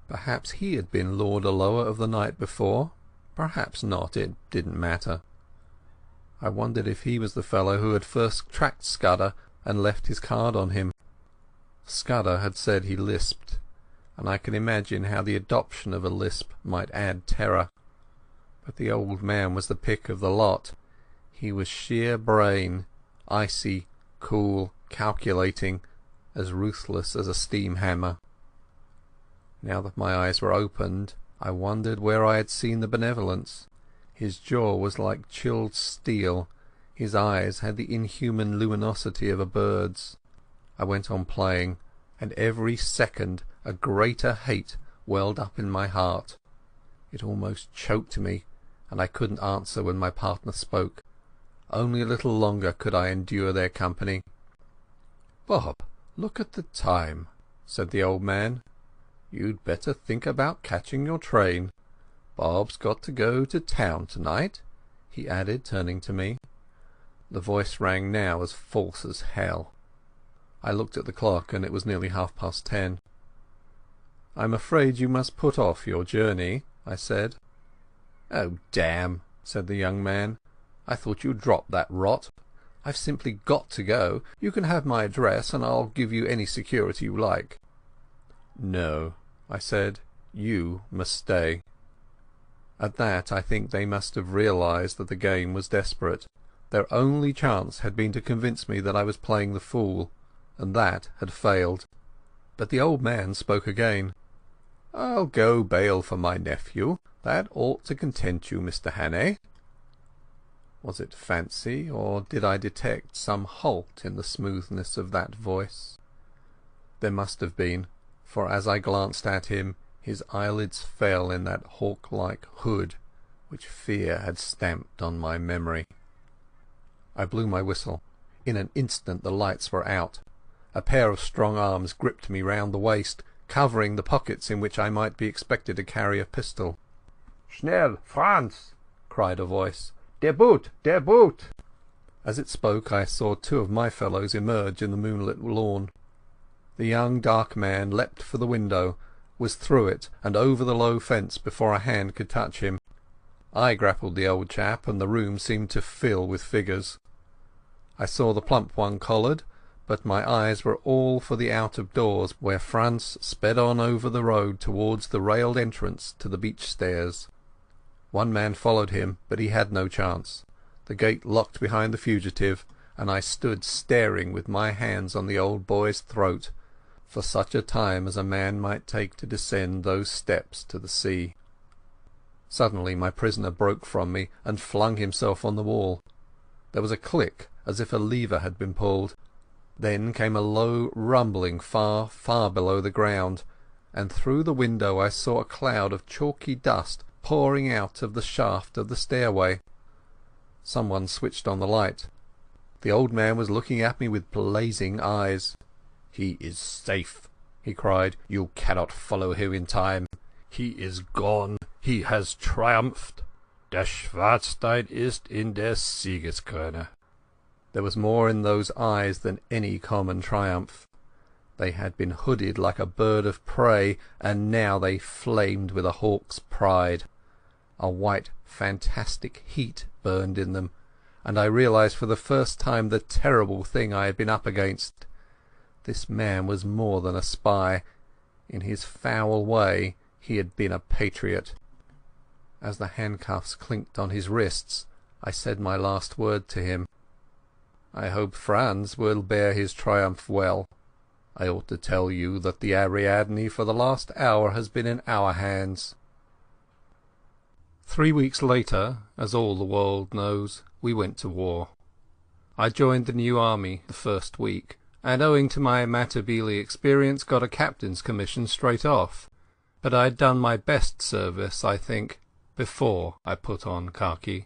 Perhaps he had been Lord Alloa of the night before. Perhaps not. It didn't matter. I wondered if he was the fellow who had first tracked Scudder and left his card on him. Scudder had said he lisped, and I can imagine how the adoption of a lisp might add terror. But the old man was the pick of the lot. He was sheer brain, icy, cool, calculating, as ruthless as a steam hammer. Now that my eyes were opened, I wondered where I had seen the benevolence. His jaw was like chilled steel. His eyes had the inhuman luminosity of a bird's. I went on playing, and every second a greater hate welled up in my heart. It almost choked me, and I couldn't answer when my partner spoke. Only a little longer could I endure their company. "Bob, look at the time," said the old man. "You'd better think about catching your train. Bob's got to go to town tonight," he added, turning to me. The voice rang now as false as hell. I looked at the clock, and it was nearly 10:30. "I'm afraid you must put off your journey," I said. "Oh, damn," said the young man. "I thought you'd drop that rot. I've simply got to go. You can have my address, and I'll give you any security you like." "No," I said. "You must stay." At that I think they must have realized that the game was desperate. Their only chance had been to convince me that I was playing the fool, and that had failed. But the old man spoke again. "I'll go bail for my nephew. That ought to content you, Mr. Hannay." Was it fancy, or did I detect some halt in the smoothness of that voice? There must have been, for as I glanced at him, his eyelids fell in that hawk-like hood which fear had stamped on my memory. I blew my whistle. In an instant the lights were out. A pair of strong arms gripped me round the waist, covering the pockets in which I might be expected to carry a pistol. "Schnell, Franz!" cried a voice. "Der Boot! Der Boot!" As it spoke I saw 2 of my fellows emerge in the moonlit lawn. The young dark man leapt for the window, was through it and over the low fence before a hand could touch him. I grappled the old chap, and the room seemed to fill with figures. I saw the plump one collared, but my eyes were all for the out-of-doors, where Franz sped on over the road towards the railed entrance to the beach stairs. One man followed him, but he had no chance. The gate locked behind the fugitive, and I stood staring with my hands on the old boy's throat, for such a time as a man might take to descend those steps to the sea. Suddenly my prisoner broke from me and flung himself on the wall. There was a click as if a lever had been pulled. Then came a low rumbling far, far below the ground, and through the window I saw a cloud of chalky dust pouring out of the shaft of the stairway. Someone switched on the light. The old man was looking at me with blazing eyes. "He is safe," he cried. "You cannot follow him in time. He is gone. He has triumphed. Der Schwarzstein ist in der Siegeskrone." There was more in those eyes than any common triumph. They had been hooded like a bird of prey, and now they flamed with a hawk's pride. A white, fantastic heat burned in them, and I realized for the first time the terrible thing I had been up against. This man was more than a spy. In his foul way he had been a patriot. As the handcuffs clinked on his wrists, I said my last word to him. I hope Franz will bear his triumph well. I ought to tell you that the Ariadne for the last hour has been in our hands. 3 weeks later, as all the world knows, we went to war. I joined the new army the first week, and owing to my Matabele experience got a captain's commission straight off. But I had done my best service, I think, before I put on khaki.